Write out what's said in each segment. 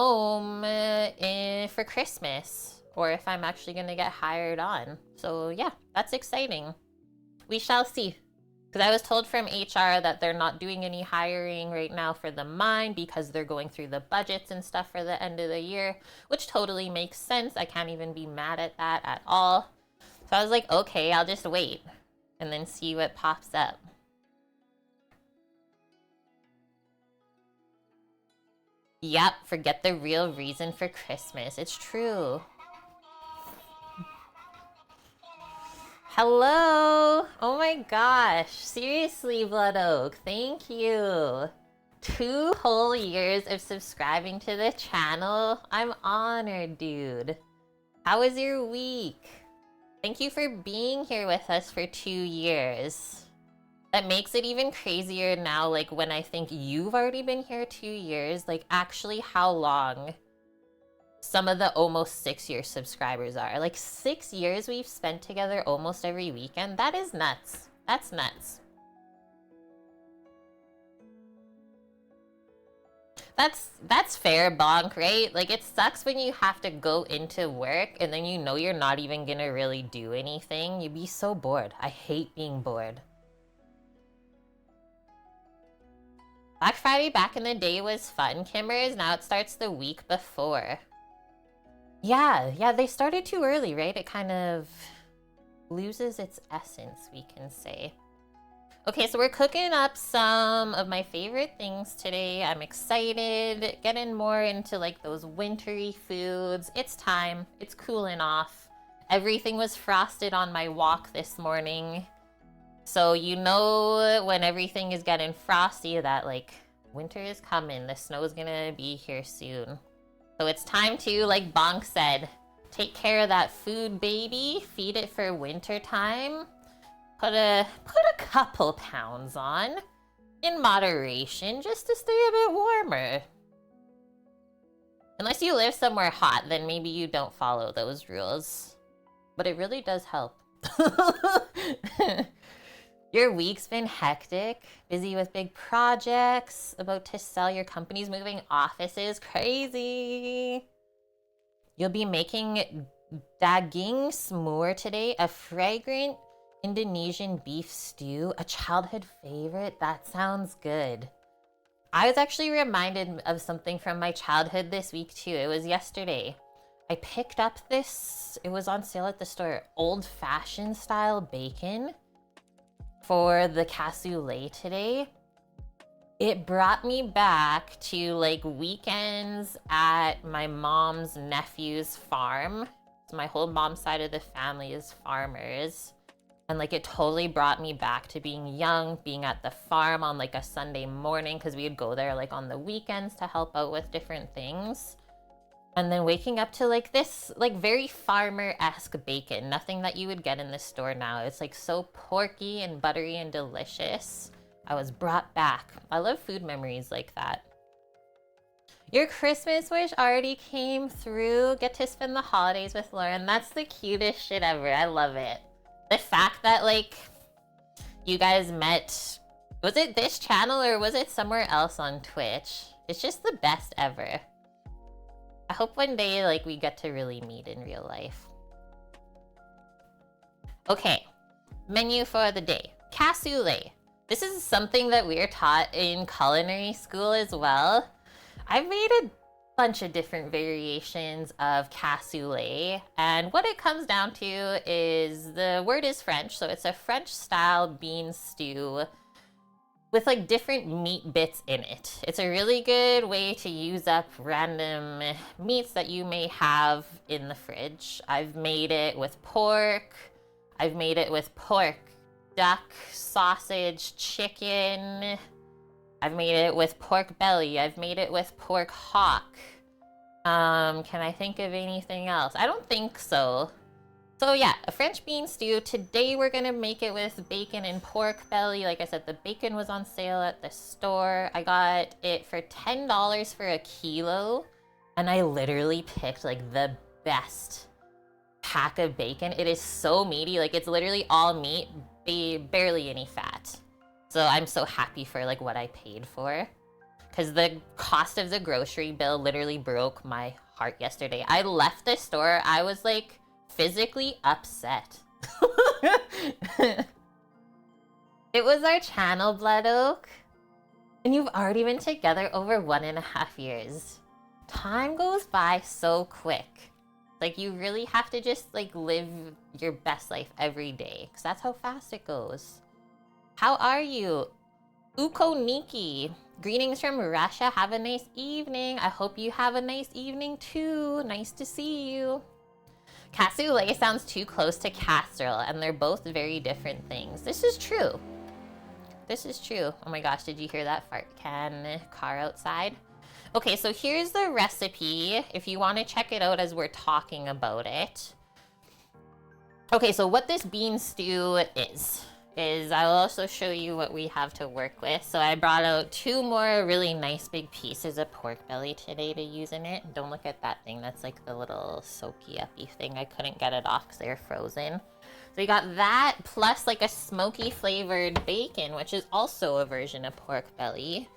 home for Christmas, or if I'm actually gonna get hired on. So yeah, that's exciting. We shall see. Because I was told from HR that they're not doing any hiring right now for the mine because they're going through the budgets and stuff for the end of the year, which totally makes sense. I can't even be mad at that at all. So I was like, okay, I'll just wait and then see what pops up. Yep, forget the real reason for Christmas. It's true. Hello! Oh my gosh. Seriously, Blood Oak, thank you. 2 whole years of subscribing to the channel. I'm honored, dude. How was your week? Thank you for being here with us for 2 years. That makes it even crazier now, like, when I think you've already been here 2 years, like, actually how long some of the almost 6-year subscribers are. Like, 6 years we've spent together almost every weekend. That is nuts. That's nuts. That's fair, Bonk, right? Like, it sucks when you have to go into work and then you know you're not even gonna really do anything. You'd be so bored. I hate being bored. Black Friday back in the day was fun, Kimmers. Now it starts the week before. Yeah, they started too early, right? It kind of loses its essence, we can say. Okay, so we're cooking up some of my favorite things today. I'm excited, getting more into like those wintry foods. It's time, it's cooling off. Everything was frosted on my walk this morning. So you know when everything is getting frosty that like winter is coming, the snow is gonna be here soon. So it's time to, like Bonk said, take care of that food, baby. Feed it for winter time. Put a couple pounds on in moderation just to stay a bit warmer. Unless you live somewhere hot, then maybe you don't follow those rules. But it really does help. Your week's been hectic, busy with big projects, about to sell your company's moving offices. Crazy. You'll be making daging s'more today, a fragrant Indonesian beef stew, a childhood favorite. That sounds good. I was actually reminded of something from my childhood this week too. It was yesterday. I picked up this, it was on sale at the store, old-fashioned style bacon for the cassoulet today. It brought me back to like weekends at my mom's nephew's farm. So my whole mom's side of the family is farmers. And like it totally brought me back to being young, being at the farm on like a Sunday morning, because we would go there like on the weekends to help out with different things. And then waking up to like this like very farmer-esque bacon, nothing that you would get in the store now. It's like so porky and buttery and delicious. I was brought back. I love food memories like that. Your Christmas wish already came through. Get to spend the holidays with Lauren. That's the cutest shit ever. I love it. The fact that like you guys met, was it this channel or was it somewhere else on Twitch? It's just the best ever. I hope one day like we get to really meet in real life. Okay, menu for the day. Cassoulet. This is something that we're taught in culinary school as well. I've made a bunch of different variations of cassoulet, and what it comes down to is the word is French, so it's a French style bean stew with like different meat bits in it. It's a really good way to use up random meats that you may have in the fridge. I've made it with pork. I've made it with pork, duck, sausage, chicken. I've made it with pork belly. I've made it with pork hock. Can I think of anything else? I don't think so. So yeah, a French bean stew. Today we're gonna make it with bacon and pork belly. Like I said, the bacon was on sale at the store. I got it for $10 for a kilo, and I literally picked like the best pack of bacon. It is so meaty, like it's literally all meat, barely any fat. So I'm so happy for like what I paid for. because the cost of the grocery bill literally broke my heart yesterday. I left the store, I was like physically upset. It was our channel, Blood Oak. And you've already been together over 1.5 years. Time goes by so quick. Like, you really have to just, like, live your best life every day. Because that's how fast it goes. How are you? Ukoniki. Greetings from Russia. Have a nice evening. I hope you have a nice evening, too. Nice to see you. Cassoulet sounds too close to casserole, and they're both very different things. This is true. This is true. Oh my gosh, did you hear that fart can car outside? Okay, so here's the recipe if you want to check it out as we're talking about it. Okay, so what this bean stew is I'll also show you what we have to work with. So I brought out 2 more really nice big pieces of pork belly today to use in it. Don't look at that thing. That's like the little soaky uppy thing. I couldn't get it off because they're frozen. So we got that plus like a smoky flavored bacon, which is also a version of pork belly.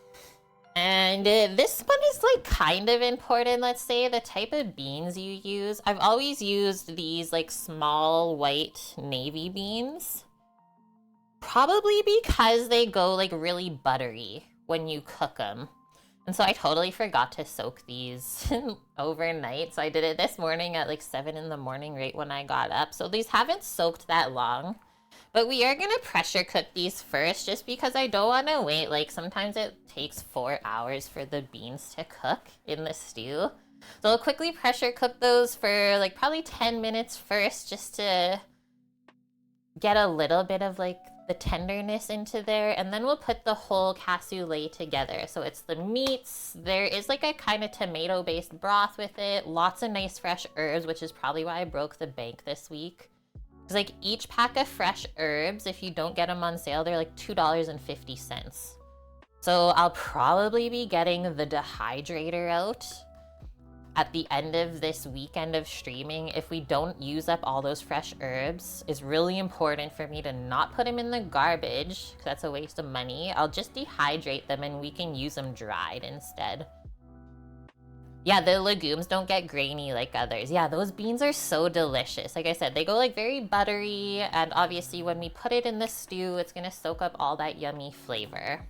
And this one is like kind of important, let's say, the type of beans you use. I've always used these like small white navy beans. Probably because they go like really buttery when you cook them. And so I totally forgot to soak these overnight. So I did it this morning at like 7 in the morning right when I got up. So these haven't soaked that long. But we are gonna pressure cook these first just because I don't want to wait. Like sometimes it takes 4 hours for the beans to cook in the stew. So I'll quickly pressure cook those for like probably 10 minutes first just to get a little bit of like the tenderness into there, and then we'll put the whole cassoulet together. So it's the meats, there is like a kind of tomato based broth with it, lots of nice fresh herbs, which is probably why I broke the bank this week. Because like each pack of fresh herbs, if you don't get them on sale, they're like $2.50. So I'll probably be getting the dehydrator out at the end of this weekend of streaming. If we don't use up all those fresh herbs, it's really important for me to not put them in the garbage, because that's a waste of money. I'll just dehydrate them and we can use them dried instead. Yeah, the legumes don't get grainy like others. Yeah, those beans are so delicious. Like I said, they go like very buttery, and obviously when we put it in the stew, it's gonna soak up all that yummy flavor.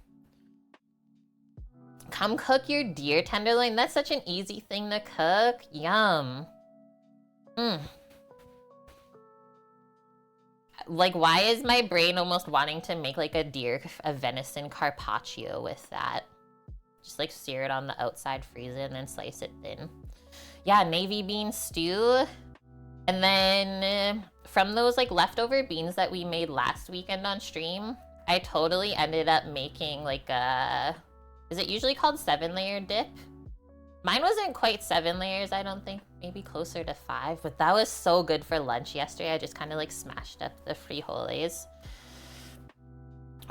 Come cook your deer tenderloin. That's such an easy thing to cook. Yum. Like, why is my brain almost wanting to make like a venison carpaccio with that? Just like sear it on the outside, freeze it, and then slice it thin. Yeah, navy bean stew. And then from those like leftover beans that we made last weekend on stream, I totally ended up making like a... Is it usually called 7-layer dip? Mine wasn't quite 7 layers, I don't think. Maybe closer to 5, but that was so good for lunch yesterday. I just kind of like smashed up the frijoles.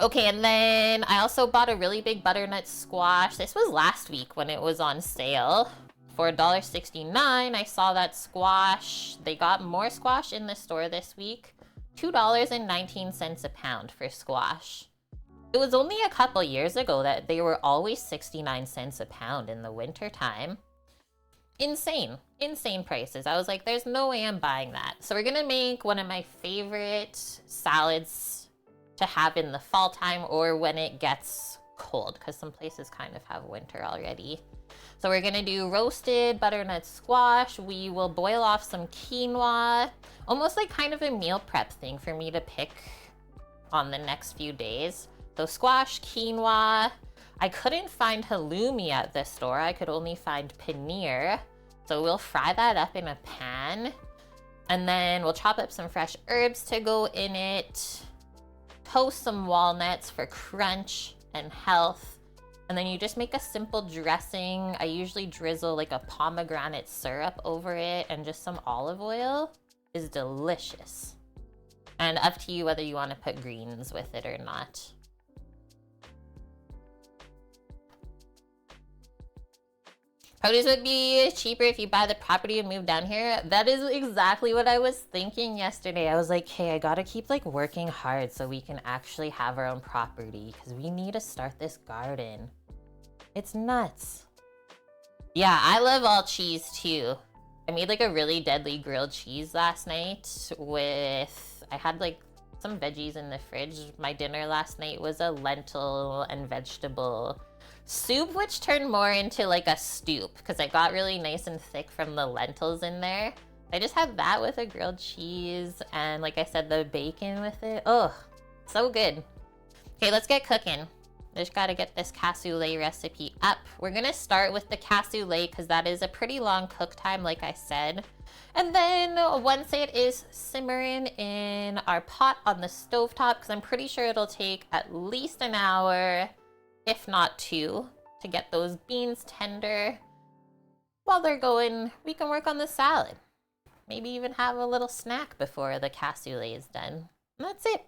Okay, and then I also bought a really big butternut squash. This was last week when it was on sale. For $1.69, I saw that squash. They got more squash in the store this week. $2.19 a pound for squash. It was only a couple years ago that they were always 69 cents a pound in the winter time. Insane prices. I was like, there's no way I'm buying that. So we're gonna make one of my favorite salads to have in the fall time or when it gets cold, because some places kind of have winter already. So we're gonna do roasted butternut squash. We will boil off some quinoa, almost like kind of a meal prep thing for me to pick on the next few days. So squash, quinoa. I couldn't find halloumi at the store. I could only find paneer. So we'll fry that up in a pan. And then we'll chop up some fresh herbs to go in it. Toast some walnuts for crunch and health. And then you just make a simple dressing. I usually drizzle like a pomegranate syrup over it and just some olive oil. Is delicious. And up to you whether you want to put greens with it or not. Produce would be cheaper if you buy the property and move down here. That is exactly what I was thinking yesterday. I was like, hey, I gotta keep like working hard so we can actually have our own property because we need to start this garden. It's nuts. Yeah, I love all cheese too. I made like a really deadly grilled cheese last night with, I had like some veggies in the fridge. My dinner last night was a lentil and vegetable soup, which turned more into like a stoop because it got really nice and thick from the lentils in there. I just had that with a grilled cheese and, like I said, the bacon with it. Oh, so good. Okay, let's get cooking. I just gotta get this cassoulet recipe up. We're gonna start with the cassoulet because that is a pretty long cook time, like I said. And then once it is simmering in our pot on the stovetop, because I'm pretty sure it'll take at least an hour, if not 2, to get those beans tender. While they're going, we can work on the salad. Maybe even have a little snack before the cassoulet is done. And that's it.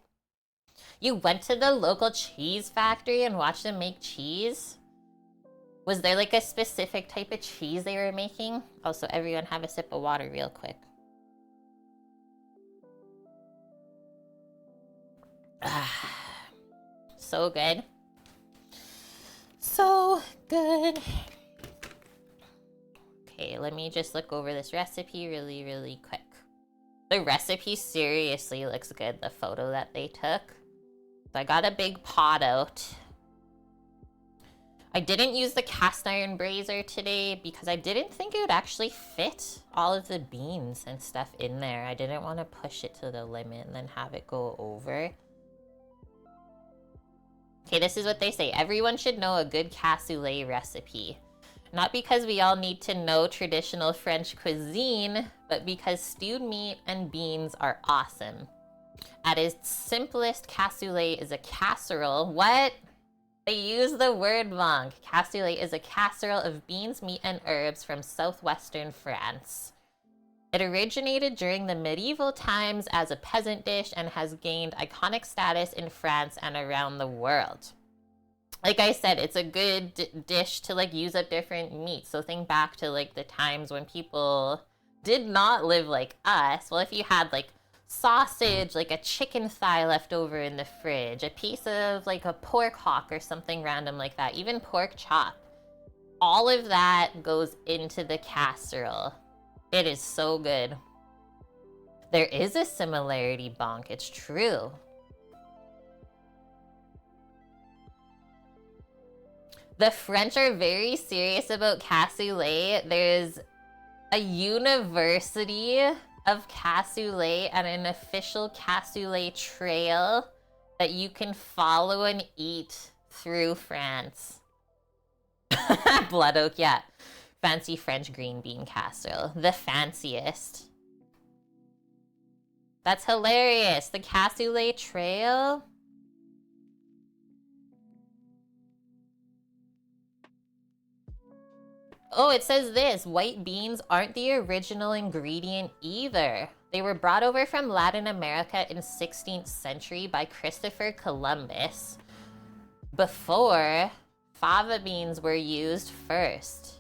You went to the local cheese factory and watched them make cheese? Was there like a specific type of cheese they were making? Also, everyone have a sip of water real quick. So good. So good. Okay, let me just look over this recipe really quick. The recipe seriously looks good, the photo that they took. So I got a big pot out. I didn't use the cast iron brazier today because I didn't think it would actually fit all of the beans and stuff in there. I didn't want to push it to the limit and then have it go over. Okay, this is what they say. Everyone should know a good cassoulet recipe. Not because we all need to know traditional French cuisine, but because stewed meat and beans are awesome. At its simplest, cassoulet is a casserole. What? They use the word wrong. Cassoulet is a casserole of beans, meat, and herbs from southwestern France. It originated during the medieval times as a peasant dish and has gained iconic status in France and around the world. Like I said, it's a good dish to like use up different meats. So think back to like the times when people did not live like us. Well, if you had like sausage, like a chicken thigh left over in the fridge, a piece of like a pork hock or something random like that, even pork chop, all of that goes into the casserole. It is so good. There is a similarity, Bonk. It's true. The French are very serious about cassoulet. There's a university of cassoulet and an official cassoulet trail that you can follow and eat through France. Blood oak, yeah. Fancy French green bean casserole. The fanciest. That's hilarious. The cassoulet trail. Oh, it says this. White beans aren't the original ingredient either. They were brought over from Latin America in 16th century by Christopher Columbus. Before, fava beans were used first.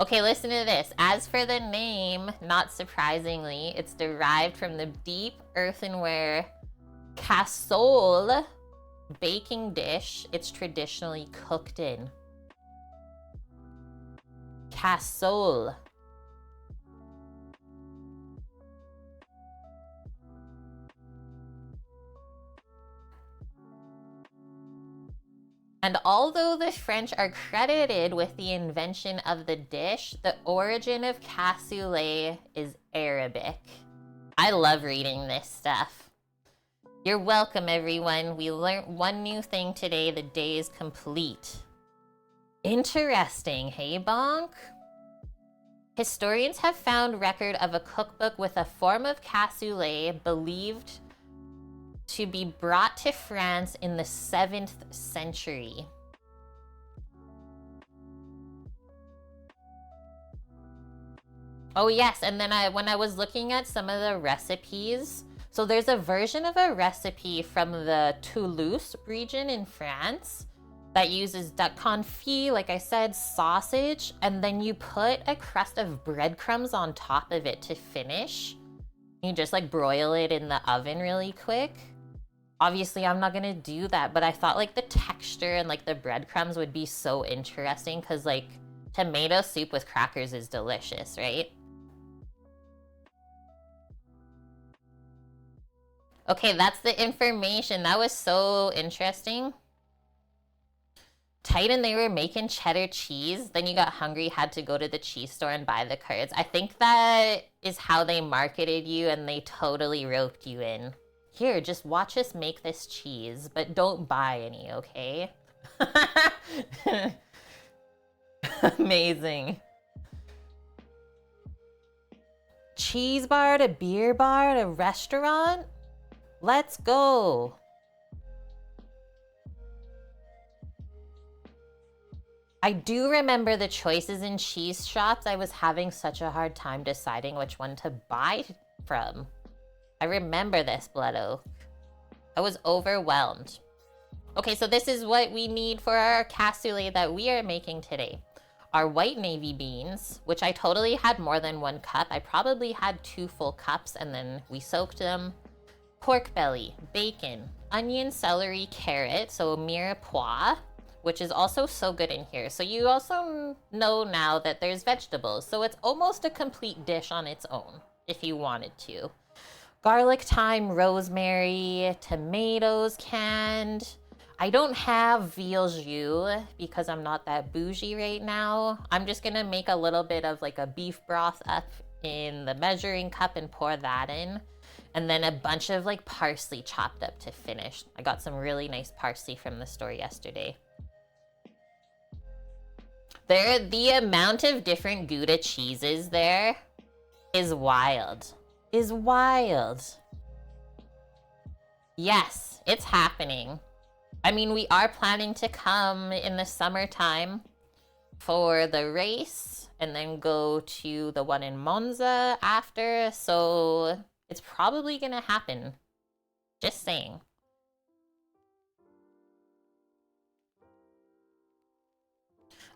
Okay, listen to this. As for the name, not surprisingly, it's derived from the deep earthenware cassoulet baking dish it's traditionally cooked in. Cassoulet. And although the French are credited with the invention of the dish, the origin of cassoulet is Arabic. I love reading this stuff. You're welcome, everyone. We learned one new thing today. The day is complete. Interesting, hey Bonk? Historians have found record of a cookbook with a form of cassoulet believed to be brought to France in the 7th century. Oh yes, and then when I was looking at some of the recipes, so there's a version of a recipe from the Toulouse region in France that uses duck confit, like I said, sausage, and then you put a crust of breadcrumbs on top of it to finish. You just like broil it in the oven really quick. Obviously, I'm not gonna do that, but I thought like the texture and like the breadcrumbs would be so interesting because like tomato soup with crackers is delicious, right? Okay, that's the information. That was so interesting. Titan, they were making cheddar cheese. Then you got hungry, had to go to the cheese store and buy the curds. I think that is how they marketed you and they totally roped you in. Here, just watch us make this cheese, but don't buy any, okay? Amazing. Cheese bar at a beer bar at a restaurant? Let's go. I do remember the choices in cheese shops. I was having such a hard time deciding which one to buy from. I remember this, Blood Oak. I was overwhelmed. Okay, so this is what we need for our cassoulet that we are making today. Our white navy beans, which I totally had more than 1 cup. I probably had 2 full cups and then we soaked them. Pork belly, bacon, onion, celery, carrot, so mirepoix, which is also so good in here. So you also know now that there's vegetables, so it's almost a complete dish on its own, if you wanted to. Garlic, thyme, rosemary, tomatoes canned. I don't have veal jus because I'm not that bougie right now. I'm just gonna make a little bit of like a beef broth up in the measuring cup and pour that in. And then a bunch of like parsley chopped up to finish. I got some really nice parsley from the store yesterday. The amount of different Gouda cheeses there is wild. Is wild. Yes, it's happening. I mean, we are planning to come in the summertime for the race and then go to the one in Monza after, so it's probably gonna happen. Just saying.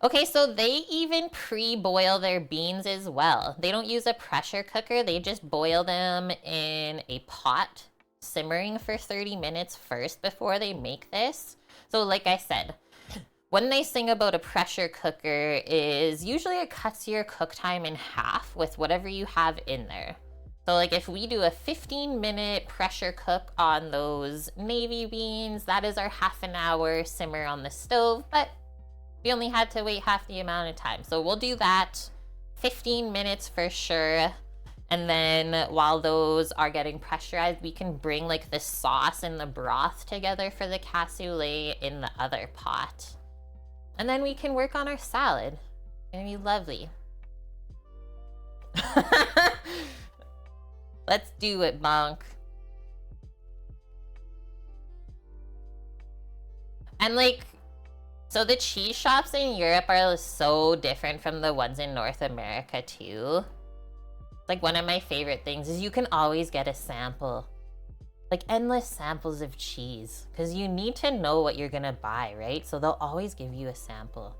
Okay, so they even pre-boil their beans as well. They don't use a pressure cooker, they just boil them in a pot, simmering for 30 minutes first before they make this. So like I said, when they sing about a pressure cooker is usually it cuts your cook time in half with whatever you have in there. So like if we do a 15-minute pressure cook on those navy beans, that is our half an hour simmer on the stove, but we only had to wait half the amount of time. So we'll do that 15 minutes for sure. And then while those are getting pressurized, we can bring like the sauce and the broth together for the cassoulet in the other pot. And then we can work on our salad. It's gonna be lovely. Let's do it, Monk. And like, so the cheese shops in Europe are so different from the ones in North America too. Like one of my favorite things is you can always get a sample. Like endless samples of cheese. Because you need to know what you're gonna buy, right? So they'll always give you a sample.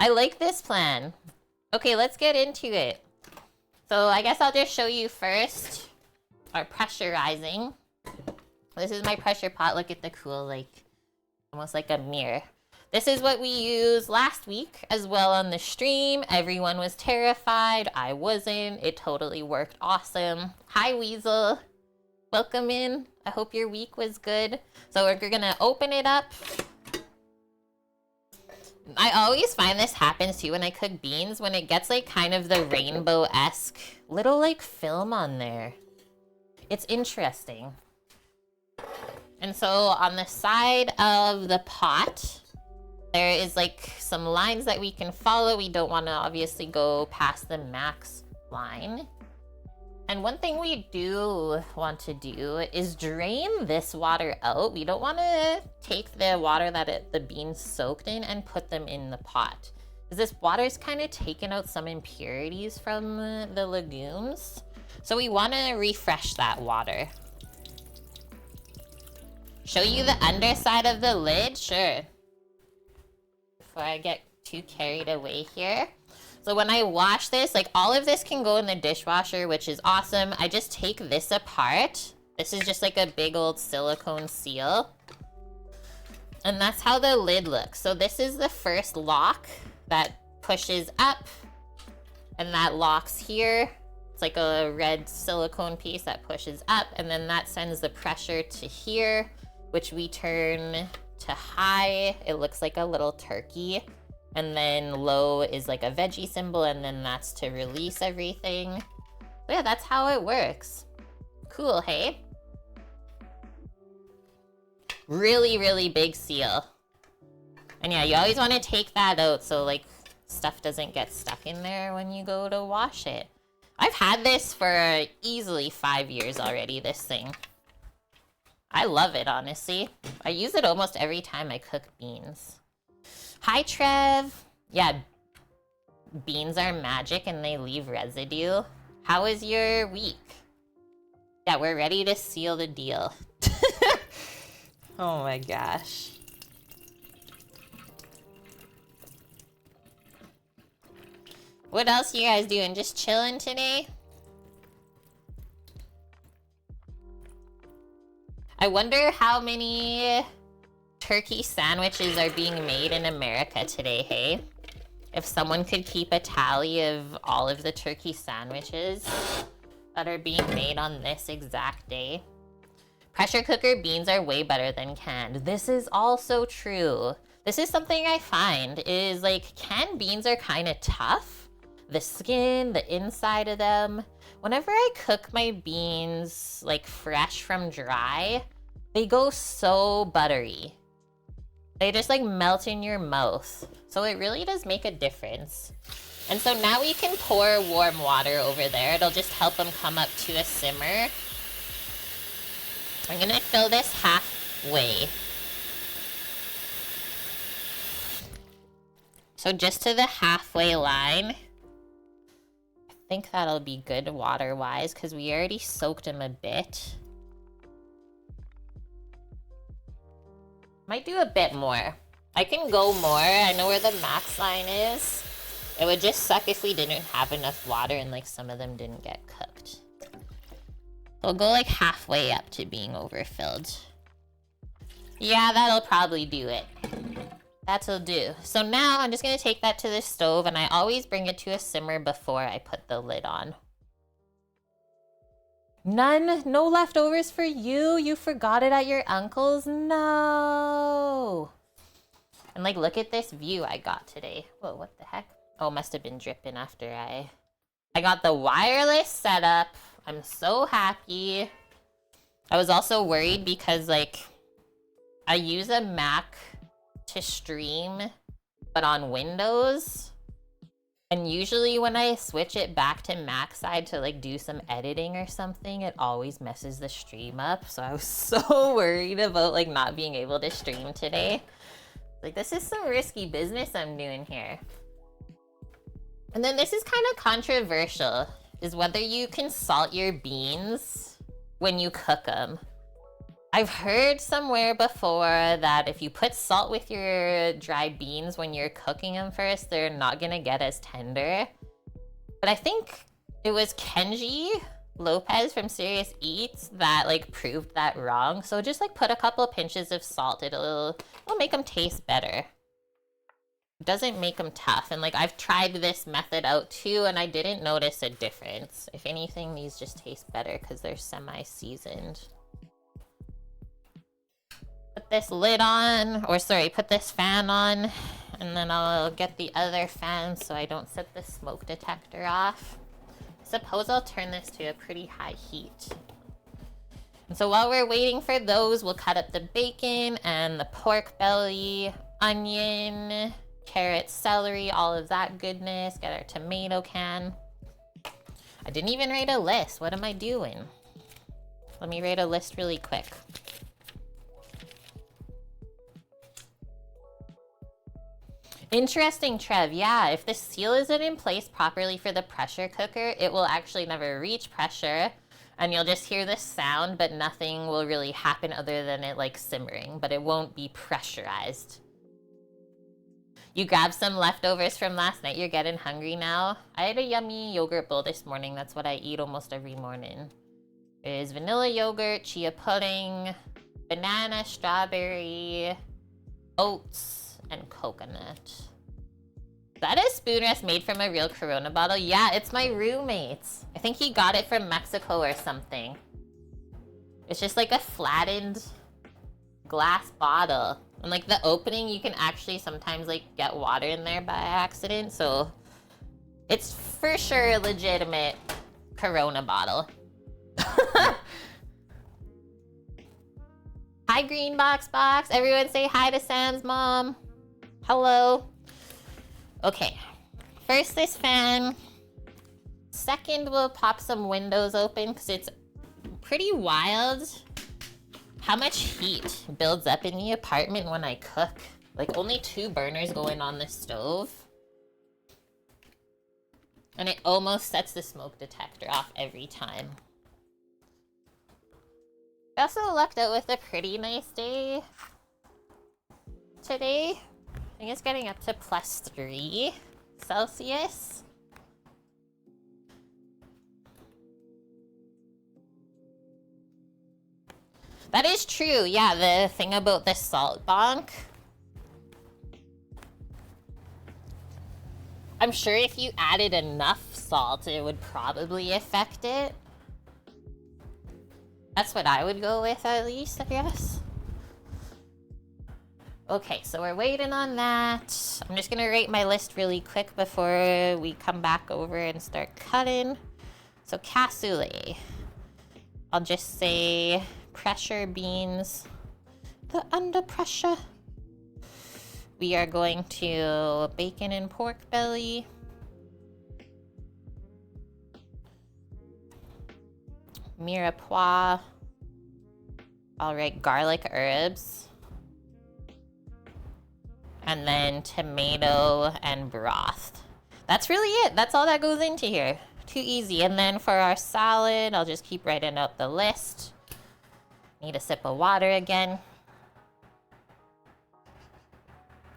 I like this plan. Okay, let's get into it. So I guess I'll just show you first our pressurizing. This is my pressure pot. Look at the cool, like, almost like a mirror. This is what we used last week as well on the stream. Everyone was terrified. I wasn't. It totally worked awesome. Hi, Weasel. Welcome in. I hope your week was good. So we're gonna open it up. I always find this happens too when I cook beans, when it gets like kind of the rainbow-esque little like film on there. It's interesting. And so on the side of the pot, there is like some lines that we can follow. We don't want to obviously go past the max line. And one thing we do want to do is drain this water out. We don't want to take the water that the beans soaked in and put them in the pot. Because this water is kind of taken out some impurities from the legumes. So we want to refresh that water. Show you the underside of the lid? Sure. Before I get too carried away here. So when I wash this, like all of this can go in the dishwasher, which is awesome. I just take this apart. This is just like a big old silicone seal. And that's how the lid looks. So this is the first lock that pushes up and that locks here. It's like a red silicone piece that pushes up, and then that sends the pressure to here, which we turn to high. It looks like a little turkey. And then low is like a veggie symbol, and then that's to release everything. So yeah, that's how it works. Cool, hey? Really, really big seal. And yeah, you always want to take that out so like stuff doesn't get stuck in there when you go to wash it. I've had this for easily 5 years already, this thing. I love it, honestly. I use it almost every time I cook beans. Hi, Trev. Yeah, beans are magic and they leave residue. How was your week? Yeah, we're ready to seal the deal. Oh my gosh. What else are you guys doing? Just chilling today? I wonder how many turkey sandwiches are being made in America today, hey? If someone could keep a tally of all of the turkey sandwiches that are being made on this exact day. Pressure cooker beans are way better than canned. This is also true. This is something I find is like canned beans are kind of tough. The skin, the inside of them. Whenever I cook my beans like fresh from dry, they go so buttery. They just like melt in your mouth. So it really does make a difference. And so now we can pour warm water over there. It'll just help them come up to a simmer. I'm gonna fill this halfway. So just to the halfway line. I think that'll be good water-wise because we already soaked them a bit. Might do a bit more. I can go more. I know where the max line is. It would just suck if we didn't have enough water and like some of them didn't get cooked. We'll go like halfway up to being overfilled. Yeah, that'll probably do it. That'll do. So now I'm just gonna take that to the stove, and I always bring it to a simmer before I put the lid on. None? No leftovers for you? You forgot it at your uncle's? No. And like, look at this view I got today. Whoa, what the heck? Oh, must have been dripping after I got the wireless setup. I'm so happy. I was also worried because like I use a Mac to stream, but on Windows. And usually when I switch it back to Mac side to like do some editing or something, it always messes the stream up. So I was so worried about like not being able to stream today. Like, this is some risky business I'm doing here. And then this is kind of controversial, is whether you can salt your beans when you cook them. I've heard somewhere before that if you put salt with your dry beans when you're cooking them first, they're not gonna get as tender. But I think it was Kenji Lopez from Serious Eats that like proved that wrong. So just like put a couple pinches of salt. It'll make them taste better. It doesn't make them tough. And like I've tried this method out too, and I didn't notice a difference. If anything, these just taste better because they're semi-seasoned. Put this lid on, or sorry, put this fan on, and then I'll get the other fan so I don't set the smoke detector off. Suppose I'll turn this to a pretty high heat. And so while we're waiting for those, we'll cut up the bacon and the pork belly, onion, carrots, celery, all of that goodness. Get our tomato can. I didn't even write a list. What am I doing? Let me write a list really quick. Interesting, Trev. Yeah, if the seal isn't in place properly for the pressure cooker, it will actually never reach pressure, and you'll just hear this sound, but nothing will really happen other than it like simmering, but it won't be pressurized. You grabbed some leftovers from last night. You're getting hungry now. I had a yummy yogurt bowl this morning. That's what I eat almost every morning. There's vanilla yogurt, chia pudding, banana, strawberry, oats, and coconut. Is that a spoon rest made from a real Corona bottle? Yeah, it's my roommate's. I think he got it from Mexico or something. It's just like a flattened glass bottle. And like the opening, you can actually sometimes like get water in there by accident. So it's for sure a legitimate Corona bottle. Hi, Green Box. Everyone say hi to Sam's mom. Hello. Okay. First, this fan. Second, we'll pop some windows open because it's pretty wild how much heat builds up in the apartment when I cook. Like, only 2 burners going on the stove. And it almost sets the smoke detector off every time. I also lucked out with a pretty nice day today. I think it's getting up to +3 Celsius. That is true, yeah, the thing about the salt bonk. I'm sure if you added enough salt, it would probably affect it. That's what I would go with, at least, I guess. Okay, so we're waiting on that. I'm just gonna rate my list really quick before we come back over and start cutting. So cassoulet. I'll just say pressure beans. The under pressure. We are going to bacon and pork belly. Mirepoix. All right, garlic herbs. And then tomato and broth. That's really it. That's all that goes into here. Too easy. And then for our salad, I'll just keep writing out the list. Need a sip of water again.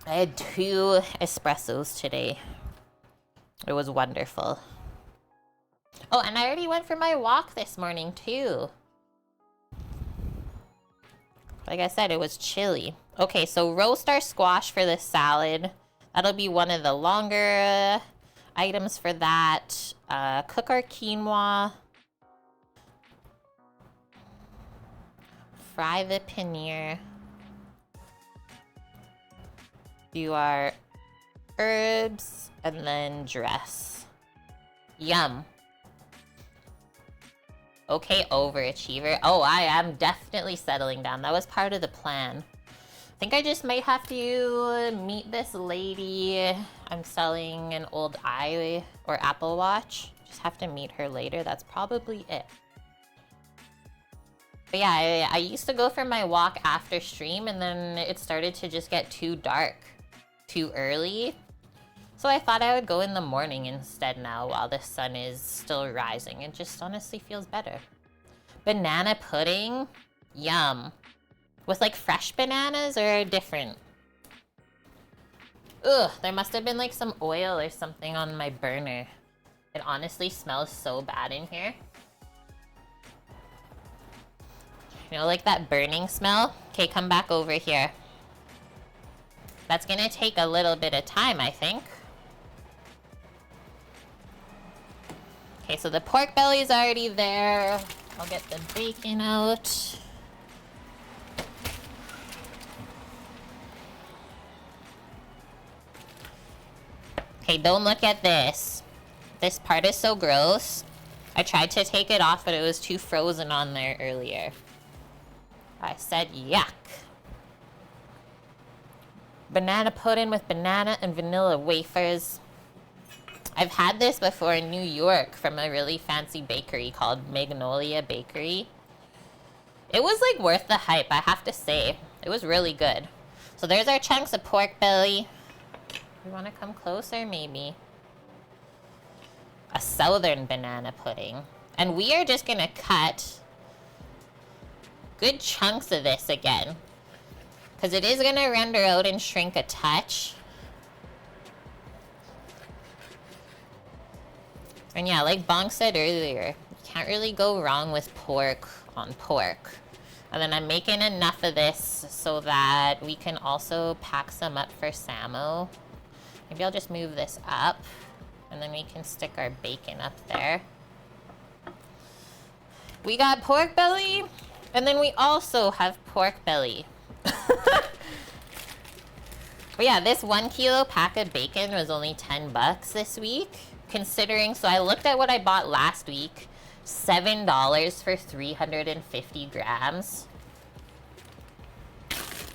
I had 2 espressos today. It was wonderful. Oh, and I already went for my walk this morning too. Like I said, it was chilly. Okay, so roast our squash for the salad. That'll be one of the longer items for that. Cook our quinoa. Fry the paneer. Do our herbs and then dress. Yum. Okay, overachiever. Oh, I am definitely settling down. That was part of the plan. I think I just might have to meet this lady. I'm selling an old or Apple Watch. Just have to meet her later. That's probably it. But yeah, I used to go for my walk after stream, and then it started to just get too dark, too early. So I thought I would go in the morning instead now while the sun is still rising. It just honestly feels better. Banana pudding? Yum. With like fresh bananas or different? Ugh, there must have been like some oil or something on my burner. It honestly smells so bad in here. You know, like that burning smell? Okay, come back over here. That's gonna take a little bit of time, I think. Okay, so the pork belly is already there. I'll get the bacon out. Okay, don't look at this. This part is so gross. I tried to take it off, but it was too frozen on there earlier. I said yuck. Banana pudding with banana and vanilla wafers. I've had this before in New York from a really fancy bakery called Magnolia Bakery. It was like worth the hype, I have to say. It was really good. So there's our chunks of pork belly. You want to come closer, maybe? A southern banana pudding. And we are just gonna cut good chunks of this again, because it is gonna render out and shrink a touch. And yeah, like Bonk said earlier, you can't really go wrong with pork on pork. And then I'm making enough of this so that we can also pack some up for Samo. Maybe I'll just move this up, and then we can stick our bacon up there. We got pork belly, and then we also have pork belly. But yeah, this 1 kilo pack of bacon was only 10 bucks this week. Considering, so I looked at what I bought last week, $7 for 350 grams.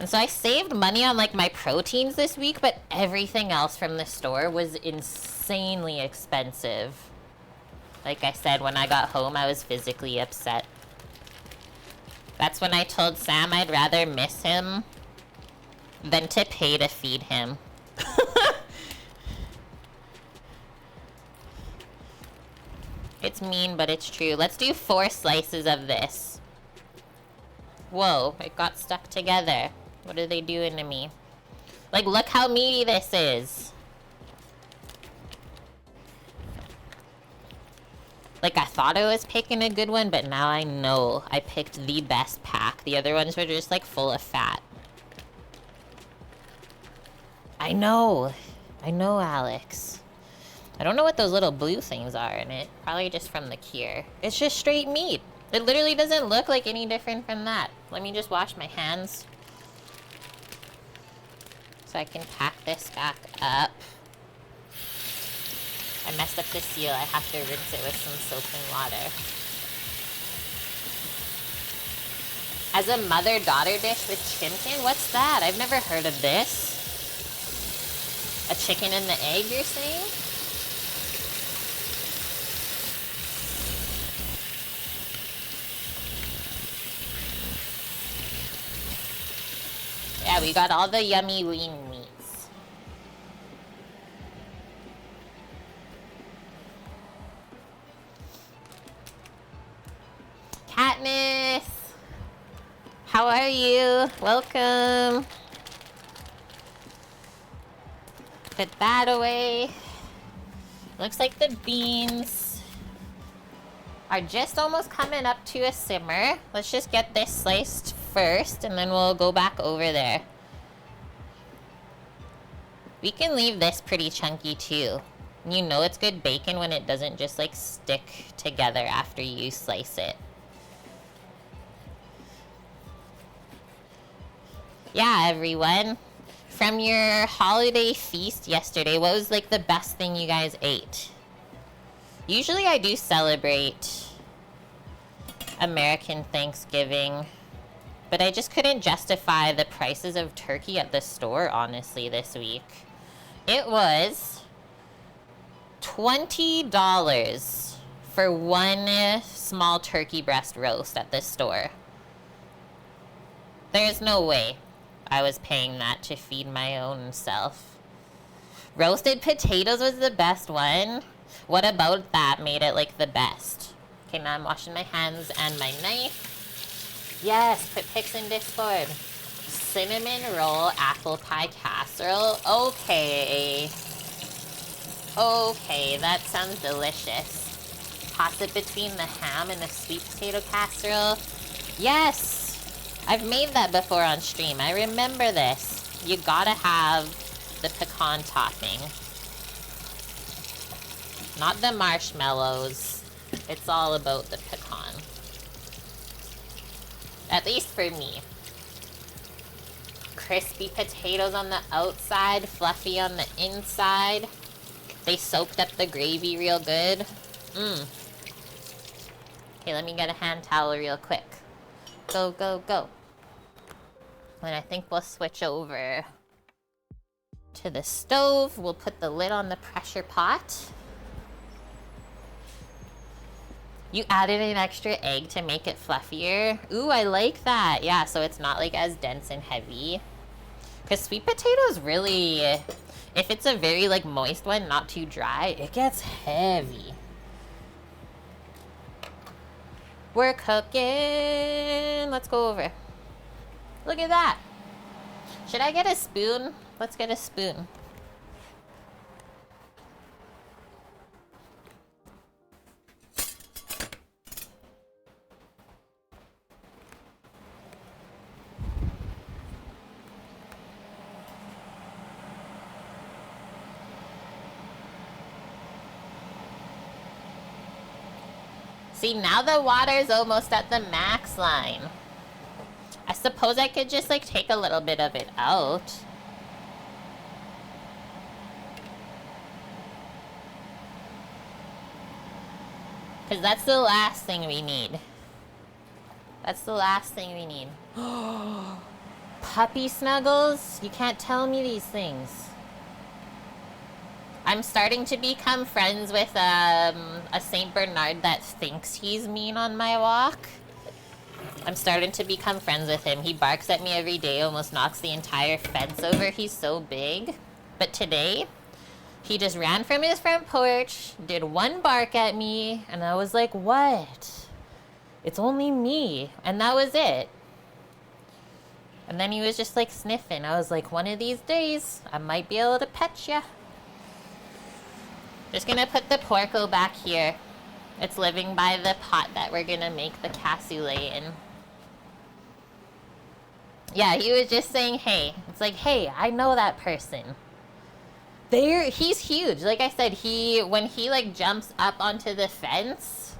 And so I saved money on like my proteins this week, but everything else from the store was insanely expensive. Like I said, when I got home, I was physically upset. That's when I told Sam I'd rather miss him than to pay to feed him. It's mean, but it's true. Let's do 4 slices of this. Whoa, it got stuck together. What are they doing to me? Like, look how meaty this is. Like, I thought I was picking a good one, but now I know I picked the best pack. The other ones were just, like, full of fat. I know, Alex. I don't know what those little blue things are in it. Probably just from the cure. It's just straight meat. It literally doesn't look like any different from that. Let me just wash my hands so I can pack this back up. I messed up the seal. I have to rinse it with some soap and water. As a mother-daughter dish with chimkin? What's that? I've never heard of this. A chicken and the egg, you're saying? Yeah, we got all the yummy lean meats. Katniss! How are you? Welcome. Put that away. Looks like the beans are just almost coming up to a simmer. Let's just get this sliced first, and then we'll go back over there. We can leave this pretty chunky too. You know it's good bacon when it doesn't just like stick together after you slice it. Yeah, everyone. From your holiday feast yesterday, what was like the best thing you guys ate? Usually I do celebrate American Thanksgiving, but I just couldn't justify the prices of turkey at the store, honestly, this week. It was $20 for 1 small turkey breast roast at the store. There's no way I was paying that to feed my own self. Roasted potatoes was the best one. What about that made it like the best? Okay, now I'm washing my hands and my knife. Yes, put pics in Discord. Cinnamon roll apple pie casserole. Okay. Okay, that sounds delicious. Toss it between the ham and the sweet potato casserole. Yes! I've made that before on stream. I remember this. You gotta have the pecan topping. Not the marshmallows. It's all about the pecan. At least for me. Crispy potatoes on the outside, fluffy on the inside. They soaked up the gravy real good. Okay, let me get a hand towel real quick. Go, go, go. And I think we'll switch over to the stove. We'll put the lid on the pressure pot. You added an extra egg to make it fluffier. Ooh, I like that. Yeah, so it's not like as dense and heavy. Because sweet potatoes really, if it's a very like moist one, not too dry, it gets heavy. We're cooking. Let's go over. Look at that. Should I get a spoon? Let's get a spoon. See, now the water's almost at the max line. I suppose I could just, like, take a little bit of it out. Because that's the last thing we need. That's the last thing we need. Puppy snuggles? You can't tell me these things. I'm starting to become friends with a Saint Bernard that thinks he's mean on my walk. I'm starting to become friends with him. He barks at me every day, almost knocks the entire fence over. He's so big. But today, he just ran from his front porch, did one bark at me, and I was like, what? It's only me. And that was it. And then he was just like sniffing. I was like, one of these days, I might be able to pet ya. Just gonna put the Porco back here. It's living by the pot that we're gonna make the cassoulet in. Yeah, he was just saying, hey. It's like, hey, I know that person. He's huge. Like I said, when he like jumps up onto the fence,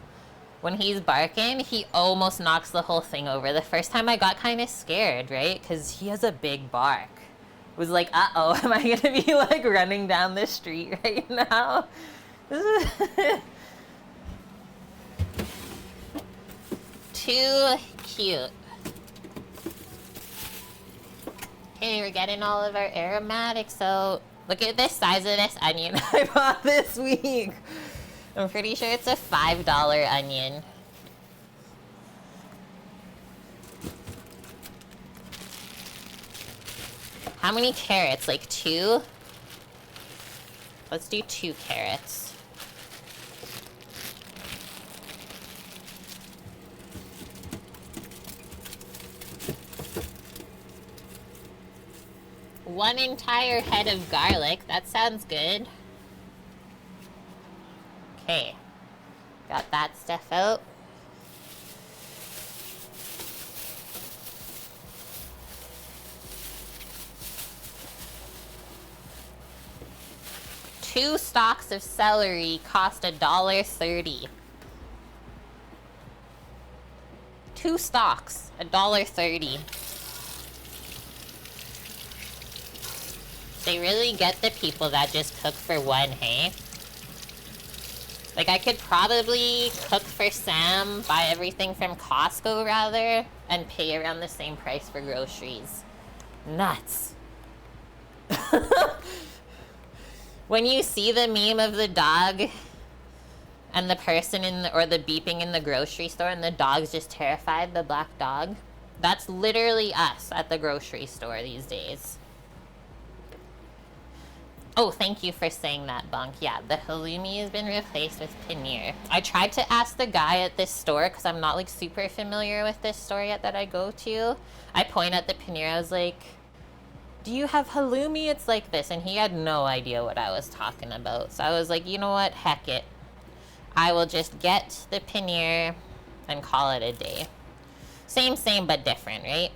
when he's barking, he almost knocks the whole thing over. The first time I got kind of scared, right? Because he has a big bark. Was like, uh-oh, am I gonna be like running down the street right now? Too cute. Okay, we're getting all of our aromatics out. Look at this size of this onion I bought this week. I'm pretty sure it's a $5 onion. How many carrots? Like 2? Let's do 2 carrots. One entire head of garlic. That sounds good. Okay. Got that stuff out. Two stalks of celery cost $1.30. 2 stalks, $1.30. They really get the people that just cook for one, hey? Like, I could probably cook for Sam, buy everything from Costco, rather, and pay around the same price for groceries. Nuts. When you see the meme of the dog and the person or the beeping in the grocery store and the dog's just terrified, the black dog, that's literally us at the grocery store these days. Oh, thank you for saying that, Bunk. Yeah, the halloumi has been replaced with paneer. I tried to ask the guy at this store, because I'm not, like, super familiar with this store yet that I go to. I point at the paneer, I was like, do you have halloumi? It's like this. And he had no idea what I was talking about. So I was like, you know what? Heck it. I will just get the paneer and call it a day. Same, but different, right?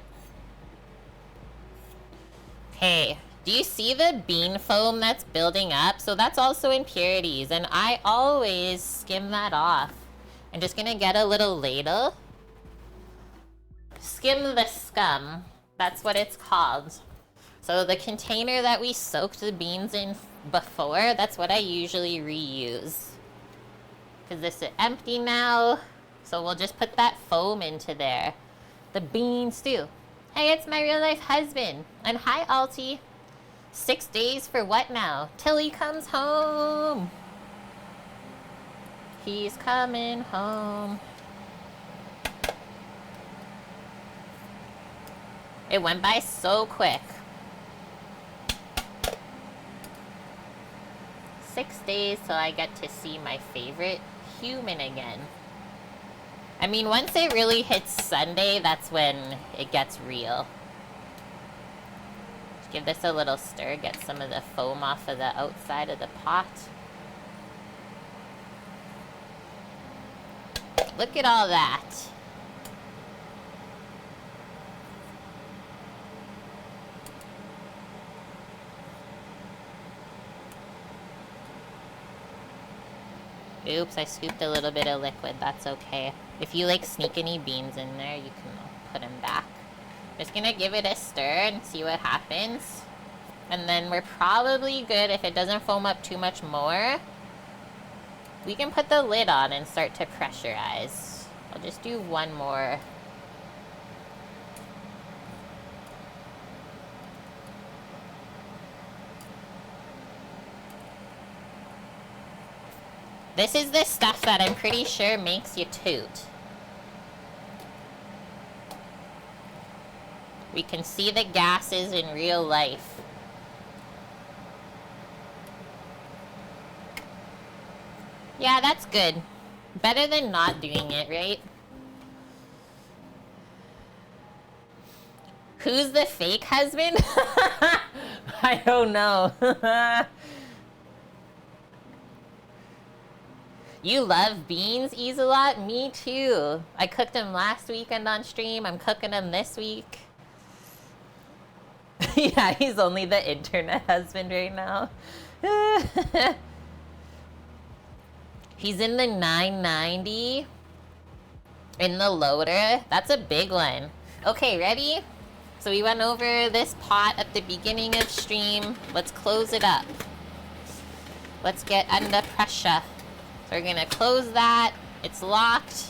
Okay. Do you see the bean foam that's building up? So that's also impurities. And I always skim that off. I'm just going to get a little ladle. Skim the scum. That's what it's called. So the container that we soaked the beans in before, that's what I usually reuse. Because this is empty now, so we'll just put that foam into there. The bean stew. Hey, it's my real life husband. And hi, Alti. 6 days for what now? Till he comes home. He's coming home. It went by so quick. 6 days till I get to see my favorite human again. I mean, once it really hits Sunday, that's when it gets real. Just give this a little stir, get some of the foam off of the outside of the pot. Look at all that. Oops, I scooped a little bit of liquid. That's okay. If you like sneak any beans in there, you can put them back. Just gonna give it a stir and see what happens. And then we're probably good. If it doesn't foam up too much more, we can put the lid on and start to pressurize. I'll just do one more. This is the stuff that I'm pretty sure makes you toot. We can see the gases in real life. Yeah, that's good. Better than not doing it, right? Who's the fake husband? I don't know. You love beans, Easelot? Me too. I cooked them last weekend on stream. I'm cooking them this week. Yeah, he's only the internet husband right now. He's in the 990 in the loader. That's a big one. Okay, ready? So we went over this pot at the beginning of stream. Let's close it up. Let's get under pressure. So we're gonna close that. It's locked.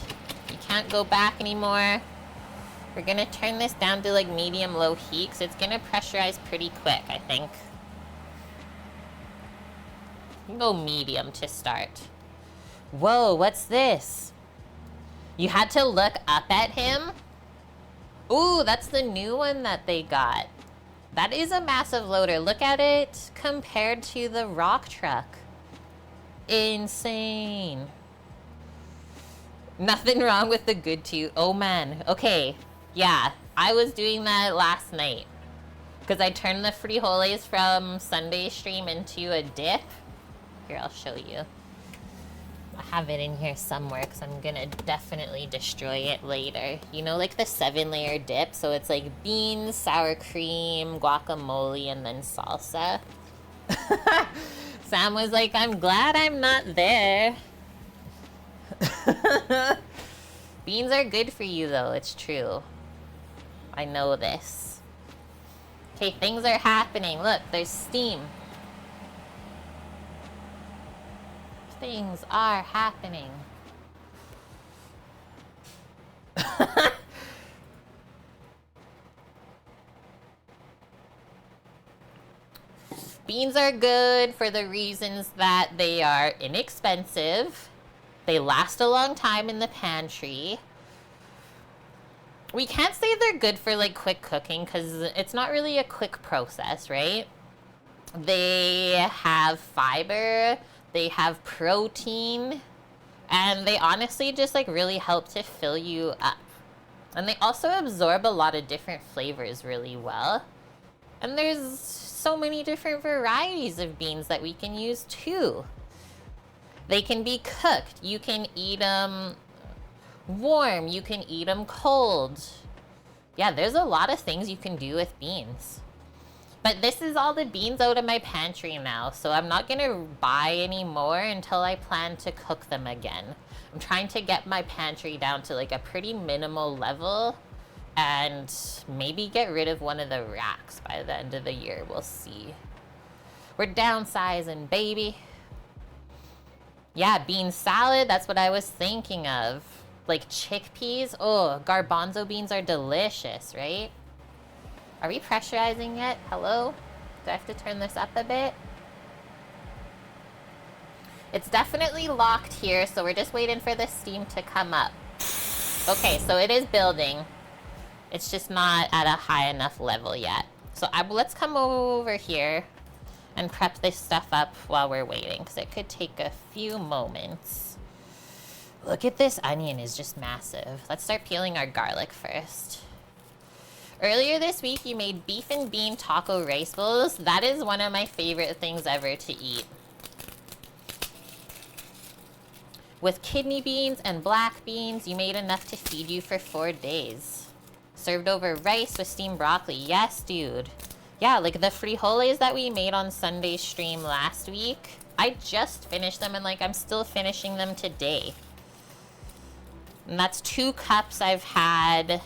You can't go back anymore. We're gonna turn this down to like medium-low heat because it's gonna pressurize pretty quick, I think. You can go medium to start. Whoa, what's this? You had to look up at him? Ooh, that's the new one that they got. That is a massive loader. Look at it compared to the rock truck. Insane. Nothing wrong with the good toot. Oh man. Okay. Yeah, I was doing that last night. Because I turned the frijoles from Sunday stream into a dip. Here, I'll show you. I have it in here somewhere because I'm gonna definitely destroy it later. You know, like the 7-layer dip? So it's like beans, sour cream, guacamole, and then salsa. Sam was like, I'm glad I'm not there. Beans are good for you though, it's true. I know this. Okay, things are happening. Look, there's steam. Things are happening. Beans are good for the reasons that they are inexpensive. They last a long time in the pantry. We can't say they're good for like quick cooking because it's not really a quick process, right? They have fiber, they have protein, and they honestly just like really help to fill you up. And they also absorb a lot of different flavors really well. And there's so many different varieties of beans that we can use too. They can be cooked. You can eat them warm. You can eat them cold. Yeah, there's a lot of things you can do with beans. But this is all the beans out of my pantry now, so I'm not gonna buy any more until I plan to cook them again. I'm trying to get my pantry down to like a pretty minimal level and maybe get rid of one of the racks by the end of the year. We'll see. We're downsizing, baby. Yeah, bean salad, that's what I was thinking of. Like chickpeas. Oh, garbanzo beans are delicious, right? Are we pressurizing yet? Hello? Do I have to turn this up a bit? It's definitely locked here, so we're just waiting for the steam to come up. Okay, so it is building. It's just not at a high enough level yet. So let's come over here and prep this stuff up while we're waiting, because it could take a few moments. Look at this onion, is just massive. Let's start peeling our garlic first. Earlier this week, you made beef and bean taco rice bowls. That is one of my favorite things ever to eat. With kidney beans and black beans, you made enough to feed you for 4 days. Served over rice with steamed broccoli. Yes, dude. Yeah, like the frijoles that we made on Sunday stream last week. I just finished them and like I'm still finishing them today. And that's 2 cups I've had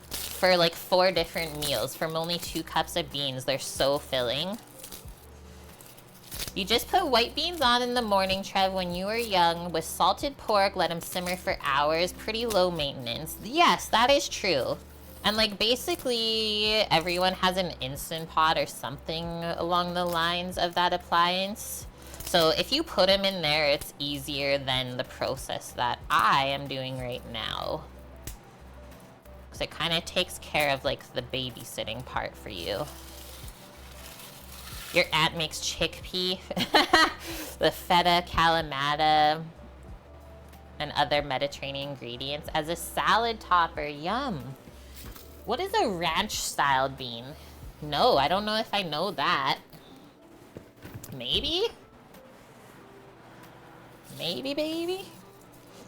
for like 4 different meals from only 2 cups of beans. They're so filling. You just put white beans on in the morning, Trev, when you were young with salted pork, let them simmer for hours. Pretty low maintenance. Yes, that is true. And like basically everyone has an Instant Pot or something along the lines of that appliance. So if you put them in there, it's easier than the process that I am doing right now. Because it kind of takes care of like the babysitting part for you. Your aunt makes chickpea, the feta, kalamata, and other Mediterranean ingredients as a salad topper. Yum. What is a ranch-styled bean? No, I don't know if I know that. Maybe? Maybe, baby?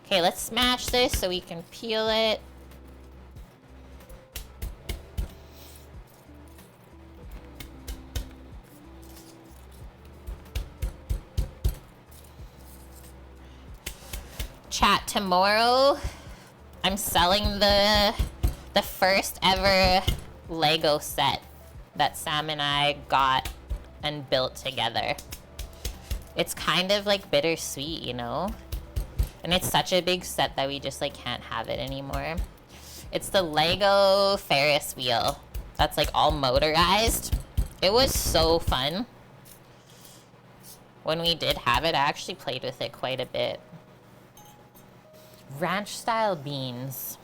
Okay, let's smash this so we can peel it. Chat, tomorrow I'm selling the first ever Lego set that Sam and I got and built together. It's kind of like bittersweet, you know? And it's such a big set that we just like can't have it anymore. It's the Lego Ferris wheel that's like all motorized. It was so fun. When we did have it, I actually played with it quite a bit. Ranch style beans.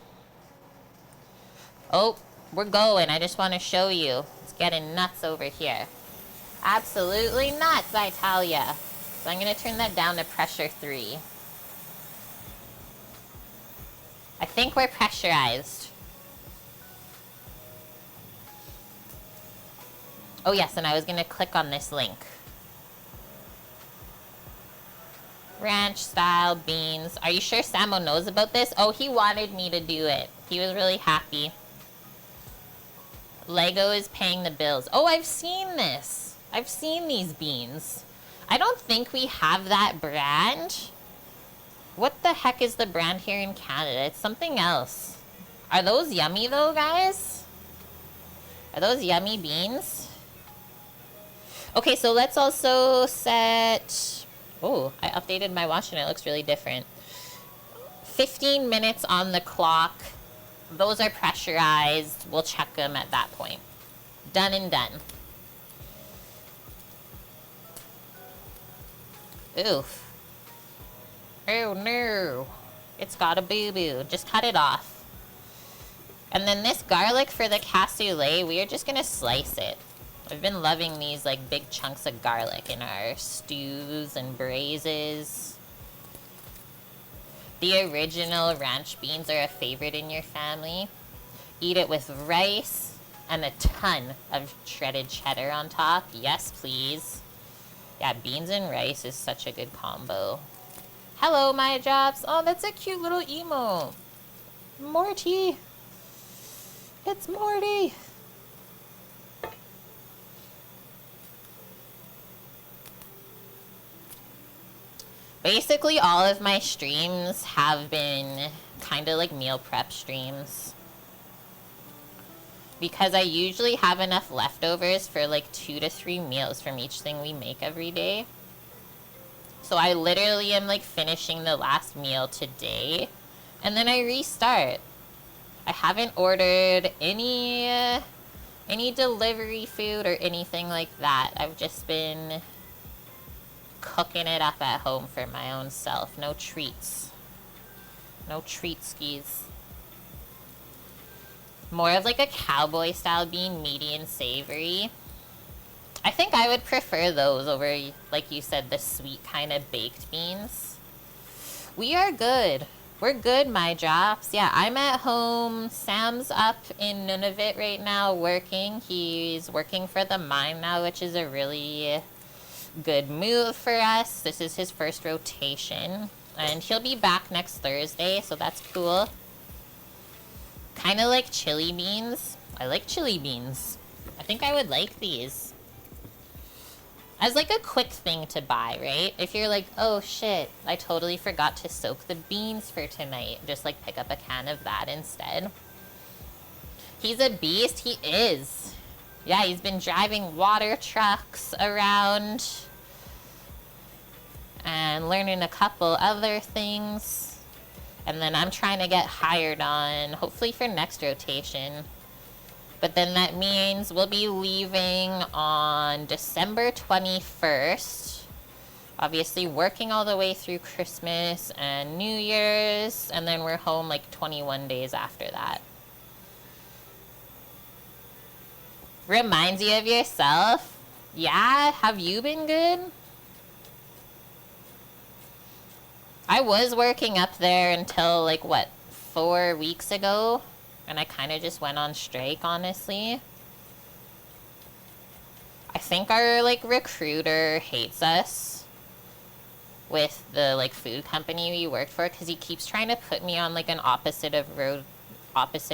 Oh, we're going. I just want to show you. It's getting nuts over here. Absolutely nuts, I tell ya. So I'm going to turn that down to pressure 3. I think we're pressurized. Oh yes, and I was going to click on this link. Ranch style beans. Are you sure Samo knows about this? Oh, he wanted me to do it. He was really happy. Lego is paying the bills. Oh, I've seen this. I've seen these beans. I don't think we have that brand. What the heck is the brand here in Canada? It's something else. Are those yummy though, guys? Are those yummy beans? Okay, so let's also set... Oh, I updated my watch and it looks really different. 15 minutes on the clock. Those are pressurized. We'll check them at that point. Done and done. Oof. Oh no. It's got a boo-boo. Just cut it off. And then this garlic for the cassoulet, we are just gonna slice it. I've been loving these like big chunks of garlic in our stews and braises. The original ranch beans are a favorite in your family. Eat it with rice and a ton of shredded cheddar on top. Yes, please. Yeah, beans and rice is such a good combo. Hello, my drops. Oh, that's a cute little emo. Morty. It's Morty. Basically, all of my streams have been kind of like meal prep streams. Because I usually have enough leftovers for like 2 to 3 meals from each thing we make every day. So I literally am like finishing the last meal today. And then I restart. I haven't ordered any delivery food or anything like that. I've just been cooking it up at home for my own self. No treats. No treat skis. More of like a cowboy style bean, meaty and savory. I think I would prefer those over, like you said, the sweet kind of baked beans. We are good. We're good, my drops. Yeah, I'm at home. Sam's up in Nunavut right now working. He's working for the mine now, which is a really good move for us. This is his first rotation. And he'll be back next Thursday, so that's cool. Kind of like chili beans. I like chili beans. I think I would like these. as like a quick thing to buy, right? If you're like, oh shit, I totally forgot to soak the beans for tonight, just like pick up a can of that instead. He's a beast. He is. Yeah, he's been driving water trucks around and learning a couple other things. And then I'm trying to get hired on, hopefully for next rotation. But then that means we'll be leaving on December 21st. Obviously working all the way through Christmas and New Year's. And then we're home like 21 days after that. Reminds you of yourself? Yeah, have you been good? I was working up there until like, what, 4 weeks ago? And I kind of just went on strike, honestly. I think our, like, recruiter hates us with the, like, food company we worked for, because he keeps trying to put me on, like, an opposite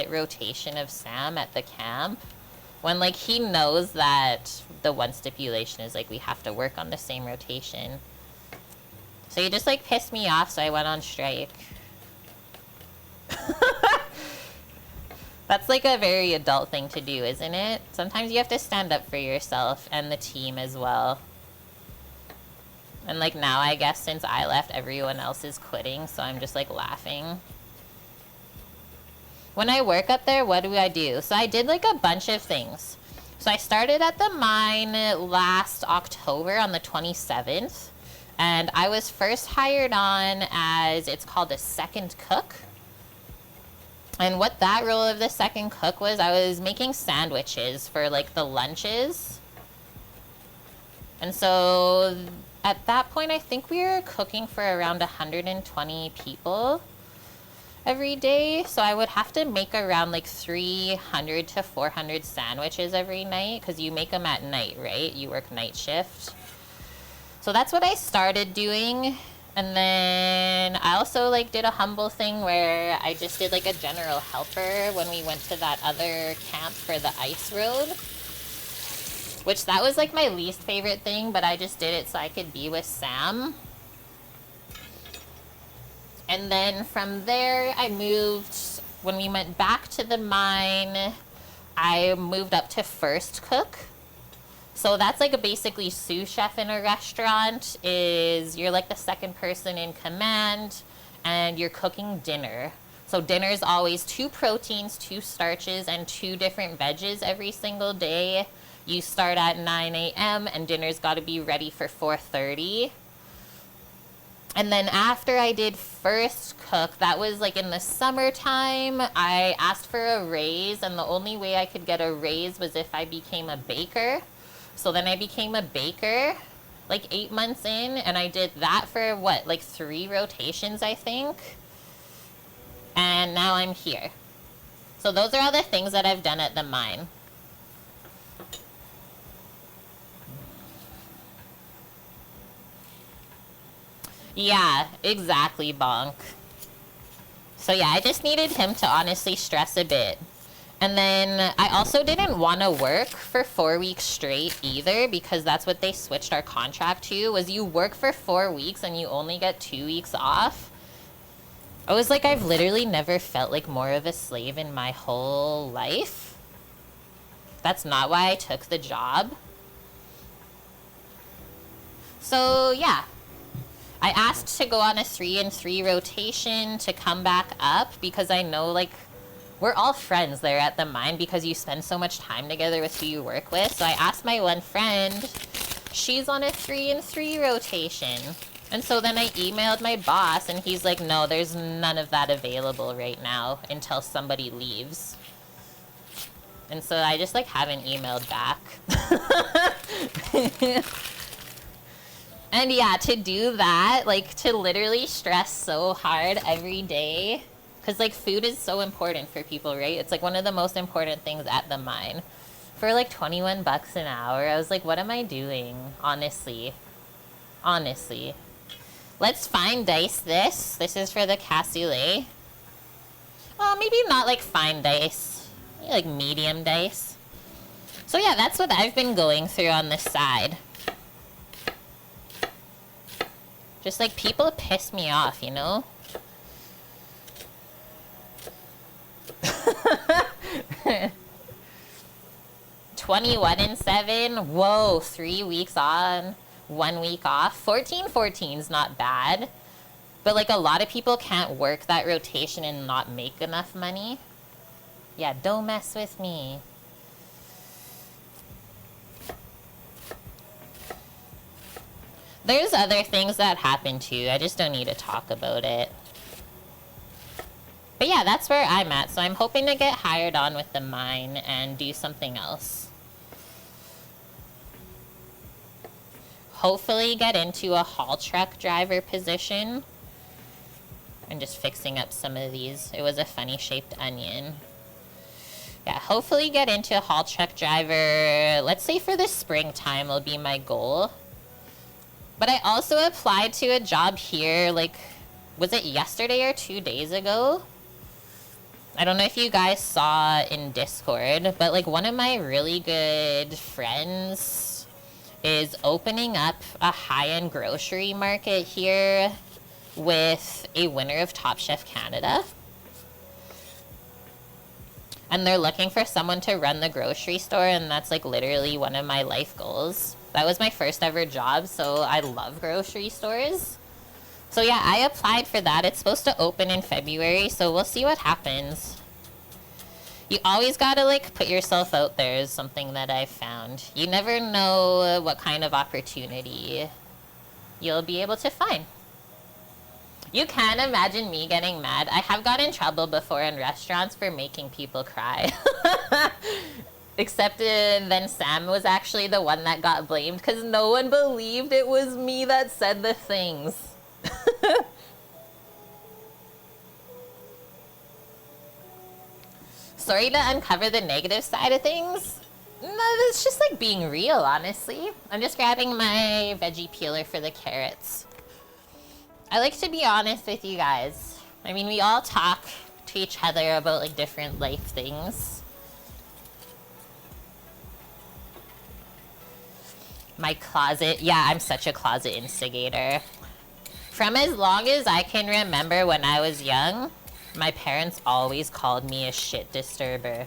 rotation of Sam at the camp. When, like, he knows that the one stipulation is, like, we have to work on the same rotation. So he just, like, pissed me off, so I went on strike. That's like a very adult thing to do, isn't it? Sometimes you have to stand up for yourself and the team as well. And like now, I guess since I left, everyone else is quitting, so I'm just like laughing. When I work up there, what do? So I did like a bunch of things. So I started at the mine last October on the 27th. And I was first hired on as, it's called a second cook. And what that role of the second cook was, I was making sandwiches for like the lunches. And so at that point, I think we were cooking for around 120 people every day. So I would have to make around like 300 to 400 sandwiches every night, because you make them at night, right? You work night shift. So that's what I started doing. And then I also like did a humble thing where I just did like a general helper when we went to that other camp for the ice road. Which that was like my least favorite thing, but I just did it so I could be with Sam. And then from there I moved, when we went back to the mine, I moved up to first cook. So that's like a basically sous chef in a restaurant, is you're like the second person in command and you're cooking dinner. So dinner's always 2 proteins, 2 starches, and 2 different veggies every single day. You start at 9 a.m. and dinner's got to be ready for 4:30. And then after I did first cook, that was like in the summertime, I asked for a raise, and the only way I could get a raise was if I became a baker. So then I became a baker like 8 months in, and I did that for what, like 3 rotations, I think. And now I'm here. So those are all the things that I've done at the mine. Yeah, exactly, Bonk. So yeah, I just needed him to honestly stress a bit. And then I also didn't want to work for 4 weeks straight either, because that's what they switched our contract to, was you work for 4 weeks and you only get 2 weeks off. I was like, I've literally never felt like more of a slave in my whole life. That's not why I took the job. So yeah, I asked to go on a 3-and-3 rotation to come back up, because I know like we're all friends there at the mine because you spend so much time together with who you work with. So I asked my one friend, she's on a 3-and-3 rotation. And so then I emailed my boss and he's like, no, there's none of that available right now until somebody leaves. And so I just like haven't emailed back. And yeah, to do that, like to literally stress so hard every day, because like food is so important for people, right? It's like one of the most important things at the mine. For like 21 bucks an hour, I was like, what am I doing? Honestly. Honestly. Let's fine dice this. This is for the cassoulet. Oh, maybe not like fine dice. Maybe like medium dice. So yeah, that's what I've been going through on this side. Just like people piss me off, you know? 21-7. Whoa, 3 weeks on, 1 week off. 14-14's not bad. But like a lot of people can't work that rotation and not make enough money. Yeah, don't mess with me. There's other things that happen too. I just don't need to talk about it. But yeah, that's where I'm at. So I'm hoping to get hired on with the mine and do something else. Hopefully get into a haul truck driver position. I'm just fixing up some of these. It was a funny shaped onion. Yeah, hopefully get into a haul truck driver. Let's say for the springtime will be my goal. But I also applied to a job here, like, was it yesterday or 2 days ago? I don't know if you guys saw in Discord, but like one of my really good friends is opening up a high-end grocery market here with a winner of Top Chef Canada. And they're looking for someone to run the grocery store, and that's like literally one of my life goals. That was my first ever job, so I love grocery stores. So yeah, I applied for that. It's supposed to open in February, so we'll see what happens. You always gotta like put yourself out there is something that I've found. You never know what kind of opportunity you'll be able to find. You can't imagine me getting mad. I have got in trouble before in restaurants for making people cry. Except then Sam was actually the one that got blamed because no one believed it was me that said the things. Sorry to uncover the negative side of things. No, it's just like being real, honestly. I'm just grabbing my veggie peeler for the carrots. I like to be honest with you guys. I mean, we all talk to each other about like different life things. My closet. Yeah, I'm such a closet instigator. From as long as I can remember when I was young, my parents always called me a shit disturber.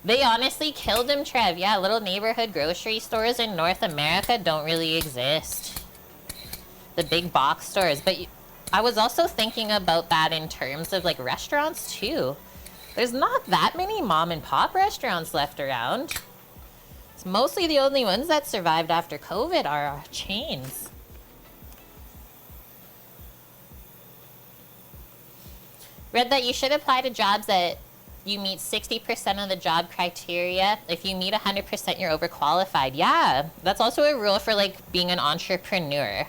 They honestly killed him, Trev. Yeah, little neighborhood grocery stores in North America don't really exist. The big box stores. But I was also thinking about that in terms of like restaurants too. There's not that many mom and pop restaurants left around. It's mostly the only ones that survived after COVID are chains. Read that you should apply to jobs that you meet 60% of the job criteria. If you meet 100%, you're overqualified. Yeah, that's also a rule for like being an entrepreneur.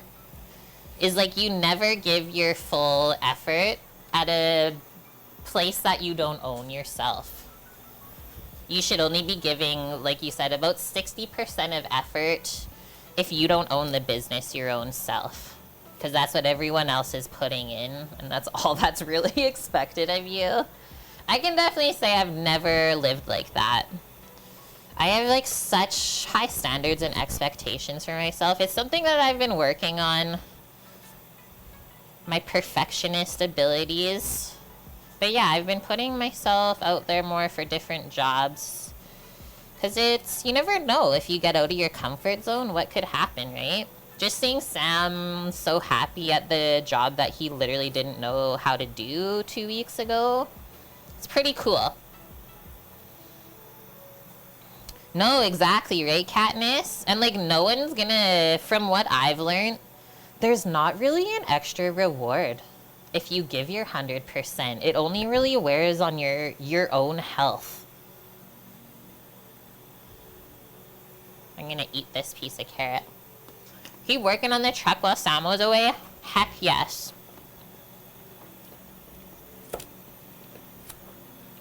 Is like you never give your full effort at a place that you don't own yourself. You should only be giving, like you said, about 60% of effort if you don't own the business your own self. Because that's what everyone else is putting in, and that's all that's really expected of you. I can definitely say I've never lived like that. I have like such high standards and expectations for myself. It's something that I've been working on. My perfectionist abilities. But yeah, I've been putting myself out there more for different jobs. Because it's, you never know if you get out of your comfort zone, what could happen, right? Just seeing Sam so happy at the job that he literally didn't know how to do 2 weeks ago. It's pretty cool. No, exactly, right, Katniss? And like no one's gonna, from what I've learned, there's not really an extra reward if you give your 100%. It only really wears on your own health. I'm gonna eat this piece of carrot. He working on the truck while Sam was away? Heck yes.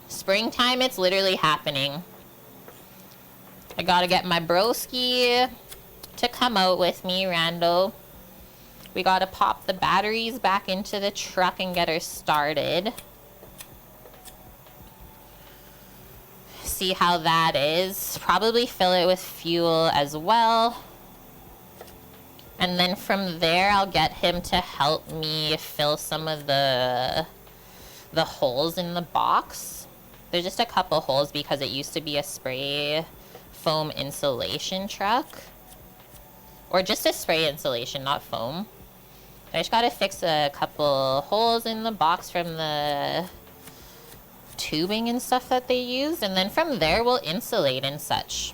Springtime, it's literally happening. I gotta get my broski to come out with me, Rando. We gotta pop the batteries back into the truck and get her started. see how that is. Probably fill it with fuel as well. And then from there, I'll get him to help me fill some of the holes in the box. There's just a couple holes because it used to be a spray foam insulation truck. Or just a spray insulation, not foam. I just gotta fix a couple holes in the box from the tubing and stuff that they use, and then from there we'll insulate and such.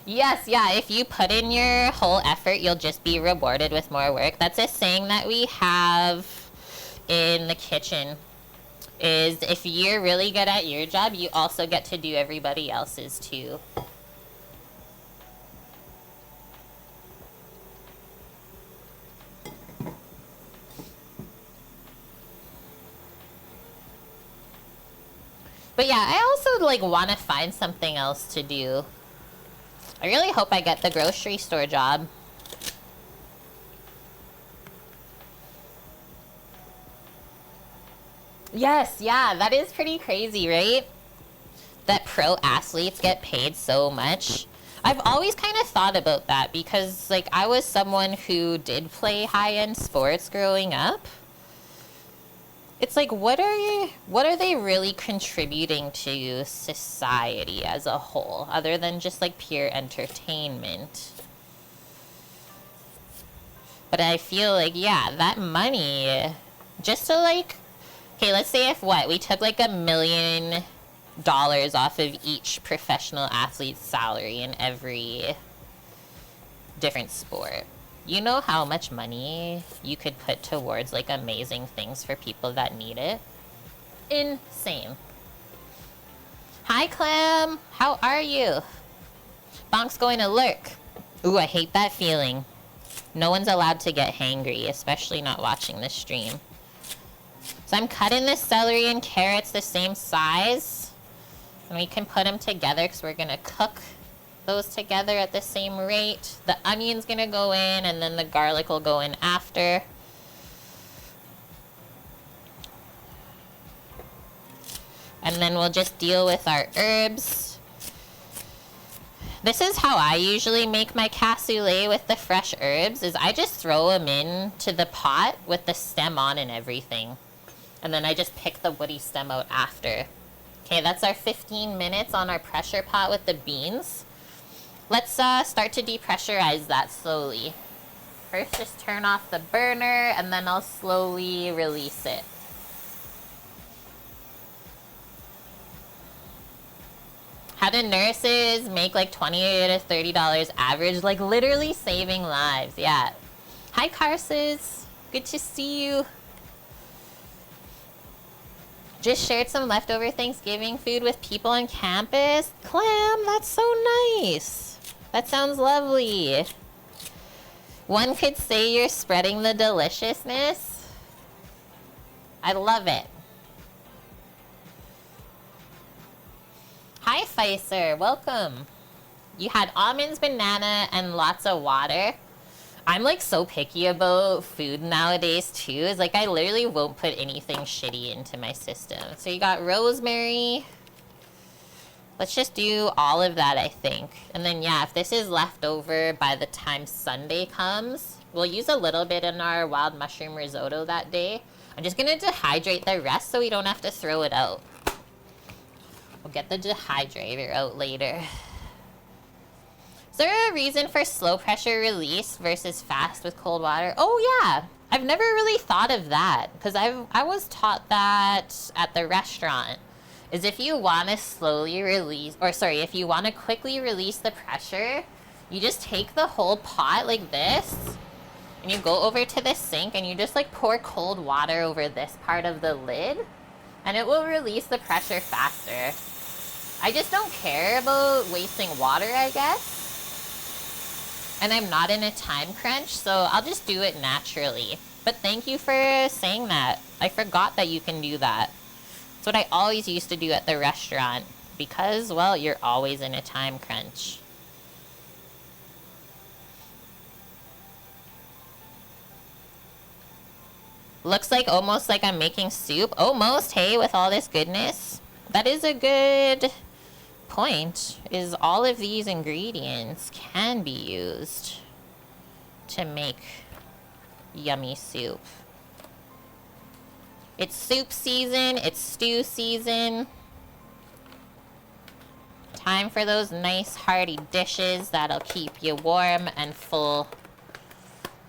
Yes, yeah, if you put in your whole effort, you'll just be rewarded with more work. That's a saying that we have in the kitchen, is if you're really good at your job, you also get to do everybody else's too. But yeah, I also like want to find something else to do. I really hope I get the grocery store job. Yes, yeah, that is pretty crazy, right? That pro athletes get paid so much. I've always kind of thought about that because, like, I was someone who did play high-end sports growing up. It's like, what are they really contributing to society as a whole, other than just, like, pure entertainment? But I feel like, yeah, that money, just to, like, okay, let's say if we took, like, $1 million off of each professional athlete's salary in every different sport. You know how much money you could put towards, like, amazing things for people that need it? Insane. Hi, Clem. How are you? Bonk's going to lurk. Ooh, I hate that feeling. No one's allowed to get hangry, especially not watching this stream. So I'm cutting the celery and carrots the same size. And we can put them together because we're going to cook those together at the same rate. The onion's gonna go in and then the garlic will go in after. And then we'll just deal with our herbs. This is how I usually make my cassoulet with the fresh herbs, is I just throw them into the pot with the stem on and everything. And then I just pick the woody stem out after. Okay, that's our 15 minutes on our pressure pot with the beans. Let's start to depressurize that slowly. First, just turn off the burner, and then I'll slowly release it. How do nurses make like $20 to $30 average? Like literally saving lives, yeah. Hi, Carses. Good to see you. Just shared some leftover Thanksgiving food with people on campus. Clam, that's so nice. That sounds lovely. One could say you're spreading the deliciousness. I love it. Hi, Pfizer. Welcome. You had almonds, banana, and lots of water. I'm like so picky about food nowadays too. It's like I literally won't put anything shitty into my system. So you got rosemary. Let's just do all of that, I think. And then, yeah, if this is left over by the time Sunday comes, we'll use a little bit in our wild mushroom risotto that day. I'm just going to dehydrate the rest so we don't have to throw it out. We'll get the dehydrator out later. Is there a reason for slow pressure release versus fast with cold water? Oh, yeah. I've never really thought of that because I was taught that at the restaurant. Is if you want to slowly release, or sorry, if you want to quickly release the pressure, you just take the whole pot like this, and you go over to the sink, and you just like pour cold water over this part of the lid, and it will release the pressure faster. I just don't care about wasting water, I guess. And I'm not in a time crunch, so I'll just do it naturally. But thank you for saying that. I forgot that you can do that. It's what I always used to do at the restaurant because, well, you're always in a time crunch. Looks like almost like I'm making soup. Almost, hey, with all this goodness. That is a good point, is all of these ingredients can be used to make yummy soup. It's soup season, it's stew season. Time for those nice hearty dishes that'll keep you warm and full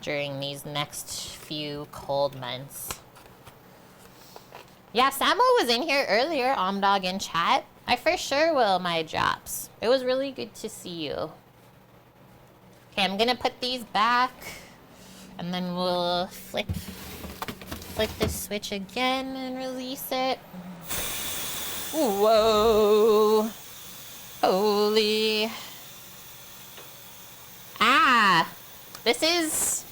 during these next few cold months. Yeah, Samo was in here earlier, Omdog in chat. I for sure will, my drops. It was really good to see you. Okay, I'm gonna put these back, and then we'll flip this switch again and release it. Whoa! Holy! Ah! This is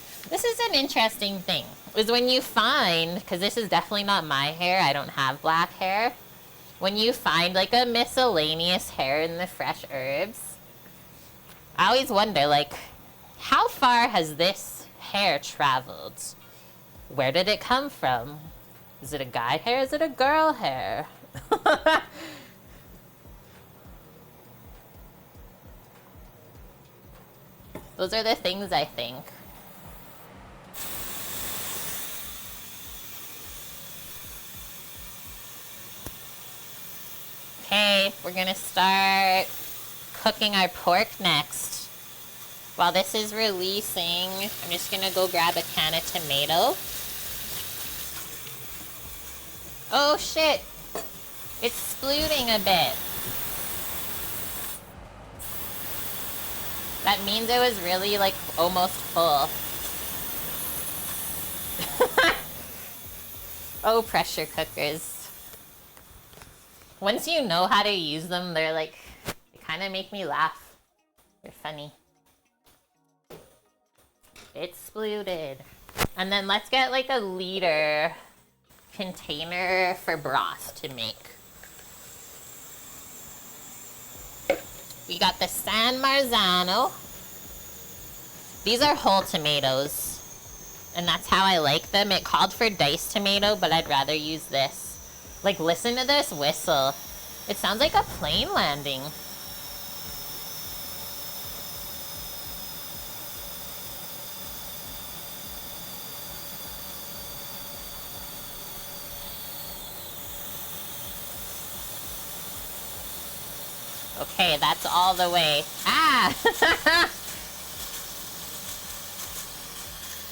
an interesting thing. Is when you find, because this is definitely not my hair, I don't have black hair. When you find like a miscellaneous hair in the fresh herbs, I always wonder, like, how far has this hair traveled? Where did it come from? Is it a guy hair? Is it a girl hair? Those are the things I think. Okay, we're gonna start cooking our pork next. While this is releasing, I'm just gonna go grab a can of tomato. Oh shit! It's splooting a bit. That means it was really like almost full. Oh, pressure cookers. Once you know how to use them, they're like, they kind of make me laugh. They're funny. It's splooted. And then let's get like a liter container for broth to make. We got the San Marzano. These are whole tomatoes. And that's how I like them. It called for diced tomato, but I'd rather use this. Like, listen to this whistle. It sounds like a plane landing. Okay, that's all the way. Ah!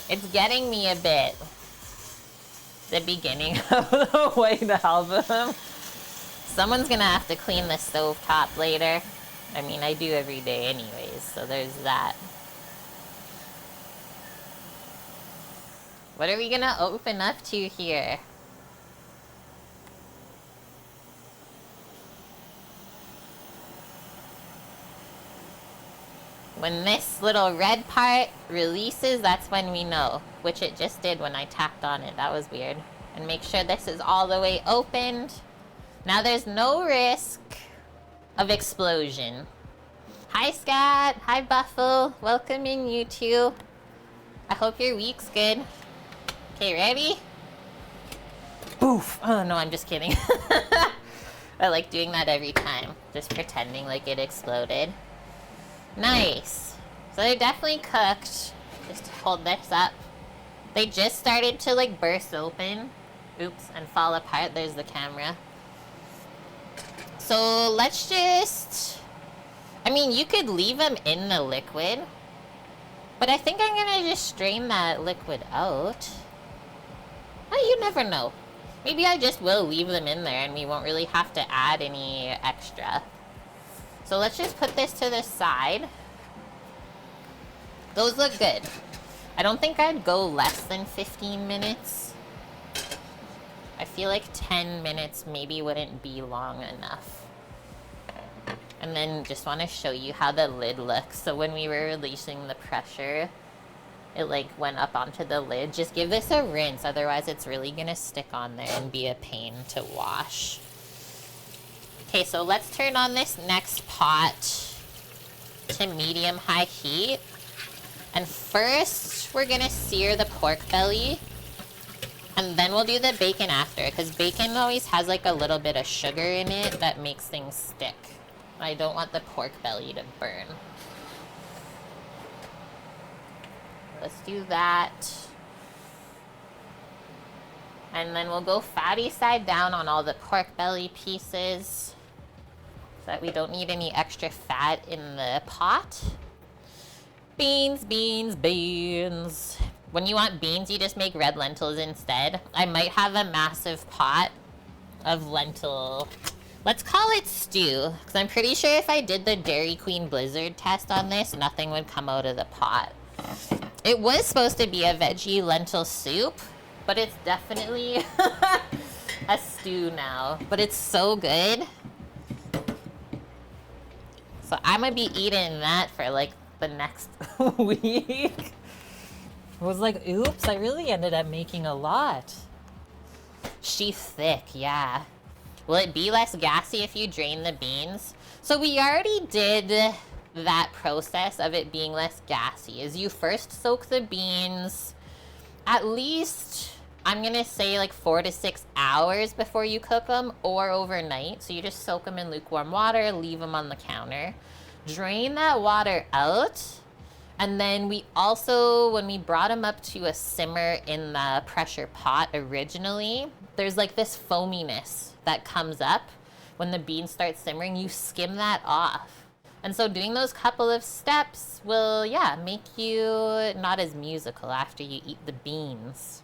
It's getting me a bit. The beginning of the White Album. Someone's gonna have to clean the stovetop later. I mean, I do every day anyways, so there's that. What are we gonna open up to here? When this little red part releases, that's when we know. Which it just did when I tapped on it. That was weird. And make sure this is all the way opened. Now there's no risk of explosion. Hi Scat! Hi Buffalo! Welcome in, you two. I hope your week's good. Okay, ready? Boof! Oh no, I'm just kidding. I like doing that every time. Just pretending like it exploded. Nice. So they're definitely cooked. Just hold this up. They just started to like burst open. Oops, and fall apart. There's the camera. So let's just... I mean, you could leave them in the liquid. But I think I'm gonna just strain that liquid out. Oh, you never know. Maybe I just will leave them in there and we won't really have to add any extra. So let's just put this to the side. Those look good. I don't think I'd go less than 15 minutes. I feel like 10 minutes maybe wouldn't be long enough. And then just want to show you how the lid looks. So when we were releasing the pressure, it like went up onto the lid. Just give this a rinse, otherwise it's really gonna stick on there and be a pain to wash. Okay, so let's turn on this next pot to medium-high heat. And first, we're gonna sear the pork belly. And then we'll do the bacon after, because bacon always has like a little bit of sugar in it that makes things stick. I don't want the pork belly to burn. Let's do that. And then we'll go fatty side down on all the pork belly pieces so that we don't need any extra fat in the pot. Beans, beans, beans. When you want beans, you just make red lentils instead. I might have a massive pot of lentil. Let's call it stew, because I'm pretty sure if I did the Dairy Queen Blizzard test on this, nothing would come out of the pot. It was supposed to be a veggie lentil soup, but it's definitely a stew now. But it's so good. So I'm gonna be eating that for like the next week. I was like, oops, I really ended up making a lot. She's thick, yeah. Will it be less gassy if you drain the beans? So we already did that process of it being less gassy. Is you first soak the beans at least, I'm gonna say like 4 to 6 hours before you cook them, or overnight. So you just soak them in lukewarm water, leave them on the counter. Drain that water out. And then we also, when we brought them up to a simmer in the pressure pot originally, there's like this foaminess that comes up when the beans start simmering. You skim that off. And so doing those couple of steps will, yeah, make you not as musical after you eat the beans.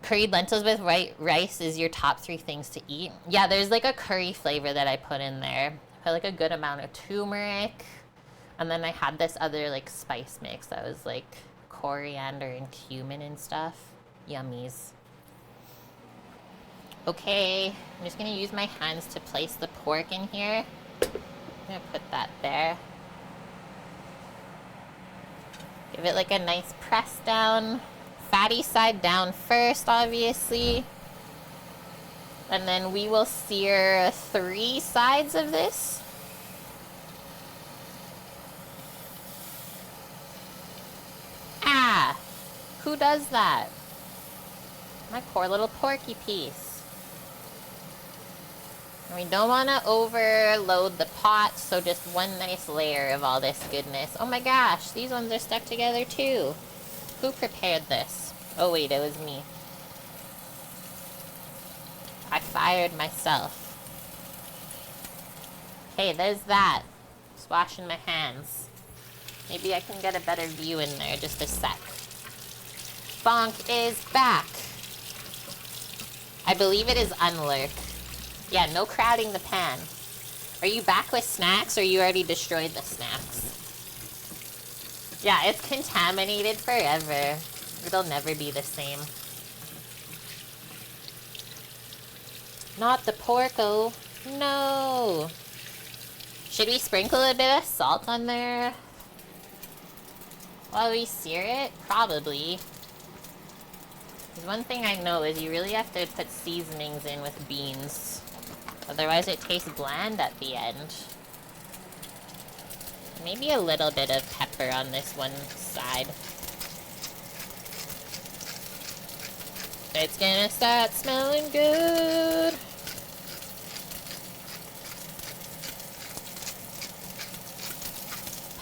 Curried lentils with white rice is your top 3 things to eat. Yeah, there's like a curry flavor that I put in there. I put like a good amount of turmeric. And then I had this other like spice mix that was like coriander and cumin and stuff. Yummies. Okay, I'm just gonna use my hands to place the pork in here. I'm gonna put that there. Give it like a nice press down. Fatty side down first, obviously. And then we will sear 3 sides of this. Ah! Who does that? My poor little porky piece. And we don't want to overload the pot, so just one nice layer of all this goodness. Oh my gosh, these ones are stuck together too. Who prepared this? Oh wait, it was me. I fired myself. Okay, there's that. Just washing my hands. Maybe I can get a better view in there, just a sec. Bonk is back. I believe it is unlurk. Yeah, no crowding the pan. Are you back with snacks, or you already destroyed the snacks? Yeah, it's contaminated forever. It'll never be the same. Not the porco. No. Should we sprinkle a bit of salt on there while we sear it? Probably. Because one thing I know is you really have to put seasonings in with beans. Otherwise it tastes bland at the end. Maybe a little bit of pepper on this one side. It's gonna start smelling good.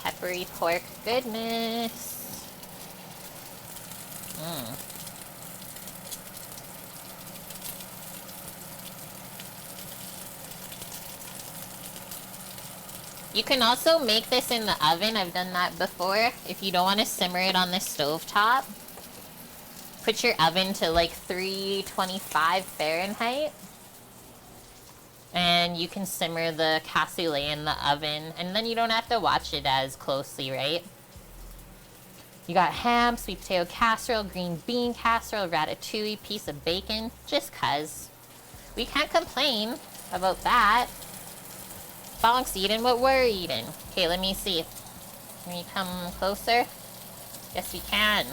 Peppery pork goodness. You can also make this in the oven. I've done that before. If you don't want to simmer it on the stovetop, put your oven to like 325 Fahrenheit. And you can simmer the cassoulet in the oven. And then you don't have to watch it as closely, right? You got ham, sweet potato casserole, green bean casserole, ratatouille, piece of bacon. Just cuz. We can't complain about that. Bonk's eating what we're eating. Okay, let me see. Can you come closer? Yes, we can.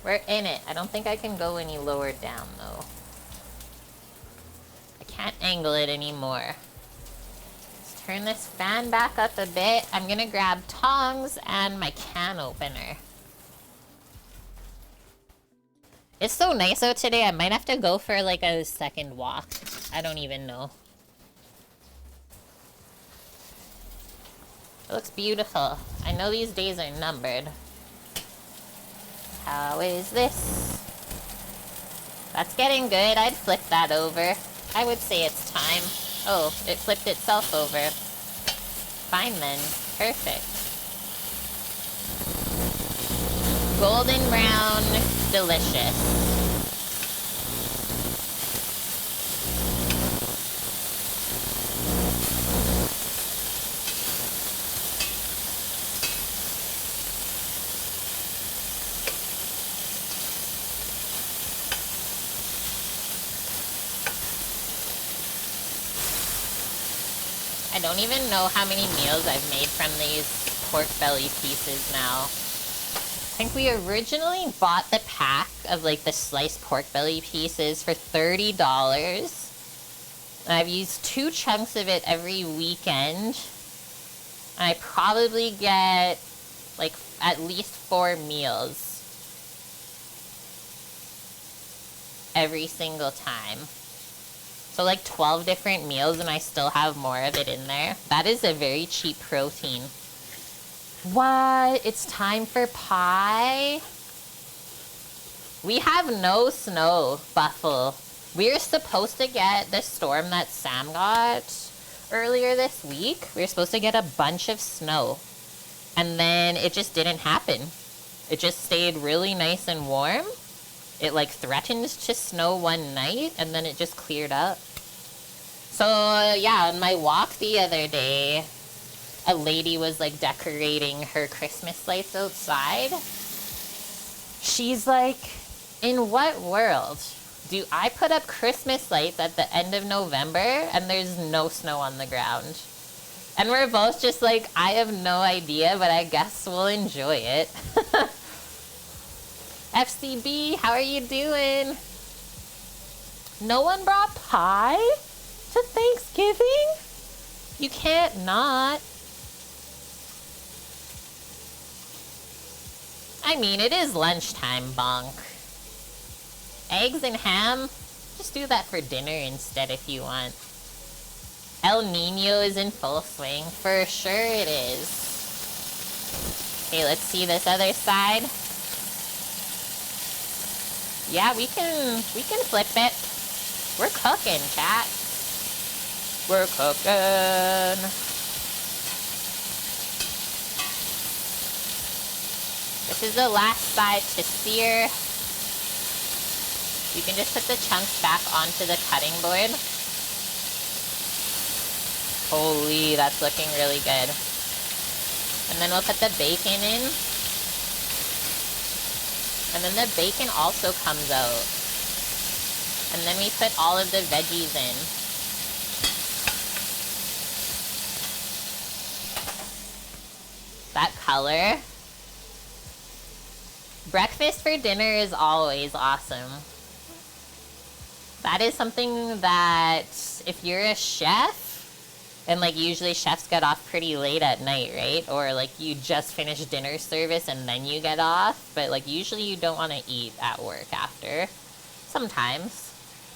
We're in it. I don't think I can go any lower down, though. can't angle it anymore. Let's turn this fan back up a bit. I'm gonna grab tongs and my can opener. It's so nice out today, I might have to go for like a second walk. I don't even know. It looks beautiful. I know these days are numbered. How is this? That's getting good. I'd flip that over. I would say it's time. Oh, it flipped itself over. Fine then. Perfect. Golden brown. Delicious. I don't even know how many meals I've made from these pork belly pieces now. I think we originally bought the pack of like the sliced pork belly pieces for $30. And I've used 2 chunks of it every weekend. And I probably get like at least 4 meals every single time. So like 12 different meals and I still have more of it in there. That is a very cheap protein. What? It's time for pie? We have no snow, Buffalo. We were supposed to get the storm that Sam got earlier this week. We were supposed to get a bunch of snow. And then it just didn't happen. It just stayed really nice and warm. It like threatened to snow one night and then it just cleared up. So yeah, on my walk the other day, a lady was like decorating her Christmas lights outside. She's like, in what world do I put up Christmas lights at the end of November and there's no snow on the ground? And we're both just like, I have no idea, but I guess we'll enjoy it. FCB, how are you doing? No one brought pie to Thanksgiving? You can't not. I mean, it is lunchtime, bonk. Eggs and ham? Just do that for dinner instead if you want. El Nino is in full swing. For sure it is. Okay, let's see this other side. Yeah, we can flip it. We're cooking, chat. We're cooking. This is the last side to sear. You can just put the chunks back onto the cutting board. Holy, that's looking really good. And then we'll put the bacon in. And then the bacon also comes out. And then we put all of the veggies in. That color. Breakfast for dinner is always awesome. That is something that if you're a chef, and like usually chefs get off pretty late at night, right? Or like you just finished dinner service and then you get off, but like usually you don't want to eat at work after. Sometimes.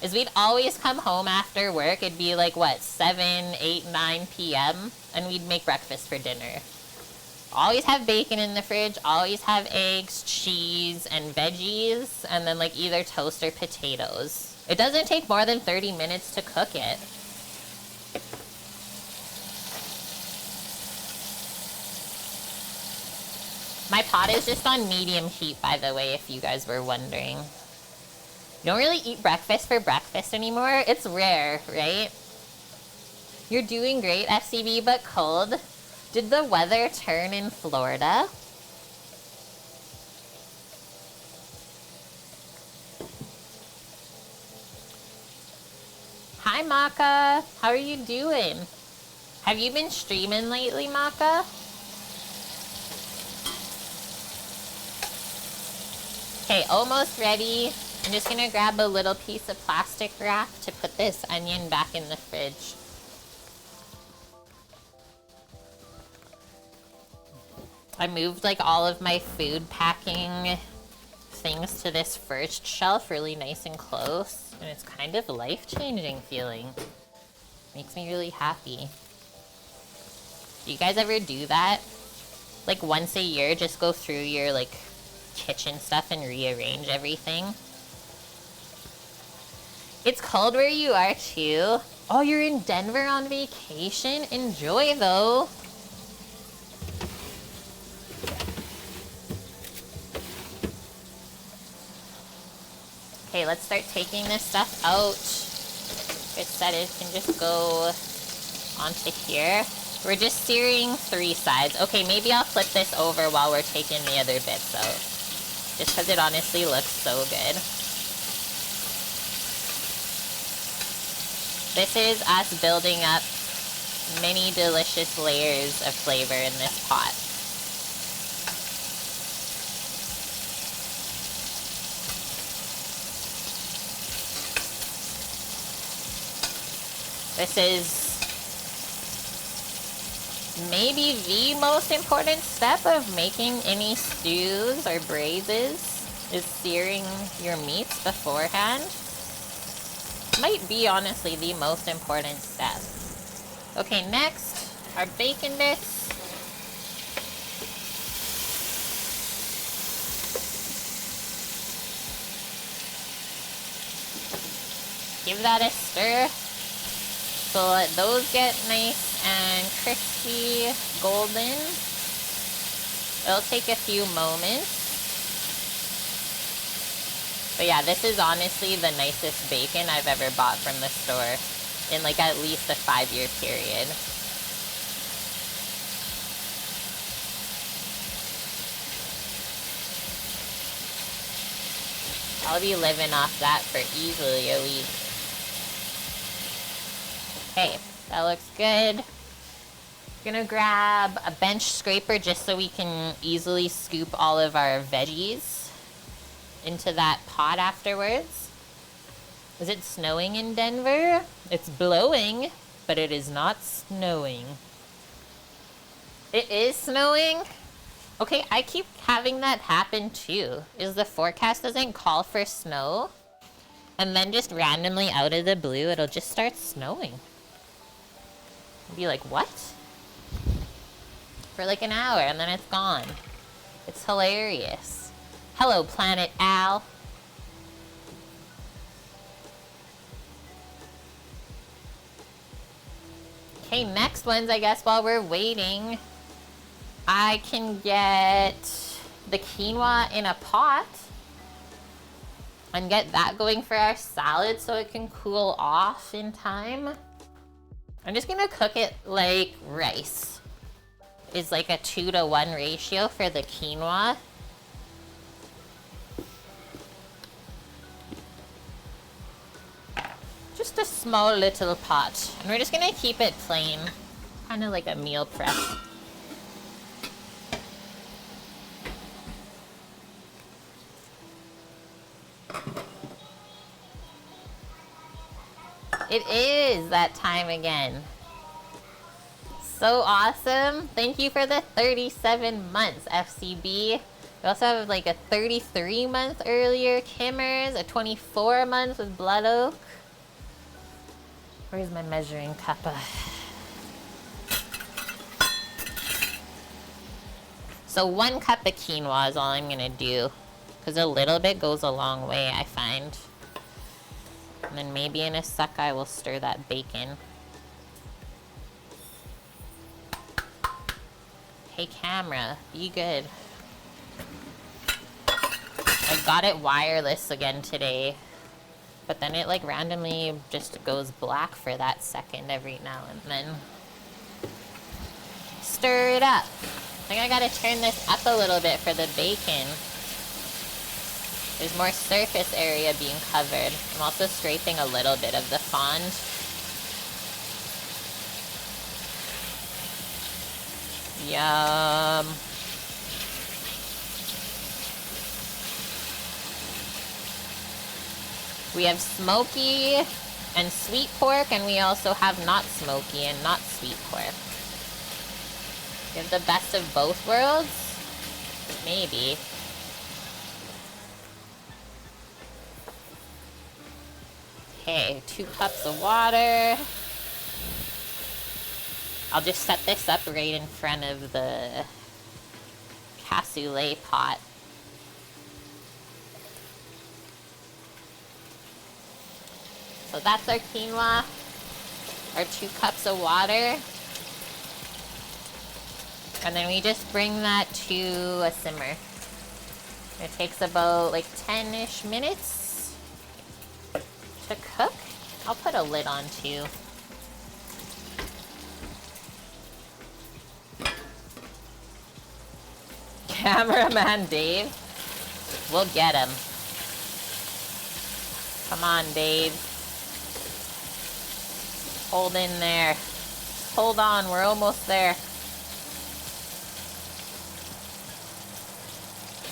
Is we'd always come home after work, it'd be like what, 7, 8, 9 p.m. and we'd make breakfast for dinner. Always have bacon in the fridge, always have eggs, cheese, and veggies, and then like either toast or potatoes. It doesn't take more than 30 minutes to cook it. My pot is just on medium heat, by the way, if you guys were wondering. You don't really eat breakfast for breakfast anymore. It's rare, right? You're doing great, FCB, but cold. Did the weather turn in Florida? Hi, Maka. How are you doing? Have you been streaming lately, Maka? Okay, almost ready. I'm just gonna grab a little piece of plastic wrap to put this onion back in the fridge. I moved like all of my food packing things to this first shelf really nice and close, and it's kind of life-changing feeling. Makes me really happy. Do you guys ever do that? Like once a year, just go through your like kitchen stuff and rearrange everything? It's cold where you are too. Oh, you're in Denver on vacation? Enjoy though. Okay, let's start taking this stuff out. Like I said, it can just go onto here. We're just searing 3 sides. Okay, maybe I'll flip this over while we're taking the other bits out. Just because it honestly looks so good. This is us building up many delicious layers of flavor in this pot. This is maybe the most important step of making any stews or braises, is searing your meats beforehand. Might be honestly the most important step. Okay, next, our bacon bits. Give that a stir. So let those get nice and crispy, golden. It'll take a few moments. But yeah, this is honestly the nicest bacon I've ever bought from the store in like at least a 5-year period. I'll be living off that for easily a week. Okay, that looks good. Gonna grab a bench scraper just so we can easily scoop all of our veggies into that pot afterwards. Is it snowing in Denver? It's blowing, but it is not snowing. It is snowing? Okay, I keep having that happen too. Is the forecast doesn't call for snow, and then just randomly out of the blue, it'll just start snowing. I'll be like, what? For like an hour, and then it's gone. It's hilarious. Hello, Planet Al. Okay, next ones, I guess, while we're waiting, I can get the quinoa in a pot and get that going for our salad so it can cool off in time. I'm just gonna cook it like rice. It's like a 2-to-1 ratio for the quinoa. Just a small little pot. And we're just gonna keep it plain. Kind of like a meal prep. It is that time again. So awesome. Thank you for the 37 months, FCB. We also have like a 33-month earlier Kimmers, a 24-month with Blood Oak. Where's my measuring cup? So 1 cup of quinoa is all I'm gonna do, because a little bit goes a long way, I find. And then maybe in a sec I will stir that bacon. Hey camera, be good. I got it wireless again today, but then it like randomly just goes black for that second every now and then. Stir it up. I think I gotta turn this up a little bit for the bacon. There's more surface area being covered. I'm also scraping a little bit of the fond. Yum. We have smoky and sweet pork, and we also have not smoky and not sweet pork. We have the best of both worlds? Maybe. Okay, 2 cups of water. I'll just set this up right in front of the cassoulet pot. So that's our quinoa, our 2 cups of water. And then we just bring that to a simmer. It takes about like 10-ish minutes to cook. I'll put a lid on too. Cameraman Dave. We'll get him. Come on, Dave. Hold in there. Hold on, we're almost there.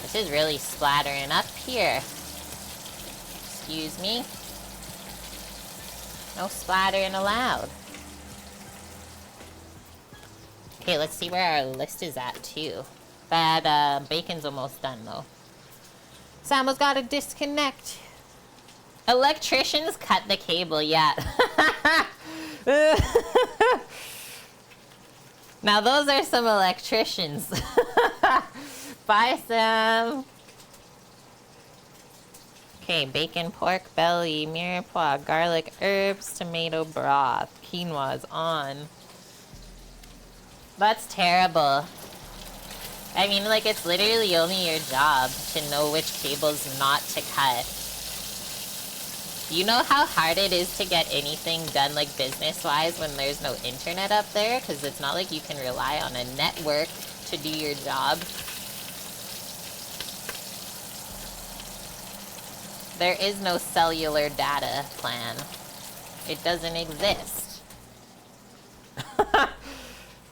This is really splattering up here. Excuse me. No splattering allowed. Okay, let's see where our list is at too. That bacon's almost done though. Samuel's gotta disconnect. Electricians cut the cable, yeah. Now those are some electricians. Bye, Sam. Okay, bacon, pork belly, mirepoix, garlic, herbs, tomato broth. Quinoa is on. That's terrible. I mean, like, it's literally only your job to know which cables not to cut. You know how hard it is to get anything done, like, business-wise when there's no internet up there? Because it's not like you can rely on a network to do your job. There is no cellular data plan. It doesn't exist.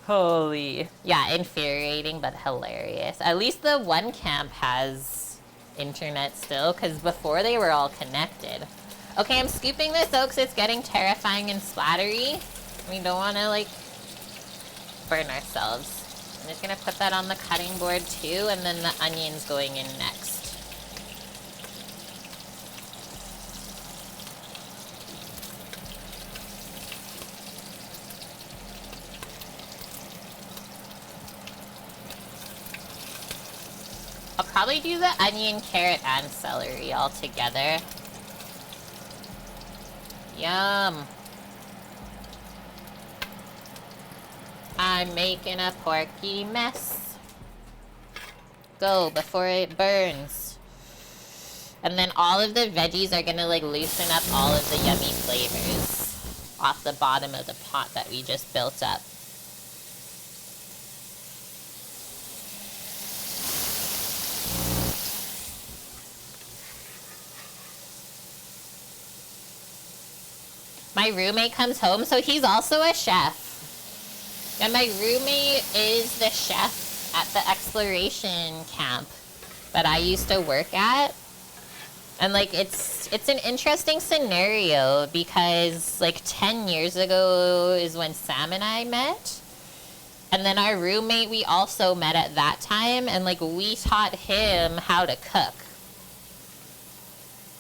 Holy. Yeah, infuriating but hilarious. At least the one camp has internet still, because before they were all connected. Okay, I'm scooping this out because it's getting terrifying and splattery. We don't want to, like, burn ourselves. I'm just going to put that on the cutting board too, and then the onion's going in next. I'll probably do the onion, carrot, and celery all together. Yum. I'm making a porky mess. Go before it burns. And then all of the veggies are gonna like loosen up all of the yummy flavors off the bottom of the pot that we just built up. My roommate comes home, so he's also a chef. And my roommate is the chef at the exploration camp that I used to work at. And like it's an interesting scenario because like 10 years ago is when Sam and I met. And then our roommate, we also met at that time, and like we taught him how to cook.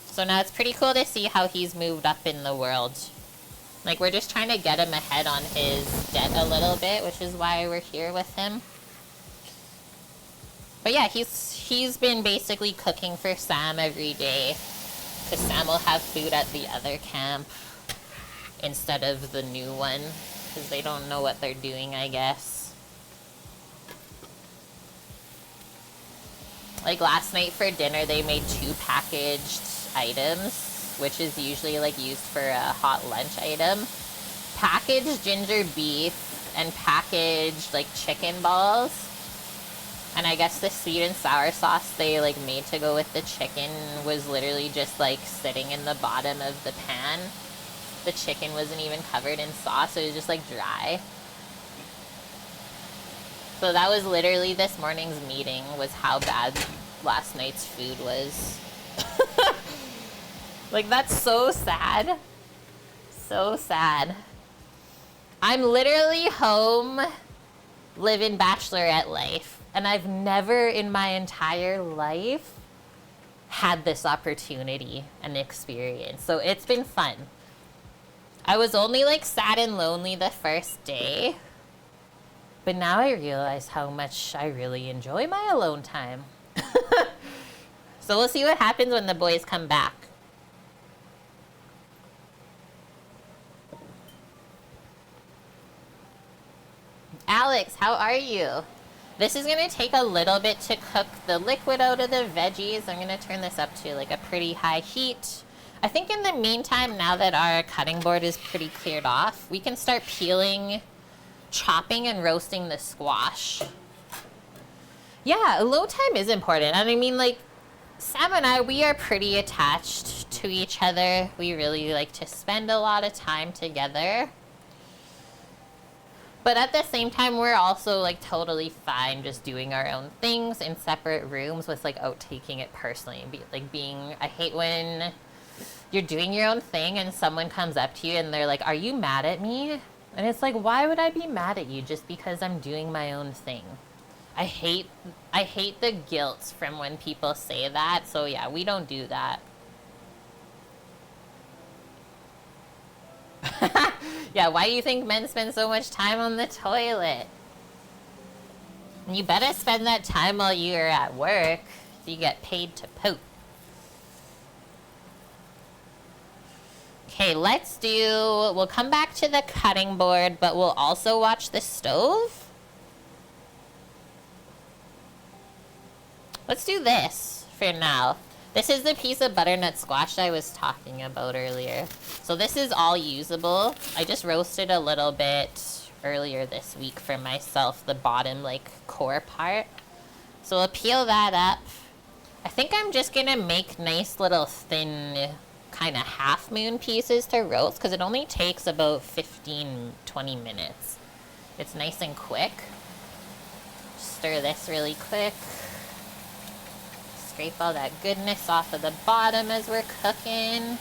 So now it's pretty cool to see how he's moved up in the world. Like, we're just trying to get him ahead on his debt a little bit, which is why we're here with him. But yeah, he's been basically cooking for Sam every day. Because Sam will have food at the other camp instead of the new one. Because they don't know what they're doing, I guess. Like, last night for dinner, they made 2 packaged items, which is usually like used for a hot lunch item. Packaged ginger beef and packaged like chicken balls. And I guess the sweet and sour sauce they like made to go with the chicken was literally just like sitting in the bottom of the pan. The chicken wasn't even covered in sauce, it was just like dry. So that was literally this morning's meeting, was how bad last night's food was. Like, that's so sad. So sad. I'm literally home living bachelorette life, and I've never in my entire life had this opportunity and experience. So it's been fun. I was only like sad and lonely the first day, but now I realize how much I really enjoy my alone time. So we'll see what happens when the boys come back. Alex, how are you? This is gonna take a little bit to cook the liquid out of the veggies. I'm gonna turn this up to like a pretty high heat. I think in the meantime, now that our cutting board is pretty cleared off, we can start peeling, chopping, and roasting the squash. Yeah, alone time is important. And I mean, like, Sam and I, we are pretty attached to each other. We really like to spend a lot of time together. But at the same time, we're also like totally fine just doing our own things in separate rooms without taking it personally. I hate when you're doing your own thing and someone comes up to you and they're like, "Are you mad at me?" And it's like, why would I be mad at you just because I'm doing my own thing? I hate the guilt from when people say that. So yeah, we don't do that. Yeah, why do you think men spend so much time on the toilet? You better spend that time while you're at work so you get paid to poop. Okay, we'll come back to the cutting board, but we'll also watch the stove. Let's do this for now. This is the piece of butternut squash I was talking about earlier. So this is all usable. I just roasted a little bit earlier this week for myself, the bottom core part. So we'll peel that up. I think I'm just gonna make nice little thin kind of half moon pieces to roast because it only takes about 15-20 minutes. It's nice and quick. Stir this really quick. Scrape all that goodness off of the bottom as we're cooking.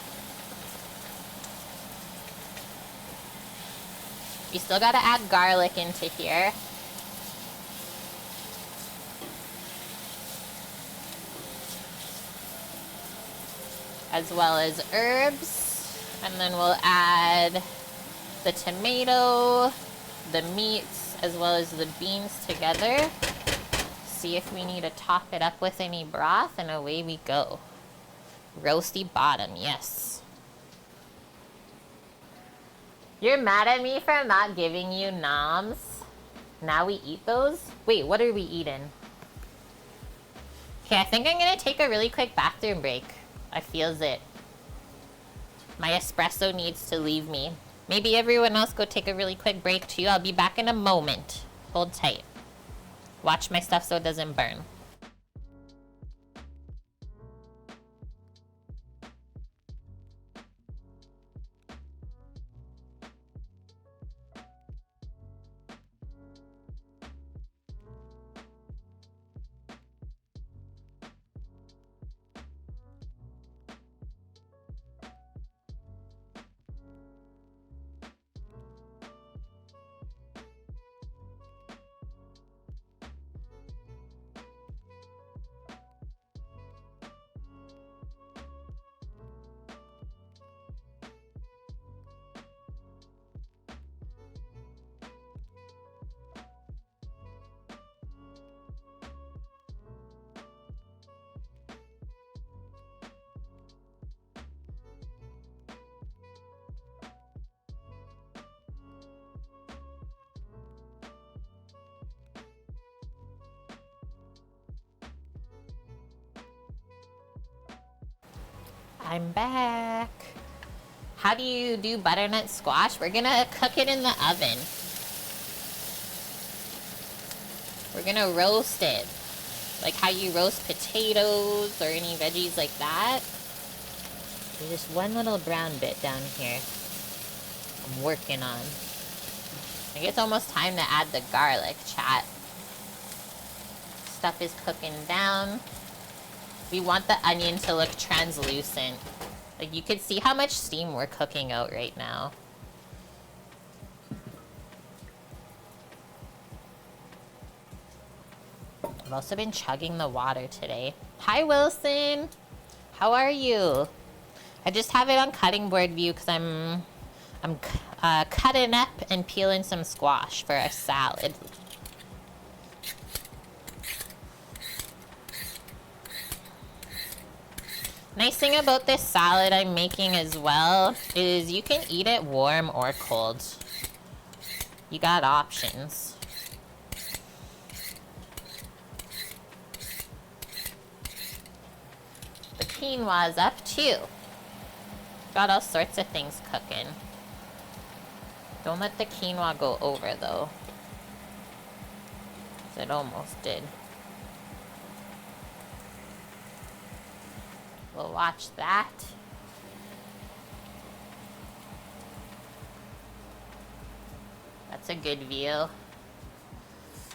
You still gotta add garlic into here. As well as herbs. And then we'll add the tomato, the meats, as well as the beans together. See if we need to top it up with any broth, and away we go. Roasty bottom, yes. You're mad at me for not giving you noms? Now we eat those? Wait, what are we eating? Okay, I think I'm gonna take a really quick bathroom break. I feels it. My espresso needs to leave me. Maybe everyone else go take a really quick break too. I'll be back in a moment. Hold tight. Watch my stuff so it doesn't burn. I'm back. How do you do butternut squash? We're gonna cook it in the oven. We're gonna roast it. Like how you roast potatoes or any veggies like that. There's just one little brown bit down here I'm working on. I think it's almost time to add the garlic, chat. Stuff is cooking down. We want the onion to look translucent. Like, you can see how much steam we're cooking out right now. I've also been chugging the water today. Hi, Wilson. How are you? I just have it on cutting board view because I'm cutting up and peeling some squash for a salad. Nice thing about this salad I'm making as well is you can eat it warm or cold. You got options. The quinoa's up too. Got all sorts of things cooking. Don't let the quinoa go over though. It almost did. We'll watch that. That's a good view.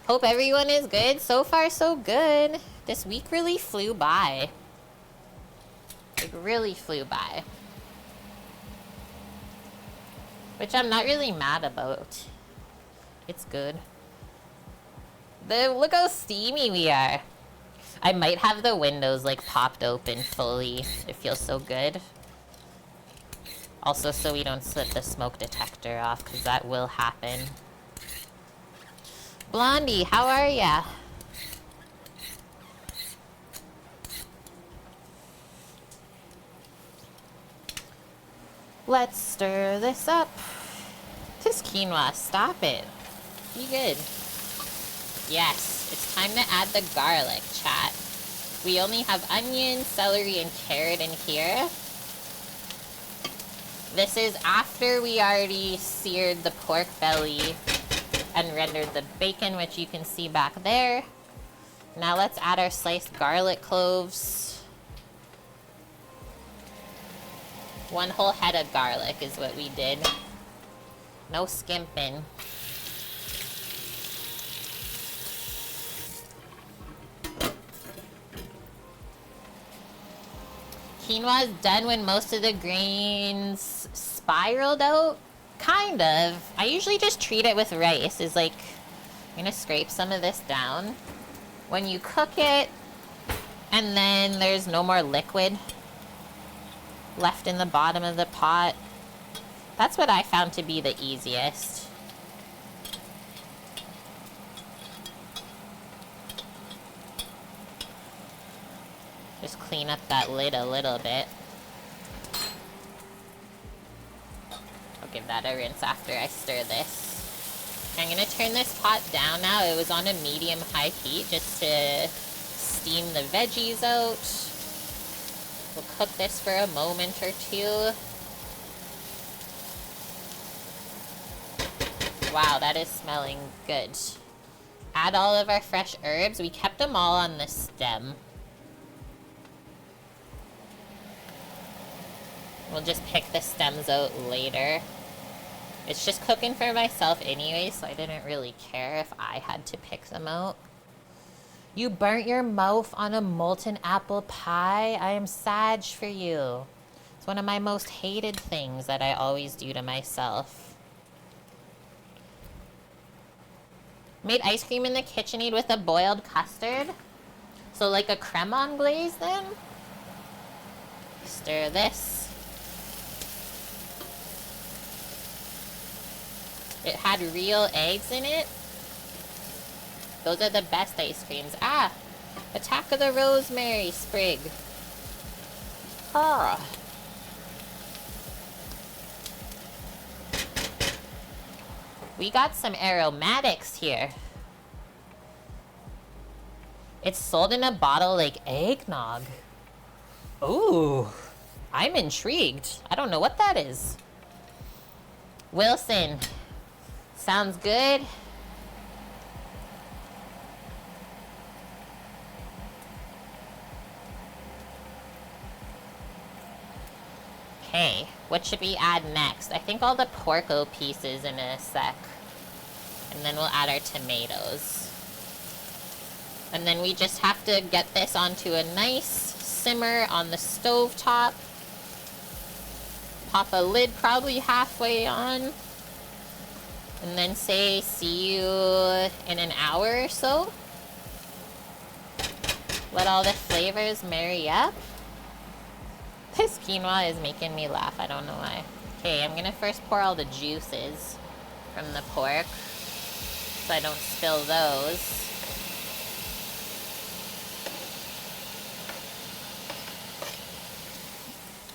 Hope everyone is good. So far, so good. This week really flew by. It really flew by. Which I'm not really mad about. It's good. Look how steamy we are. I might have the windows like popped open fully. It feels so good. Also, so we don't set the smoke detector off, because that will happen. Blondie, how are ya? Let's stir this up. This quinoa, stop it. Be good. Yes, it's time to add the garlic, chat. We only have onion, celery, and carrot in here. This is after we already seared the pork belly and rendered the bacon, which you can see back there. Now let's add our sliced garlic cloves. 1 whole head of garlic is what we did. No skimping. Quinoa is done when most of the grains spiraled out. Kind of. I usually just treat it with rice. Is like, I'm gonna scrape some of this down. When you cook it, and then there's no more liquid left in the bottom of the pot. That's what I found to be the easiest. Just clean up that lid a little bit. I'll give that a rinse after I stir this. I'm gonna turn this pot down now. It was on a medium-high heat just to steam the veggies out. We'll cook this for a moment or two. Wow, that is smelling good. Add all of our fresh herbs. We kept them all on the stem. We'll just pick the stems out later. It's just cooking for myself anyway, so I didn't really care if I had to pick them out. You burnt your mouth on a molten apple pie? I am sad for you. It's one of my most hated things that I always do to myself. Made ice cream in the KitchenAid with a boiled custard. So like a creme anglaise then? Stir this. It had real eggs in it. Those are the best ice creams. Ah! Attack of the rosemary sprig. Ah. We got some aromatics here. It's sold in a bottle like eggnog. Ooh. I'm intrigued. I don't know what that is. Wilson. Sounds good. Okay, what should we add next? I think all the porco pieces in a sec. And then we'll add our tomatoes. And then we just have to get this onto a nice simmer on the stove top. pop a lid probably halfway on. And then say, see you in an hour or so. Let all the flavors marry up. This quinoa is making me laugh, I don't know why. Okay, I'm gonna first pour all the juices from the pork so I don't spill those.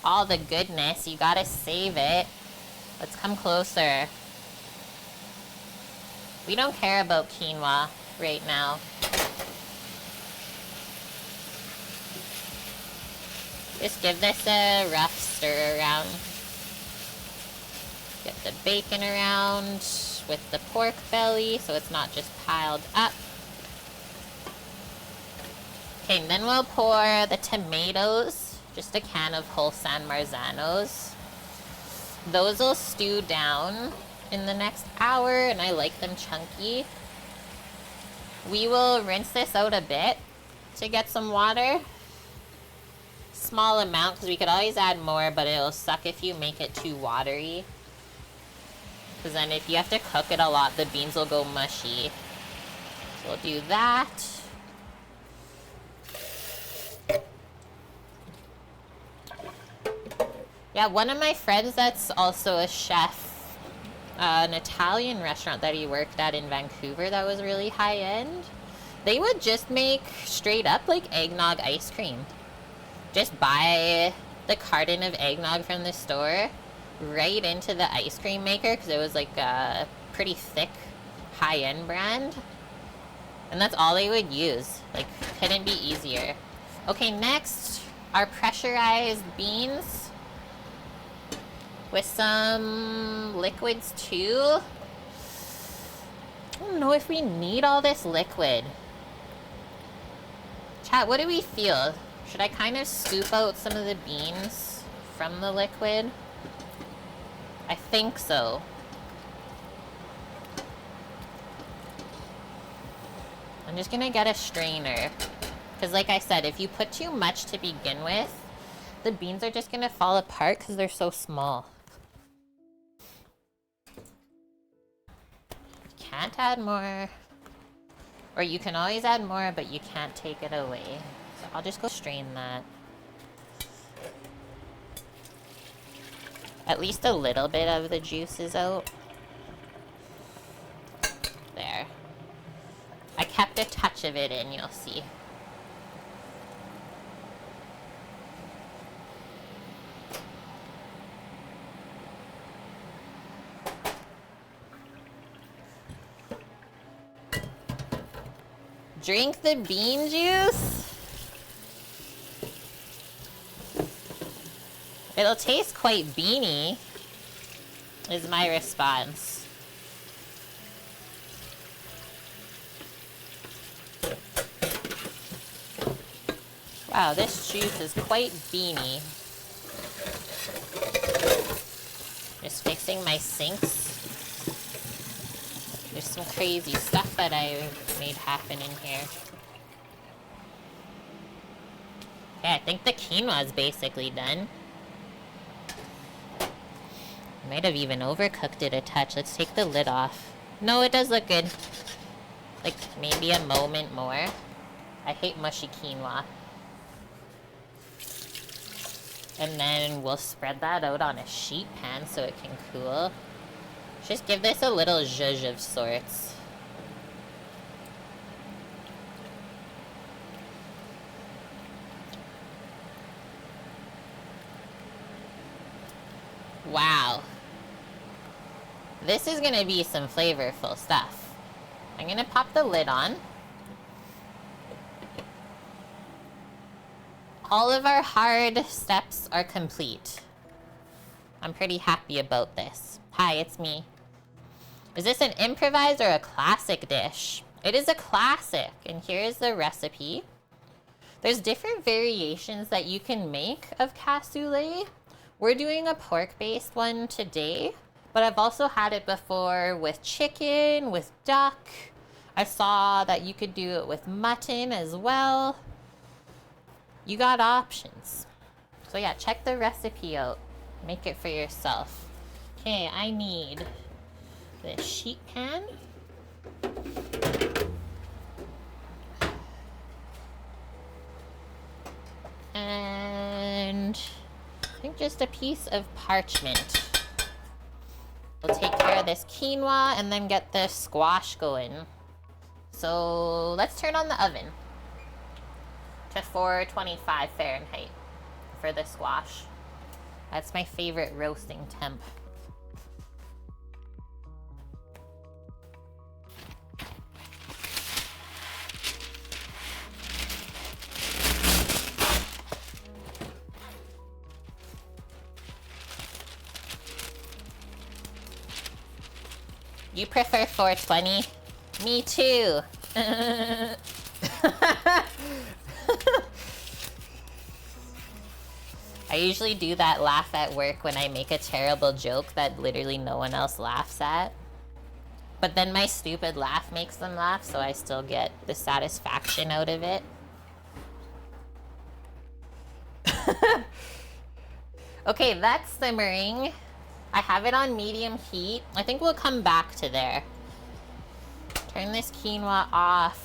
All the goodness, you gotta save it. Let's come closer. We don't care about quinoa right now. Just give this a rough stir around. Get the bacon around with the pork belly so it's not just piled up. Okay, and then we'll pour the tomatoes, just a can of whole San Marzanos. Those will stew down in the next hour, and I like them chunky. We will rinse this out a bit to get some water. Small amount, because we could always add more, but it'll suck if you make it too watery. Because then if you have to cook it a lot, the beans will go mushy. So we'll do that. Yeah, one of my friends that's also a chef, an Italian restaurant that he worked at in Vancouver that was really high end, they would just make straight up like eggnog ice cream. Just buy the carton of eggnog from the store, right into the ice cream maker, because it was like a pretty thick high end brand. And that's all they would use. Like, couldn't be easier. Okay, next, our pressurized beans. With some liquids too. I don't know if we need all this liquid. Chat, what do we feel? Should I kind of scoop out some of the beans from the liquid? I think so. I'm just gonna get a strainer. Because like I said, if you put too much to begin with, the beans are just gonna fall apart because they're so small. Can't add more. Or you can always add more, but you can't take it away. So I'll just go strain that. At least a little bit of the juice is out. There. I kept a touch of it in, you'll see. Drink the bean juice? It'll taste quite beany, is my response. Wow, this juice is quite beany. Just fixing my sinks. There's some crazy stuff that I made happen in here. Okay, I think the quinoa is basically done. Might have even overcooked it a touch. Let's take the lid off. No, it does look good. Like, maybe a moment more. I hate mushy quinoa. And then we'll spread that out on a sheet pan so it can cool. Just give this a little zhuzh of sorts. Wow. This is gonna be some flavorful stuff. I'm gonna pop the lid on. All of our hard steps are complete. I'm pretty happy about this. Hi, it's me. Is this an improvised or a classic dish? It is a classic, and here's the recipe. There's different variations that you can make of cassoulet. We're doing a pork-based one today, but I've also had it before with chicken, with duck. I saw that you could do it with mutton as well. You got options. So yeah, check the recipe out. Make it for yourself. Okay, I need the sheet pan. And I think just a piece of parchment. We'll take care of this quinoa and then get the squash going. So let's turn on the oven to 425 Fahrenheit for the squash. That's my favorite roasting temp. You prefer 420? Me too. I usually do that laugh at work when I make a terrible joke that literally no one else laughs at. But then my stupid laugh makes them laugh, so I still get the satisfaction out of it. Okay, that's simmering. I have it on medium heat. I think we'll come back to there. Turn this quinoa off.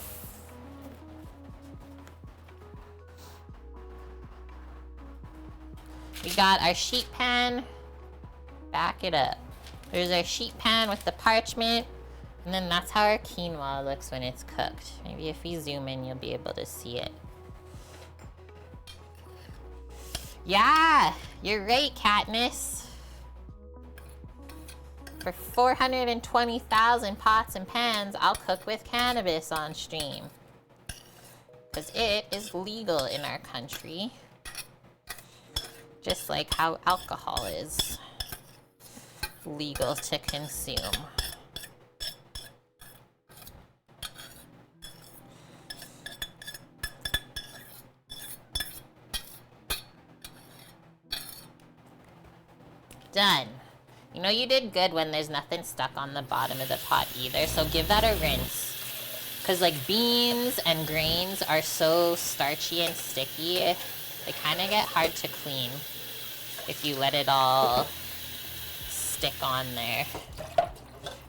We got our sheet pan. Back it up. There's our sheet pan with the parchment. And then that's how our quinoa looks when it's cooked. Maybe if we zoom in, you'll be able to see it. Yeah, you're right, Katniss. For 420,000 pots and pans, I'll cook with cannabis on stream. Because it is legal in our country. Just like how alcohol is legal to consume. Done. You know you did good when there's nothing stuck on the bottom of the pot either, so give that a rinse. Because like beans and grains are so starchy and sticky, they kind of get hard to clean if you let it all stick on there.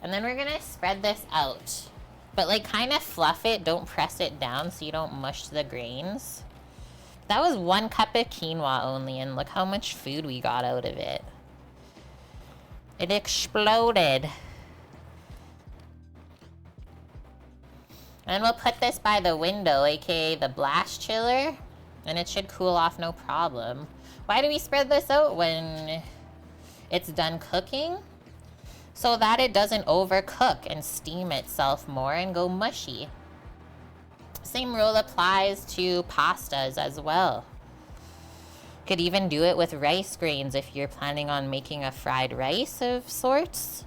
And then we're gonna spread this out. But like kind of fluff it, don't press it down so you don't mush the grains. That was 1 cup of quinoa only, and look how much food we got out of it. It exploded. And we'll put this by the window, aka the blast chiller, and it should cool off no problem. Why do we spread this out when it's done cooking? So that it doesn't overcook and steam itself more and go mushy. Same rule applies to pastas as well. Could even do it with rice grains if you're planning on making a fried rice of sorts.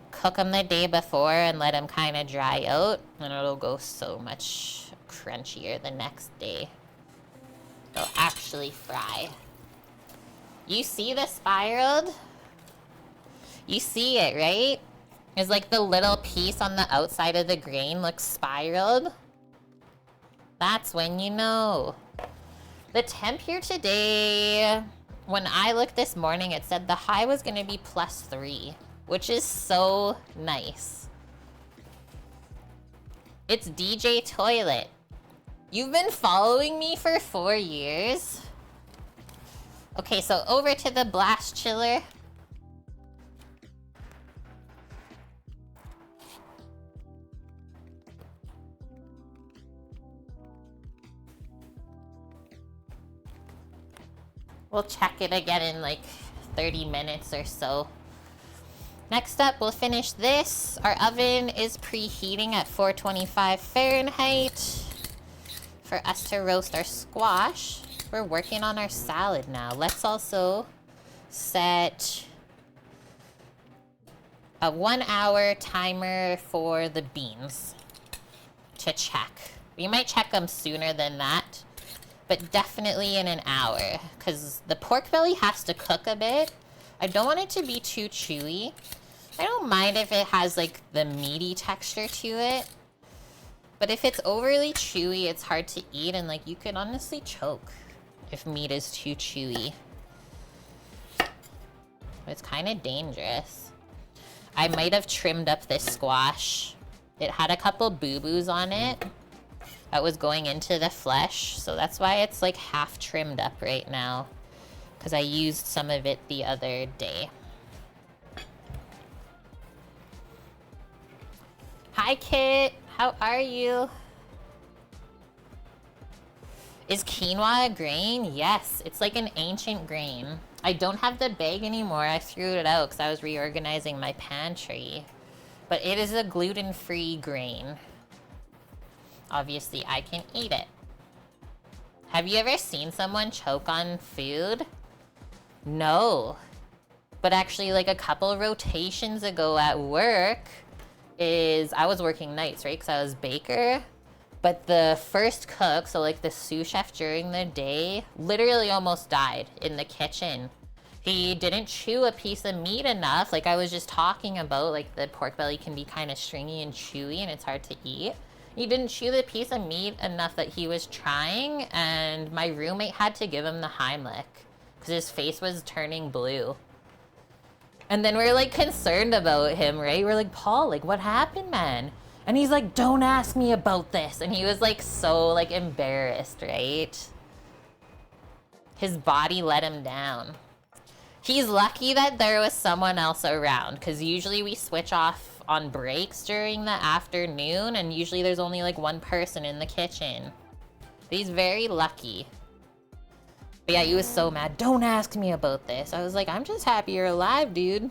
Cook them the day before and let them kind of dry out, and it'll go so much crunchier the next day. They'll actually fry. You see the spiraled? You see it, right? It's like the little piece on the outside of the grain looks spiraled. That's when you know. The temp here today, when I looked this morning, it said the high was going to be +3, which is so nice. It's DJ Toilet. You've been following me for 4 years. Okay, so over to the blast chiller. We'll check it again in like 30 minutes or so. Next up, we'll finish this. Our oven is preheating at 425 Fahrenheit for us to roast our squash. We're working on our salad now. Let's also set a 1-hour timer for the beans to check. We might check them sooner than that, but definitely in an hour, because the pork belly has to cook a bit. I don't want it to be too chewy. I don't mind if it has like the meaty texture to it, but if it's overly chewy, it's hard to eat, and like you could honestly choke if meat is too chewy. It's kind of dangerous. I might have trimmed up this squash. It had a couple boo-boos on it that was going into the flesh, so that's why it's like half trimmed up right now, because I used some of it the other day. Hi, Kit. How are you? Is quinoa a grain? Yes, it's like an ancient grain. I don't have the bag anymore. I threw it out because I was reorganizing my pantry. But it is a gluten-free grain. Obviously, I can eat it. Have you ever seen someone choke on food? No. But actually, like a couple rotations ago at work, I was working nights, right? Because I was baker. But the first cook, so like the sous chef during the day, literally almost died in the kitchen. He didn't chew a piece of meat enough. Like I was just talking about, like the pork belly can be kind of stringy and chewy and it's hard to eat. He didn't chew the piece of meat enough that he was trying, and my roommate had to give him the Heimlich because his face was turning blue. And then we're like concerned about him, right? We're like, Paul, like what happened, man? And he's like, don't ask me about this. And he was like so like embarrassed, right? His body let him down. He's lucky that there was someone else around, because usually we switch off on breaks during the afternoon, and usually there's only like one person in the kitchen. But he's very lucky. But yeah, he was so mad. Don't ask me about this. I was like, I'm just happy you're alive, dude.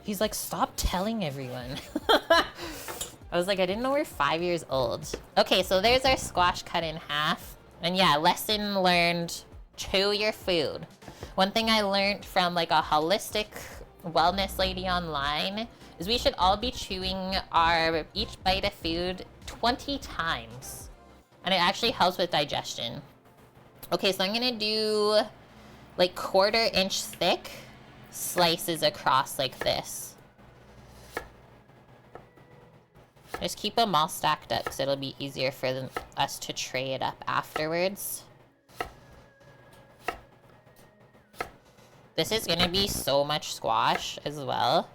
He's like, stop telling everyone. I was like, I didn't know we're 5 years old. Okay, so there's our squash cut in half. And yeah, lesson learned, chew your food. One thing I learned from like a holistic wellness lady online is we should all be chewing each bite of food 20 times. And it actually helps with digestion. Okay, so I'm gonna do like 1/4 inch thick slices across like this. Just keep them all stacked up because it'll be easier for us to tray it up afterwards. This is gonna be so much squash as well.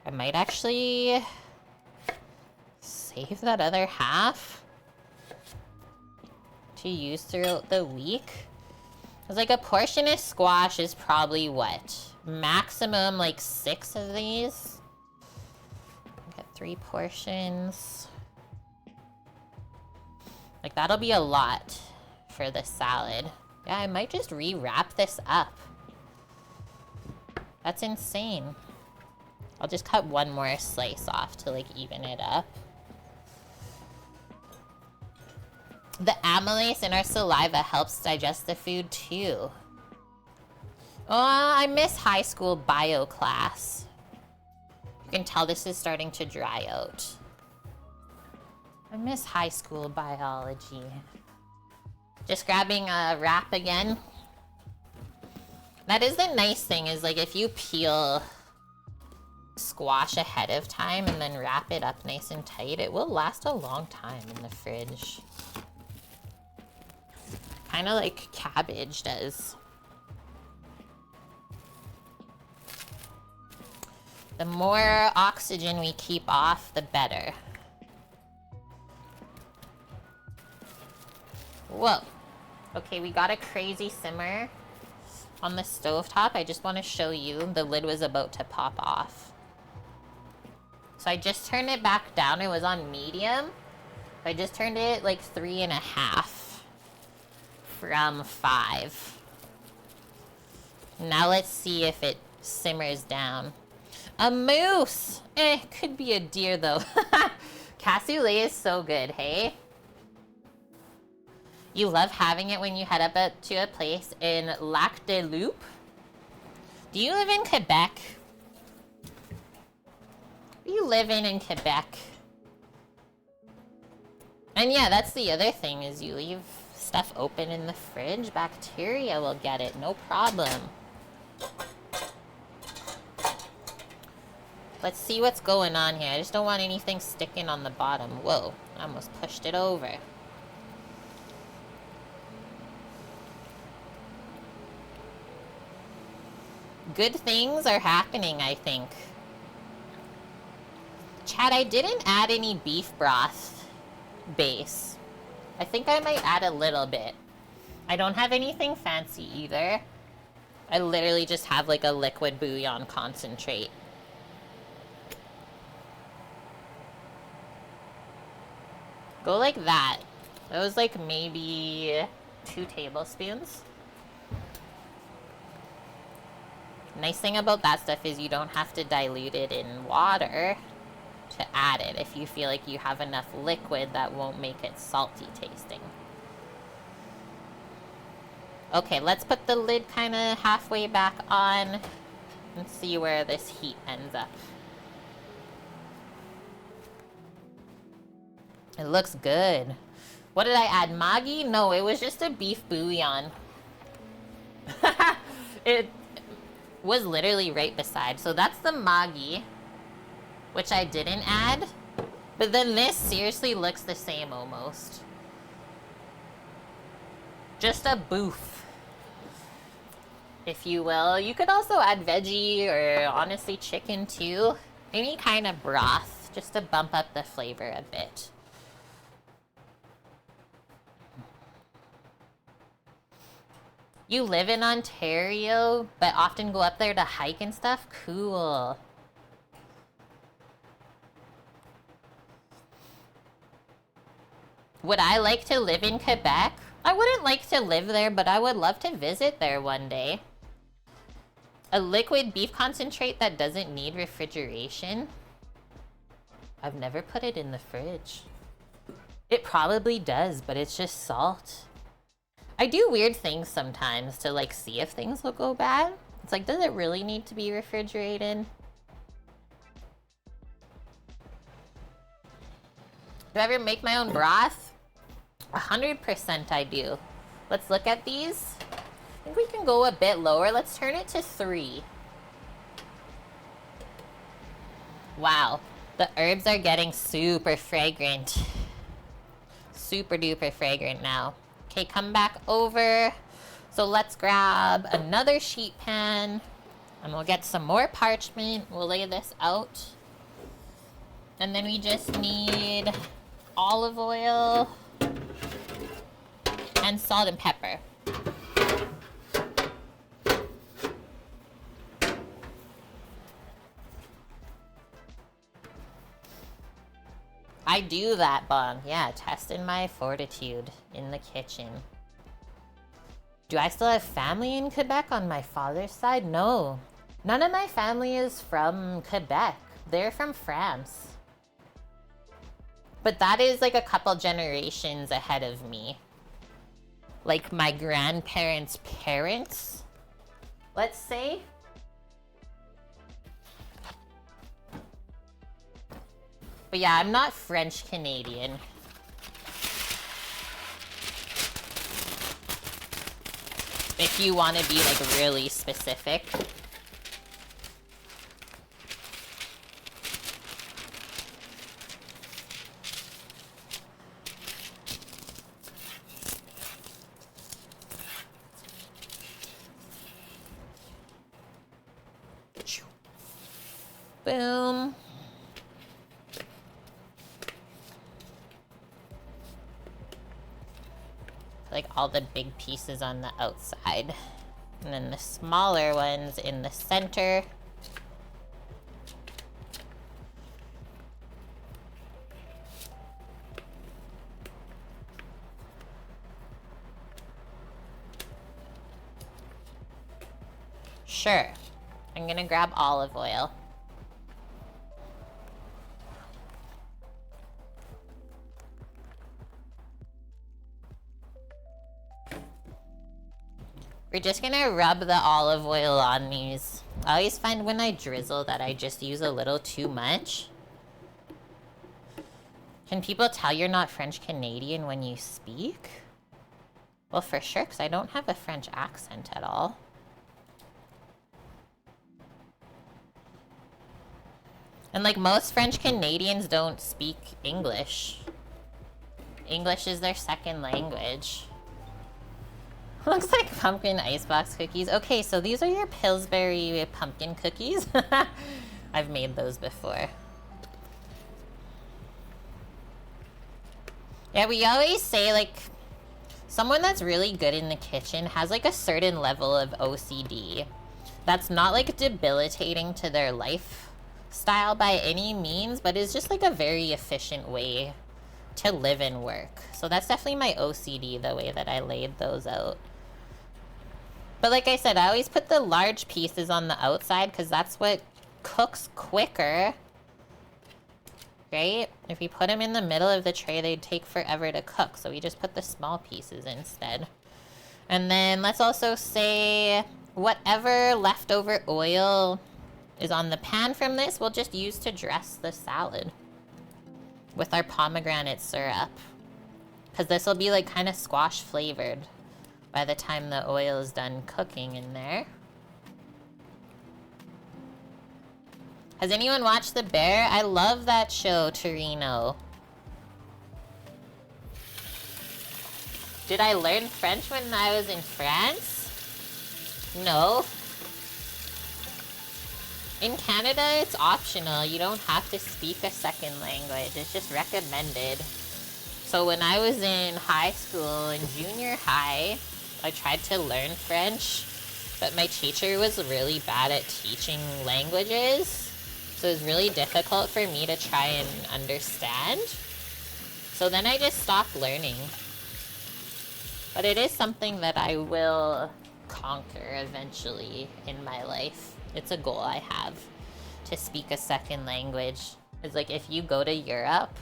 I might actually save that other half to use throughout the week. Because like a portion of squash is probably what? Maximum like 6 of these. Get 3 portions. Like that'll be a lot for the salad. Yeah, I might just rewrap this up. That's insane. I'll just cut one more slice off to like even it up. The amylase in our saliva helps digest the food too. Oh, I miss high school bio class. You can tell this is starting to dry out. I miss high school biology. Just grabbing a wrap again. That is the nice thing, is like if you peel squash ahead of time and then wrap it up nice and tight, it will last a long time in the fridge. Kind of like cabbage does. The more oxygen we keep off, the better. Whoa. Okay, we got a crazy simmer on the stovetop. I just want to show you, the lid was about to pop off. So I just turned it back down. It was on medium. I just turned it like 3.5 from 5. Now let's see if it simmers down. A moose! Could be a deer though. Cassoulet is so good, hey? You love having it when you head up to a place in Lac de Loup? Do you live in Quebec? What are you living in Quebec? And yeah, that's the other thing, is you leave stuff open in the fridge, bacteria will get it, no problem. Let's see what's going on here. I just don't want anything sticking on the bottom. Whoa, I almost pushed it over. Good things are happening, I think. Chad, I didn't add any beef broth base. I think I might add a little bit. I don't have anything fancy either. I literally just have like a liquid bouillon concentrate. Go like that. That was like maybe 2 tablespoons. Nice thing about that stuff is you don't have to dilute it in water to add it if you feel like you have enough liquid that won't make it salty tasting. Okay, let's put the lid kind of halfway back on and see where this heat ends up. It looks good. What did I add? Maggi? No, it was just a beef bouillon. It was literally right beside. So that's the Maggi, which I didn't add. But then this seriously looks the same almost. Just a boof, if you will. You could also add veggie or honestly chicken too. Any kind of broth, just to bump up the flavor a bit. You live in Ontario, but often go up there to hike and stuff? Cool. Would I like to live in Quebec? I wouldn't like to live there, but I would love to visit there one day. A liquid beef concentrate that doesn't need refrigeration? I've never put it in the fridge. It probably does, but it's just salt. I do weird things sometimes to like see if things will go bad. It's like, does it really need to be refrigerated? Do I ever make my own broth? 100% I do. Let's look at these. I think we can go a bit lower. Let's turn it to 3. Wow, the herbs are getting super fragrant. Super duper fragrant now. Okay, come back over. So let's grab another sheet pan and we'll get some more parchment. We'll lay this out. And then we just need olive oil and salt and pepper. I do that, Bong. Yeah, testing my fortitude in the kitchen. Do I still have family in Quebec on my father's side? No. None of my family is from Quebec. They're from France. But that is like a couple generations ahead of me. Like my grandparents' parents, let's say. But yeah, I'm not French Canadian. If you want to be like really specific. Boom. Like all the big pieces on the outside. And then the smaller ones in the center. Sure. I'm gonna grab olive oil. We're just gonna rub the olive oil on these. I always find when I drizzle that I just use a little too much. Can people tell you're not French Canadian when you speak? Well, for sure, because I don't have a French accent at all. And like most French Canadians don't speak English. English is their second language. Looks like pumpkin icebox cookies. Okay, so these are your Pillsbury pumpkin cookies. I've made those before. Yeah, we always say, like, someone that's really good in the kitchen has, like, a certain level of OCD. That's not, like, debilitating to their lifestyle by any means, but is just, like, a very efficient way to live and work. So that's definitely my OCD, the way that I laid those out. But like I said, I always put the large pieces on the outside because that's what cooks quicker. Right? If we put them in the middle of the tray, they'd take forever to cook. So we just put the small pieces instead. And then let's also say whatever leftover oil is on the pan from this, we'll just use to dress the salad with our pomegranate syrup. Because this will be like kind of squash flavored by the time the oil is done cooking in there. Has anyone watched The Bear? I love that show, Torino. Did I learn French when I was in France? No. In Canada, it's optional. You don't have to speak a second language. It's just recommended. So when I was in high school and junior high, I tried to learn French, but my teacher was really bad at teaching languages. So it was really difficult for me to try and understand. So then I just stopped learning. But it is something that I will conquer eventually in my life. It's a goal I have, to speak a second language. It's like if you go to Europe,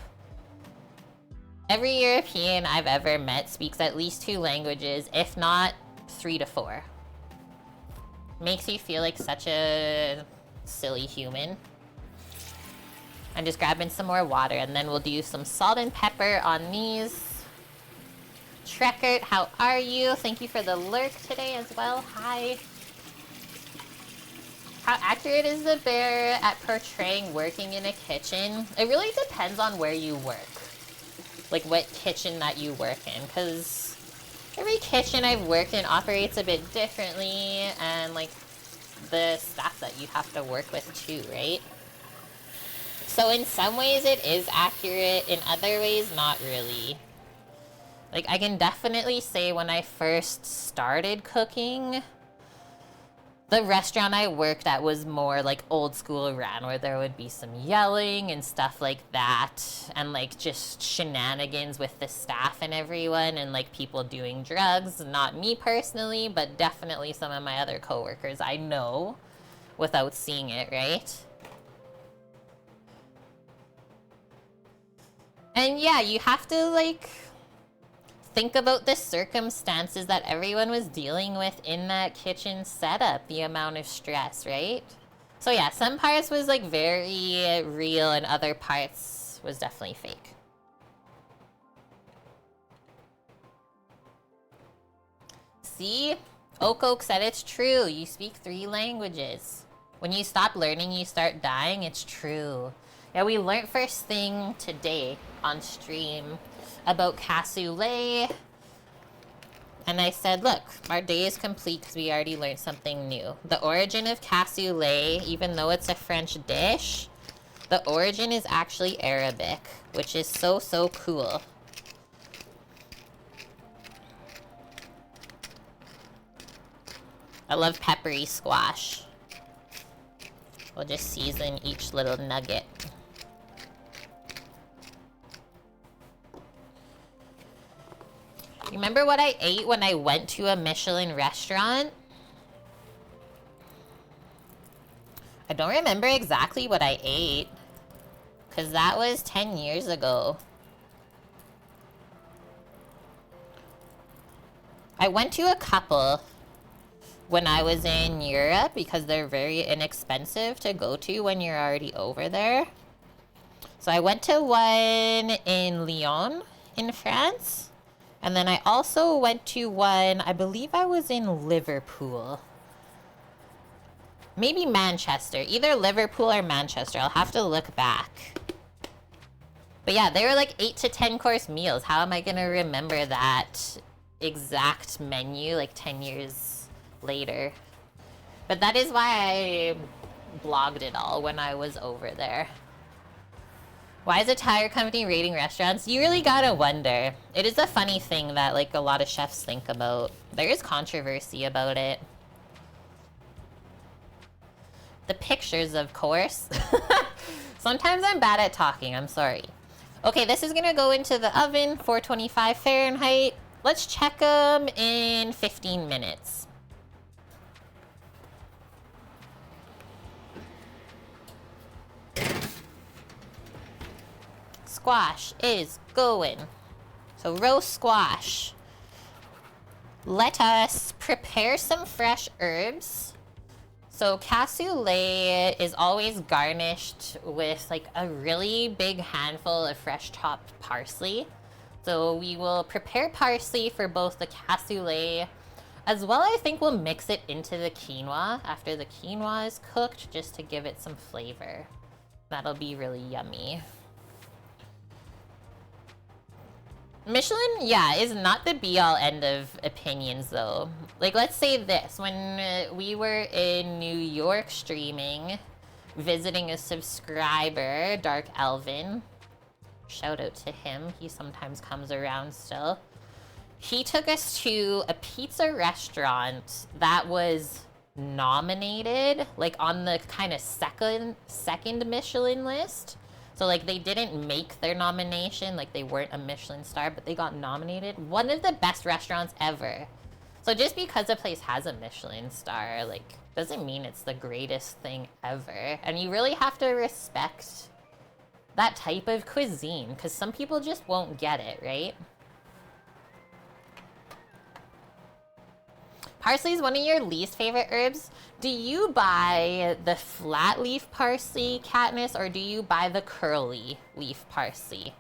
every European I've ever met speaks at least 2 languages, if not 3 to 4. Makes you feel like such a silly human. I'm just grabbing some more water, and then we'll do some salt and pepper on these. Trekkert, how are you? Thank you for the lurk today as well. Hi. How accurate is The Bear at portraying working in a kitchen? It really depends on where you work. Like what kitchen that you work in, because every kitchen I've worked in operates a bit differently, and like the staff that you have to work with too, right? So in some ways it is accurate, in other ways not really. Like I can definitely say when I first started cooking, the restaurant I worked at was more like old school around, where there would be some yelling and stuff like that, and like just shenanigans with the staff and everyone, and like people doing drugs. Not me personally, but definitely some of my other coworkers I know without seeing it, right? And yeah, you have to like think about the circumstances that everyone was dealing with in that kitchen setup, the amount of stress, right? So yeah, some parts was like very real and other parts was definitely fake. See? Oak said it's true. You speak 3 languages. When you stop learning, you start dying. It's true. Yeah, we learned first thing today on stream about cassoulet. And I said, look, our day is complete because we already learned something new. The origin of cassoulet, even though it's a French dish, the origin is actually Arabic, which is so, so cool. I love peppery squash. We'll just season each little nugget. Remember what I ate when I went to a Michelin restaurant? I don't remember exactly what I ate, because that was 10 years ago. I went to a couple when I was in Europe because they're very inexpensive to go to when you're already over there. So I went to one in Lyon in France. And then I also went to one, I believe I was in Liverpool. Maybe Manchester. Either Liverpool or Manchester. I'll have to look back. But yeah, they were like 8 to 10 course meals. How am I going to remember that exact menu like 10 years later. But that is why I blogged it all when I was over there. Why is a tire company raiding restaurants? You really gotta wonder. It is a funny thing that like a lot of chefs think about. There is controversy about it. The pictures, of course. Sometimes I'm bad at talking, I'm sorry. Okay, this is gonna go into the oven, 425 Fahrenheit. Let's check them in 15 minutes. Squash is going. So roast squash. Let us prepare some fresh herbs. So cassoulet is always garnished with like a really big handful of fresh chopped parsley. So we will prepare parsley for both the cassoulet, as well I think we'll mix it into the quinoa after the quinoa is cooked, just to give it some flavor. That'll be really yummy. Michelin, yeah, is not the be-all end of opinions though. Like, let's say this, when we were in New York streaming, visiting a subscriber, Dark Elvin, shout out to him, he sometimes comes around still. He took us to a pizza restaurant that was nominated, like on the kind of second Michelin list. So like they didn't make their nomination, like they weren't a Michelin star, but they got nominated. One of the best restaurants ever. So just because a place has a Michelin star, like doesn't mean it's the greatest thing ever. And you really have to respect that type of cuisine, because some people just won't get it, right? Parsley is one of your least favorite herbs. Do you buy the flat leaf parsley, Katniss, or do you buy the curly leaf parsley?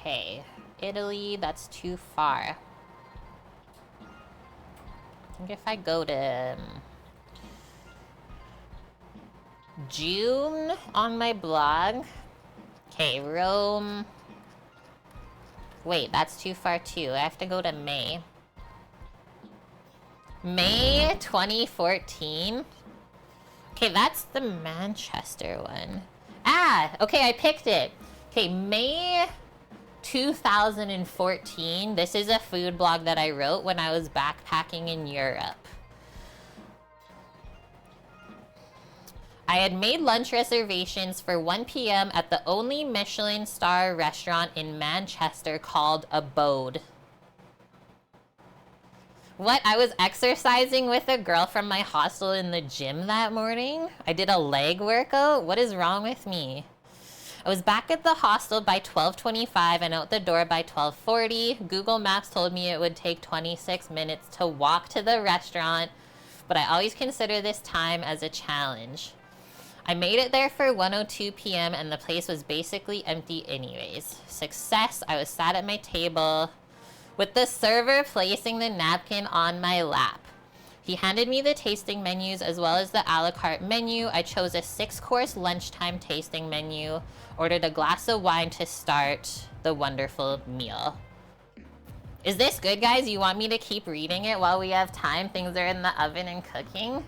Okay, Italy, that's too far. I think if I go to June on my blog. Okay, Rome. Wait, that's too far too. I have to go to May. May 2014. Okay, that's the Manchester one. Ah, okay, I picked it. Okay, May 2014. This is a food blog that I wrote when I was backpacking in Europe. I had made lunch reservations for 1 p.m. at the only Michelin star restaurant in Manchester called Abode. What? I was exercising with a girl from my hostel in the gym that morning? I did a leg workout? What is wrong with me? I was back at the hostel by 12:25 and out the door by 12:40. Google Maps told me it would take 26 minutes to walk to the restaurant, but I always consider this time as a challenge. I made it there for 1:02 p.m. and the place was basically empty anyways. Success, I was sat at my table with the server placing the napkin on my lap. He handed me the tasting menus as well as the a la carte menu. I chose a 6-course lunchtime tasting menu, ordered a glass of wine to start the wonderful meal. Is this good, guys? You want me to keep reading it while we have time? Things are in the oven and cooking.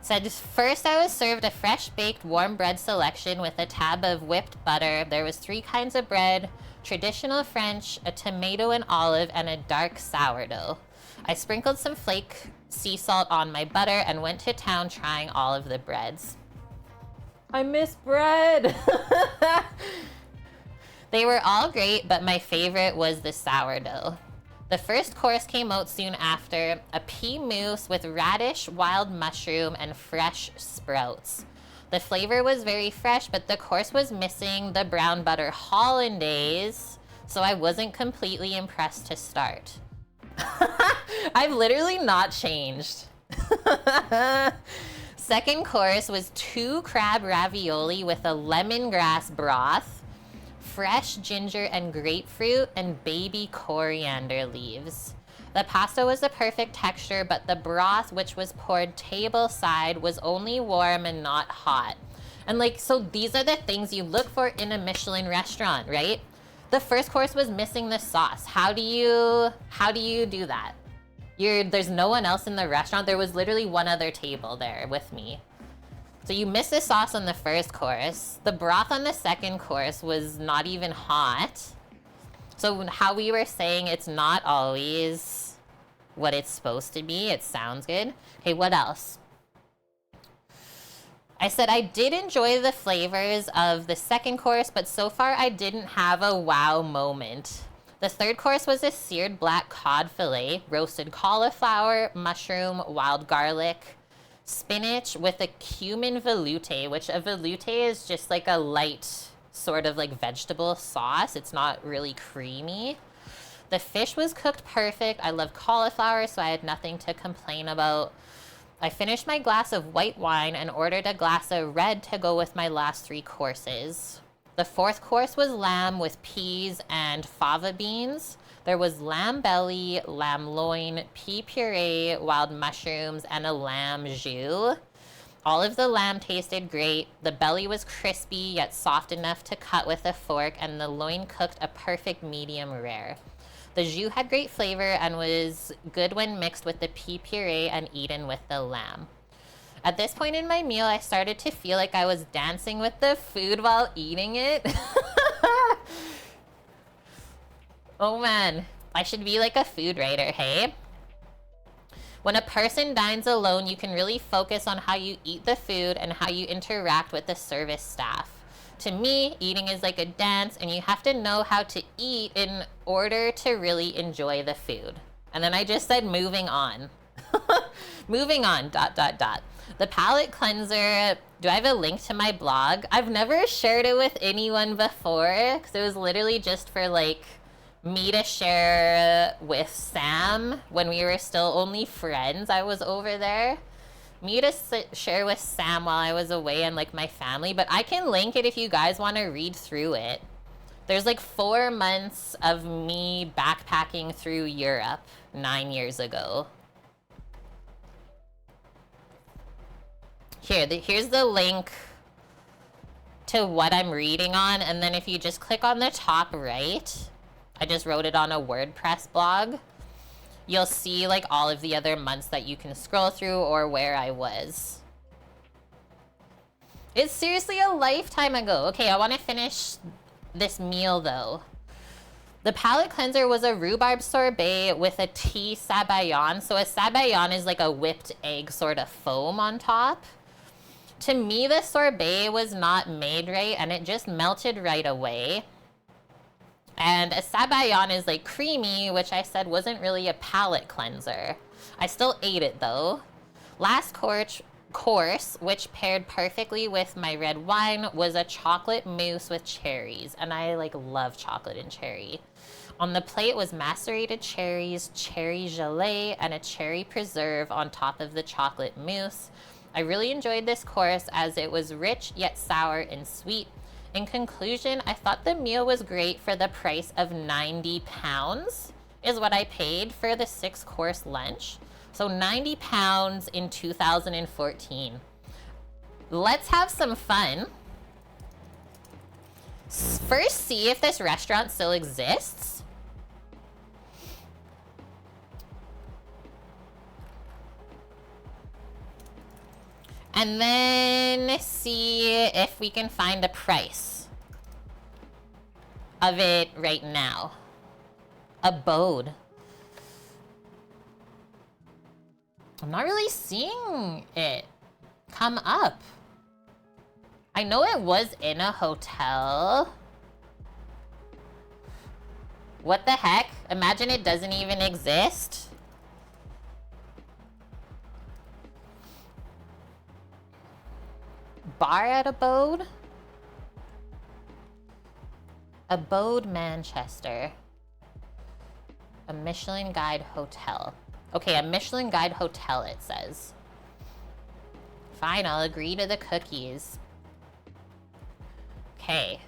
Said first I was served a fresh baked warm bread selection with a tab of whipped butter. There was 3 kinds of bread, traditional French, a tomato and olive, and a dark sourdough. I sprinkled some flake sea salt on my butter and went to town trying all of the breads. I miss bread! They were all great, but my favorite was the sourdough. The first course came out soon after, a pea mousse with radish, wild mushroom, and fresh sprouts. The flavor was very fresh, but the course was missing the brown butter hollandaise, so I wasn't completely impressed to start. I've literally not changed. second course was 2 crab ravioli with a lemongrass broth, fresh ginger and grapefruit, and baby coriander leaves. The pasta was the perfect texture, but the broth, which was poured table side, was only warm and not hot. And like, so these are the things you look for in a Michelin restaurant, right? The first course was missing the sauce. How do you do that? There's no one else in the restaurant. There was literally one other table there with me. So you miss the sauce on the first course. The broth on the second course was not even hot. So how we were saying it's not always what it's supposed to be. It sounds good. Okay, what else? I said I did enjoy the flavors of the second course, but so far I didn't have a wow moment. The third course was a seared black cod fillet, roasted cauliflower, mushroom, wild garlic, spinach with a cumin velouté, which a velouté is just like a light sort of like vegetable sauce. It's not really creamy. The fish was cooked perfect. I love cauliflower, so I had nothing to complain about. I finished my glass of white wine and ordered a glass of red to go with my last 3 courses. The fourth course was lamb with peas and fava beans. There was lamb belly, lamb loin, pea puree, wild mushrooms, and a lamb jus. All of the lamb tasted great. The belly was crispy yet soft enough to cut with a fork, and the loin cooked a perfect medium rare. The jus had great flavor and was good when mixed with the pea puree and eaten with the lamb. At this point in my meal, I started to feel like I was dancing with the food while eating it. Oh man, I should be like a food writer, hey? When a person dines alone, you can really focus on how you eat the food and how you interact with the service staff. To me, eating is like a dance, and you have to know how to eat in order to really enjoy the food. And then I just said moving on. Moving on, ... The palette cleanser, do I have a link to my blog? I've never shared it with anyone before, because it was literally just for like me to share with Sam when we were still only friends. I was over there. Me to share with Sam while I was away and like my family, but I can link it if you guys want to read through it. There's like 4 months of me backpacking through Europe 9 years ago. Here's the link to what I'm reading on, and then if you just click on the top right, I just wrote it on a WordPress blog. You'll see like all of the other months that you can scroll through or where I was. It's seriously a lifetime ago. Okay, I want to finish this meal though. The palette cleanser was a rhubarb sorbet with a tea sabayon. So a sabayon is like a whipped egg sort of foam on top. To me, the sorbet was not made right and it just melted right away. And a sabayon is like creamy, which I said wasn't really a palate cleanser. I still ate it though. Last course, which paired perfectly with my red wine, was a chocolate mousse with cherries. And I like love chocolate and cherry. On the plate was macerated cherries, cherry gelée, and a cherry preserve on top of the chocolate mousse. I really enjoyed this course as it was rich yet sour and sweet. In conclusion, I thought the meal was great for the price of £90 is what I paid for the 6-course lunch. So £90 in 2014. Let's have some fun. First, see if this restaurant still exists. And then see if we can find a price of it right now. Abode. I'm not really seeing it come up. I know it was in a hotel. What the heck? Imagine it doesn't even exist. Bar at Abode? Abode, Manchester. A Michelin Guide hotel. Okay, a Michelin Guide hotel, it says. Fine, I'll agree to the cookies. Okay.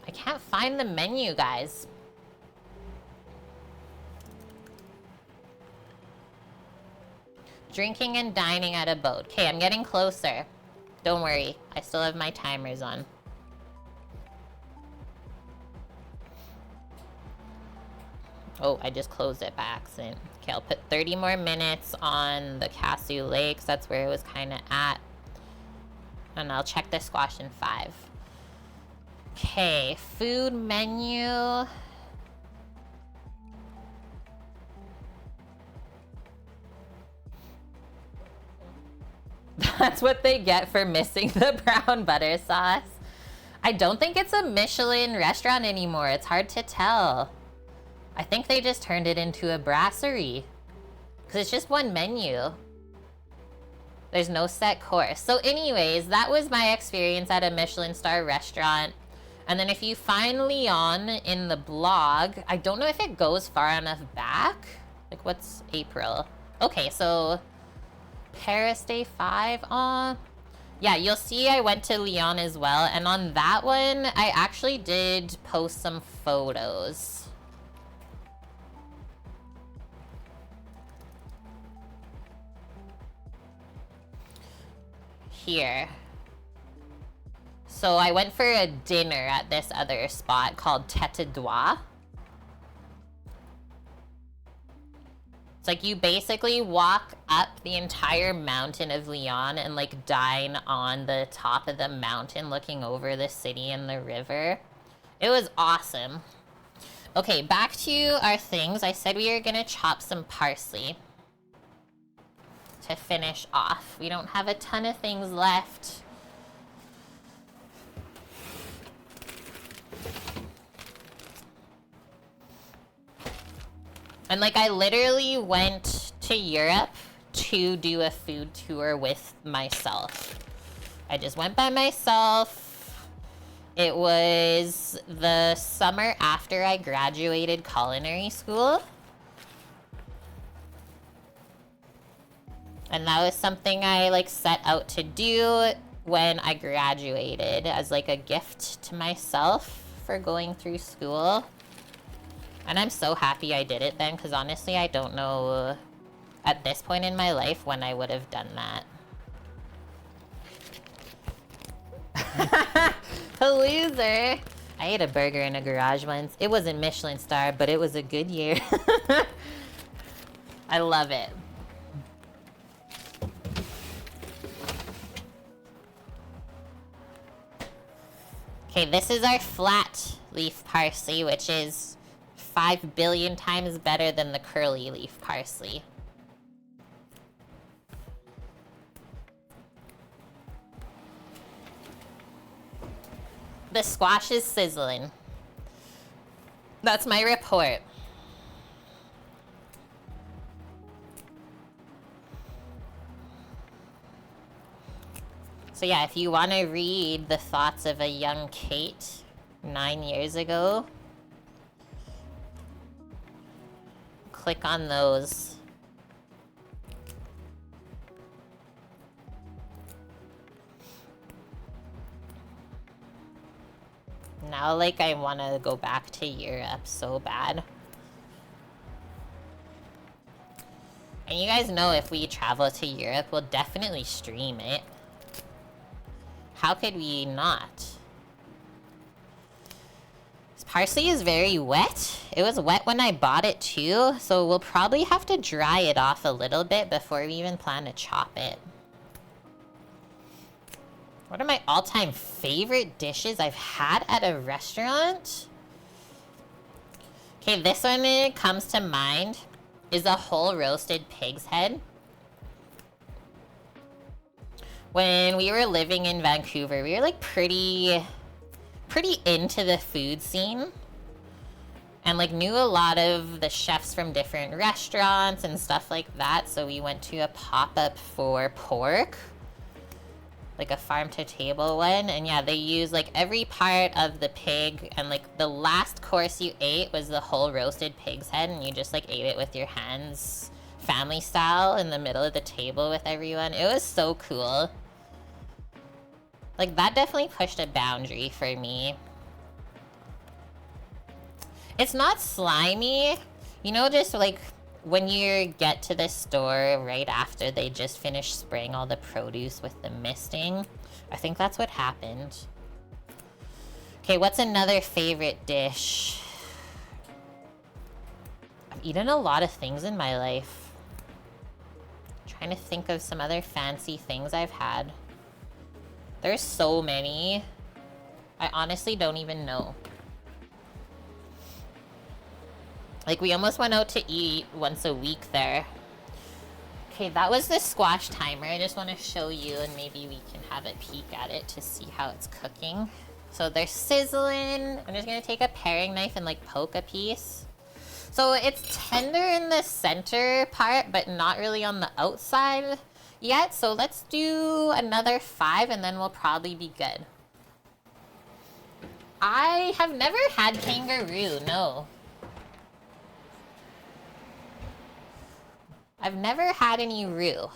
I can't find the menu, guys. Drinking and dining at a boat. Okay, I'm getting closer. Don't worry, I still have my timers on. Oh, I just closed it by accident. Okay, I'll put 30 more minutes on the Cassoulet because that's where it was kind of at. And I'll check the squash in 5. Okay, food menu. That's what they get for missing the brown butter sauce. I don't think it's a Michelin restaurant anymore. It's hard to tell. I think they just turned it into a brasserie. Because it's just one menu. There's no set course. So anyways, that was my experience at a Michelin star restaurant. And then if you find Leon in the blog, I don't know if it goes far enough back. Like, what's April? Okay, so Paris day 5 on. Yeah, you'll see I went to Lyon as well. And on that one, I actually did post some photos. Here. So I went for a dinner at this other spot called Tête d'Oie. It's like you basically walk up the entire mountain of Lyon and like dine on the top of the mountain looking over the city and the river. It was awesome. Okay, back to our things. I said we were gonna chop some parsley to finish off. We don't have a ton of things left. And like I literally went to Europe to do a food tour with myself. I just went by myself. It was the summer after I graduated culinary school. And that was something I like set out to do when I graduated as like a gift to myself for going through school. And I'm so happy I did it then, because honestly, I don't know at this point in my life when I would have done that. A loser. I ate a burger in a garage once. It wasn't Michelin star, but it was a good year. I love it. Okay, this is our flat leaf parsley, which is 5 billion times better than the curly leaf parsley. The squash is sizzling. That's my report. So yeah, if you want to read the thoughts of a young Kate 9 years ago, click on those. Now, like, I want to go back to Europe so bad. And you guys know if we travel to Europe, we'll definitely stream it. How could we not? Parsley is very wet. It was wet when I bought it too, so we'll probably have to dry it off a little bit before we even plan to chop it. What are my all-time favorite dishes I've had at a restaurant? Okay, this one that comes to mind is a whole roasted pig's head. When we were living in Vancouver, we were like pretty into the food scene. and like knew a lot of the chefs from different restaurants and stuff like that. So we went to a pop-up for pork, like a farm to table one. And yeah, they use like every part of the pig, and like the last course you ate was the whole roasted pig's head, and you just like ate it with your hands, family style, in the middle of the table with everyone. It was so cool. Like that definitely pushed a boundary for me. It's not slimy. You know, just like when you get to the store right after they just finished spraying all the produce with the misting. I think that's what happened. Okay, what's another favorite dish? I've eaten a lot of things in my life. Trying to think of some other fancy things I've had. There's so many. I honestly don't even know. Like, we almost went out to eat once a week there. Okay, that was the squash timer. I just want to show you, and maybe we can have a peek at it to see how it's cooking. So they're sizzling. I'm just going to take a paring knife and, like, poke a piece. So it's tender in the center part, but not really on the outside yet. So let's do another 5, and then we'll probably be good. I have never had kangaroo, no. I've never had any roux.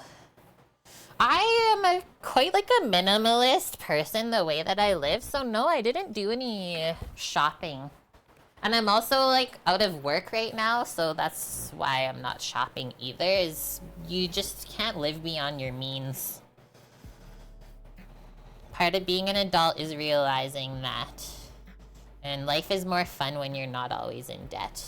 I am quite like a minimalist person the way that I live, so no, I didn't do any shopping. And I'm also like out of work right now, so that's why I'm not shopping either, is you just can't live beyond your means. Part of being an adult is realizing that. And life is more fun when you're not always in debt.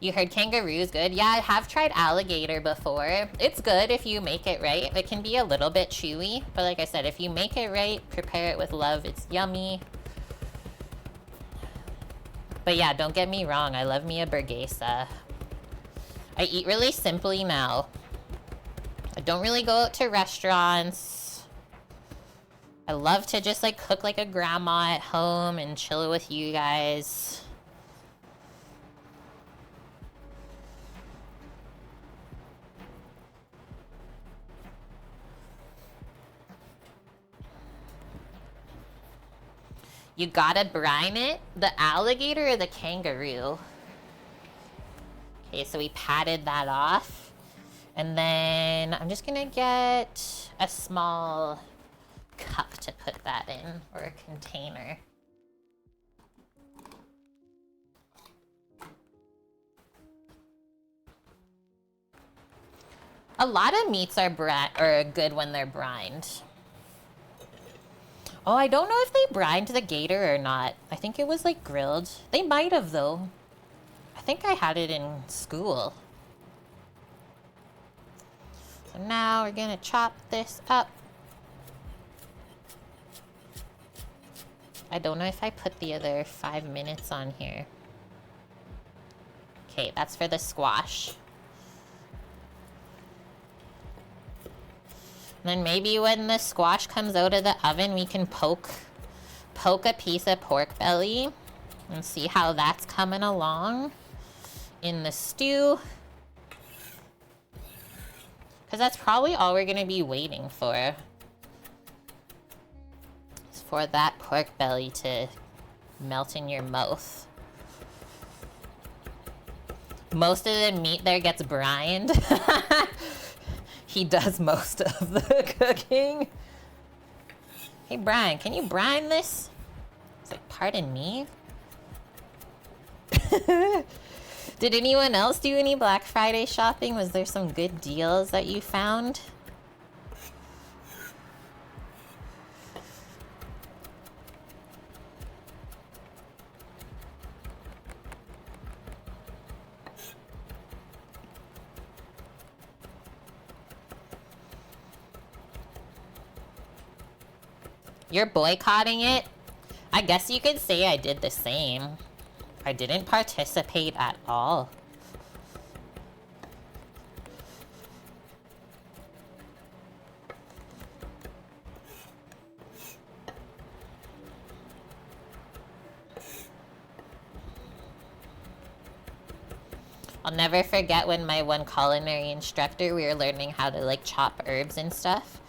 You heard kangaroo is good? Yeah, I have tried alligator before. It's good if you make it right. It can be a little bit chewy, but like I said, if you make it right, prepare it with love, it's yummy. But yeah, don't get me wrong, I love me a burguesa. I eat really simply now. I don't really go out to restaurants. I love to just like cook like a grandma at home and chill with you guys. You gotta brine it? The alligator or the kangaroo? Okay, so we patted that off. And then I'm just gonna get a small cup to put that in, or a container. A lot of meats are good when they're brined. Oh, I don't know if they brined the gator or not. I think it was like grilled. They might have though. I think I had it in school. So now we're gonna chop this up. I don't know if I put the other 5 minutes on here. Okay, that's for the squash. Then maybe when the squash comes out of the oven, we can poke a piece of pork belly and see how that's coming along in the stew. Because that's probably all we're going to be waiting for. Is for that pork belly to melt in your mouth. Most of the meat there gets brined. He does most of the cooking. Hey, Brian, can you brine this? It's like, pardon me? Did anyone else do any Black Friday shopping? Was there some good deals that you found? You're boycotting it? I guess you could say I did the same. I didn't participate at all. I'll never forget when my one culinary instructor, we were learning how to like chop herbs and stuff.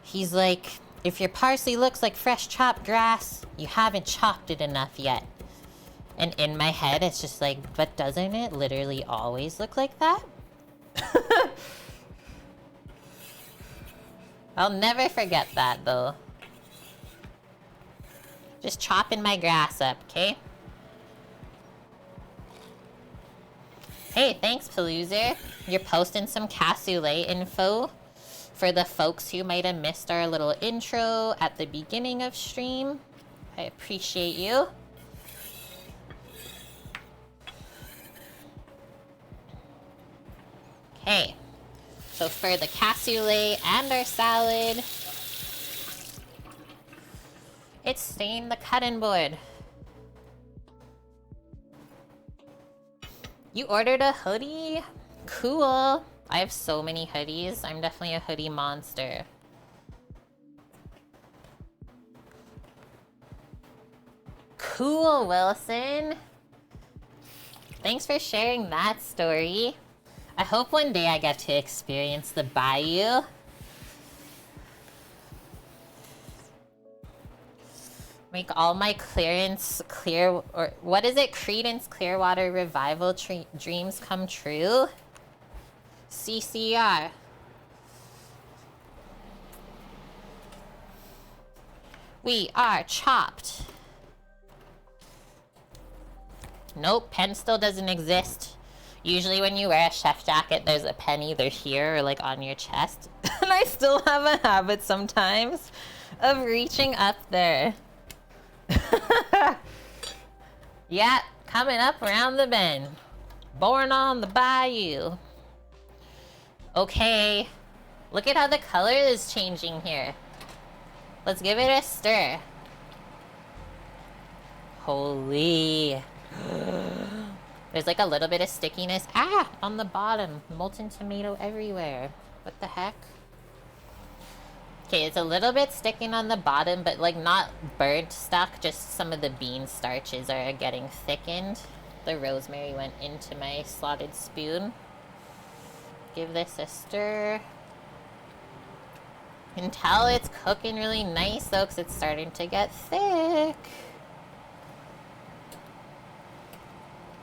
He's like, if your parsley looks like fresh chopped grass, you haven't chopped it enough yet. And in my head, it's just like, but doesn't it literally always look like that? I'll never forget that though. Just chopping my grass up, okay? Hey, thanks, Paloozer. You're posting some Cassoulet info for the folks who might have missed our little intro at the beginning of stream. I appreciate you. Okay, so for the cassoulet and our salad, it's stained the cutting board. You ordered a hoodie? Cool. I have so many hoodies. I'm definitely a hoodie monster. Cool, Wilson. Thanks for sharing that story. I hope one day I get to experience the bayou. Make all my Credence Clearwater Revival dreams come true? CCR. We are chopped. Nope, pen still doesn't exist. Usually when you wear a chef jacket, there's a pen either here or like on your chest. And I still have a habit sometimes of reaching up there. Yeah, coming up around the bend. Born on the bayou. Okay, look at how the color is changing here. Let's give it a stir. Holy. There's like a little bit of stickiness. On the bottom. Molten tomato everywhere. What the heck? Okay, it's a little bit sticking on the bottom, but like not burnt stuck. Just some of the bean starches are getting thickened. The rosemary went into my slotted spoon. Give this a stir. You can tell it's cooking really nice though, because it's starting to get thick.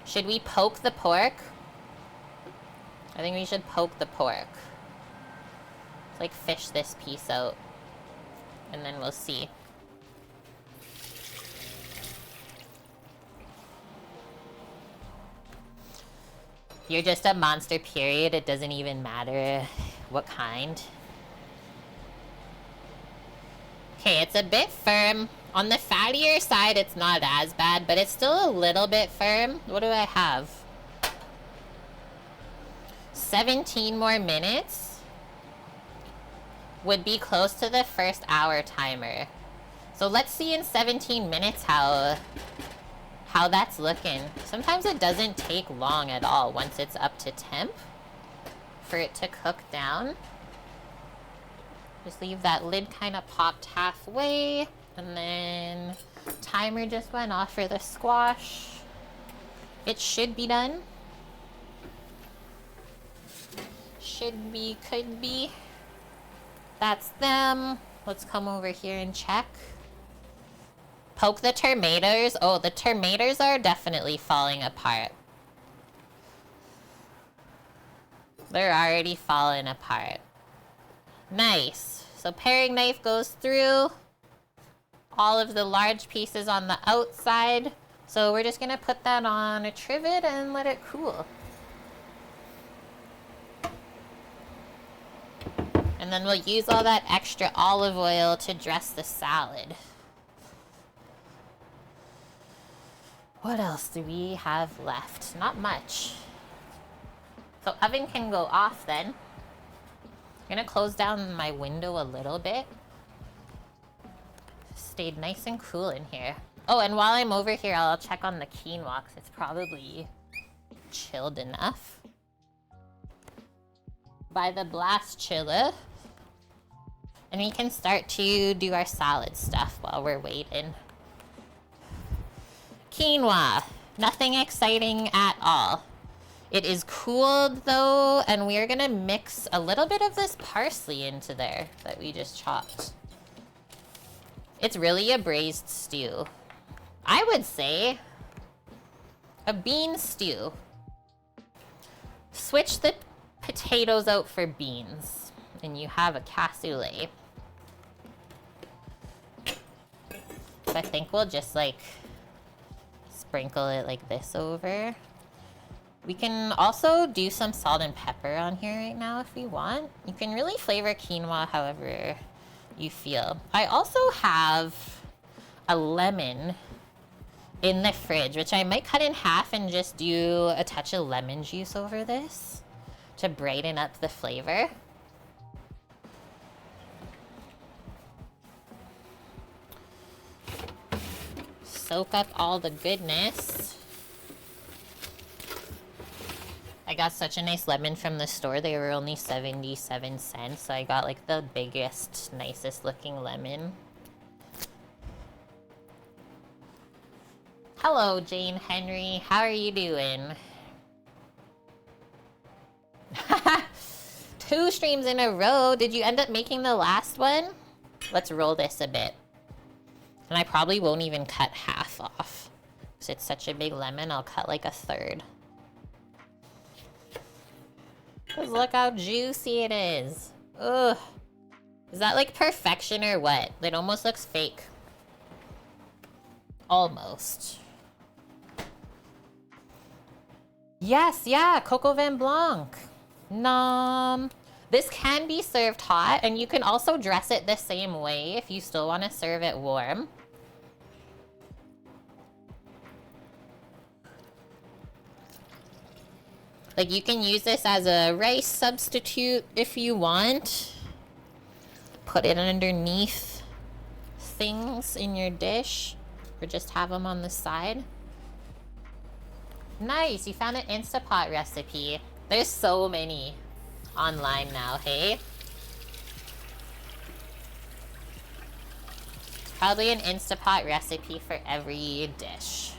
Should we poke the pork? I think we should poke the pork. Let's like fish this piece out. And then we'll see. You're just a monster, period. It doesn't even matter what kind. Okay, it's a bit firm. On the fattier side, it's not as bad, but it's still a little bit firm. What do I have? 17 more minutes would be close to the first hour timer. So let's see in 17 minutes how that's looking. Sometimes it doesn't take long at all once it's up to temp for it to cook down. Just leave that lid kind of popped halfway. And then timer just went off for the squash. It should be done. Should be, could be. That's them. Let's come over here and check. Poke the tomatoes. Oh, the tomatoes are definitely falling apart. They're already falling apart. Nice. So paring knife goes through all of the large pieces on the outside. So we're just gonna put that on a trivet and let it cool. And then we'll use all that extra olive oil to dress the salad. What else do we have left? Not much. So oven can go off then. I'm gonna close down my window a little bit. Stayed nice and cool in here. Oh, and while I'm over here, I'll check on the quinoa, because it's probably chilled enough. By the blast chiller. And we can start to do our salad stuff while we're waiting. Quinoa. Nothing exciting at all. It is cooled though, and we are gonna mix a little bit of this parsley into there that we just chopped. It's really a braised stew. I would say a bean stew. Switch the potatoes out for beans, and you have a cassoulet. So I think we'll just like sprinkle it like this over. We can also do some salt and pepper on here right now if we want. You can really flavor quinoa however you feel. I also have a lemon in the fridge, which I might cut in half and just do a touch of lemon juice over this to brighten up the flavor. Soak up all the goodness. I got such a nice lemon from the store. They were only 77 cents, so I got like the biggest, nicest looking lemon. Hello, Jane Henry. How are you doing? 2 streams in a row. Did you end up making the last one? Let's roll this a bit. And I probably won't even cut half off. Because it's such a big lemon, I'll cut like a third. Because look how juicy it is. Ugh. Is that like perfection or what? It almost looks fake. Almost. Yes, yeah, Coco Vin Blanc. Nom. This can be served hot, and you can also dress it the same way if you still want to serve it warm. Like, you can use this as a rice substitute if you want. Put it underneath things in your dish, or just have them on the side. Nice, you found an Instapot recipe. There's so many online now, hey? Probably an Instapot recipe for every dish.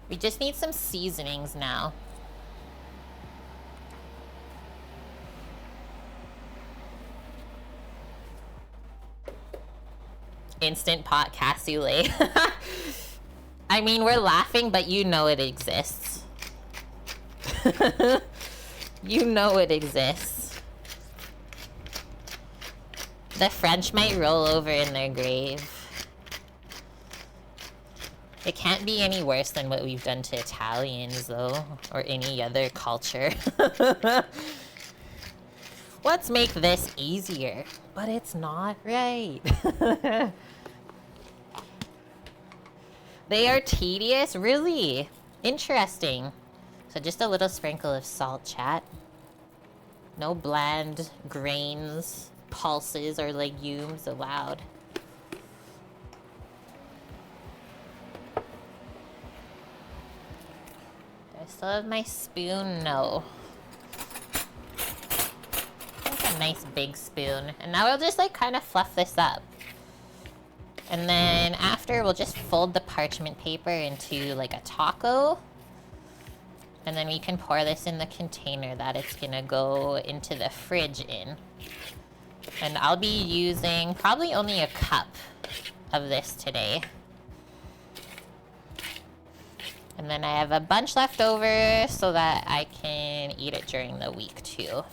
We just need some seasonings now. Instant pot cassoulet. I mean, we're laughing, but you know it exists. You know it exists. The French might roll over in their grave. It can't be any worse than what we've done to Italians, though, or any other culture. Let's make this easier, but it's not right. They are tedious, really. Interesting. So just a little sprinkle of salt, chat. No bland grains, pulses, or legumes allowed. Do I still have my spoon? No. That's a nice big spoon. And now we'll just like kind of fluff this up. And then after, we'll just fold the parchment paper into like a taco. And then we can pour this in the container that it's gonna go into the fridge in. And I'll be using probably only a cup of this today. And then I have a bunch left over so that I can eat it during the week too.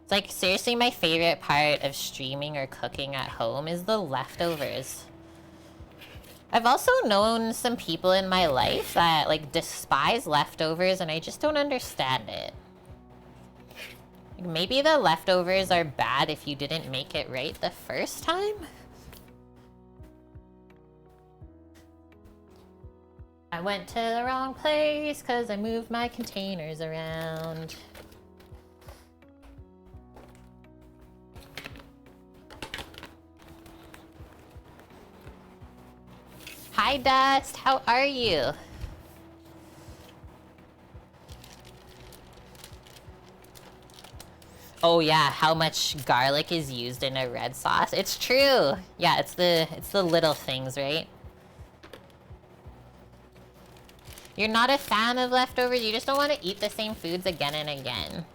It's like seriously my favorite part of streaming or cooking at home is the leftovers. I've also known some people in my life that like despise leftovers and I just don't understand it. Like, maybe the leftovers are bad if you didn't make it right the first time? I went to the wrong place because I moved my containers around. Hi, Dust. How are you? Oh yeah, how much garlic is used in a red sauce? It's true. Yeah, it's the little things, right? You're not a fan of leftovers, you just don't want to eat the same foods again and again.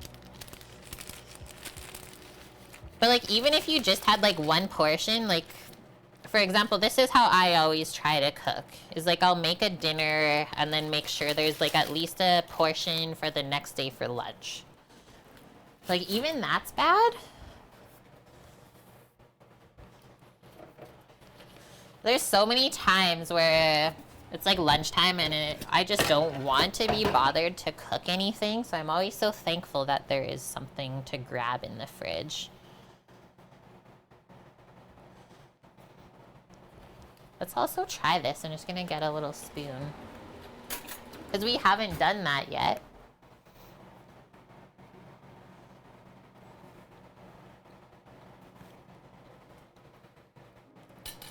But like, even if you just had like one portion, like, for example, this is how I always try to cook. Is like, I'll make a dinner and then make sure there's like at least a portion for the next day for lunch. Like, even that's bad? There's so many times where it's like lunchtime and I just don't want to be bothered to cook anything. So I'm always so thankful that there is something to grab in the fridge. Let's also try this. I'm just gonna get a little spoon, because we haven't done that yet.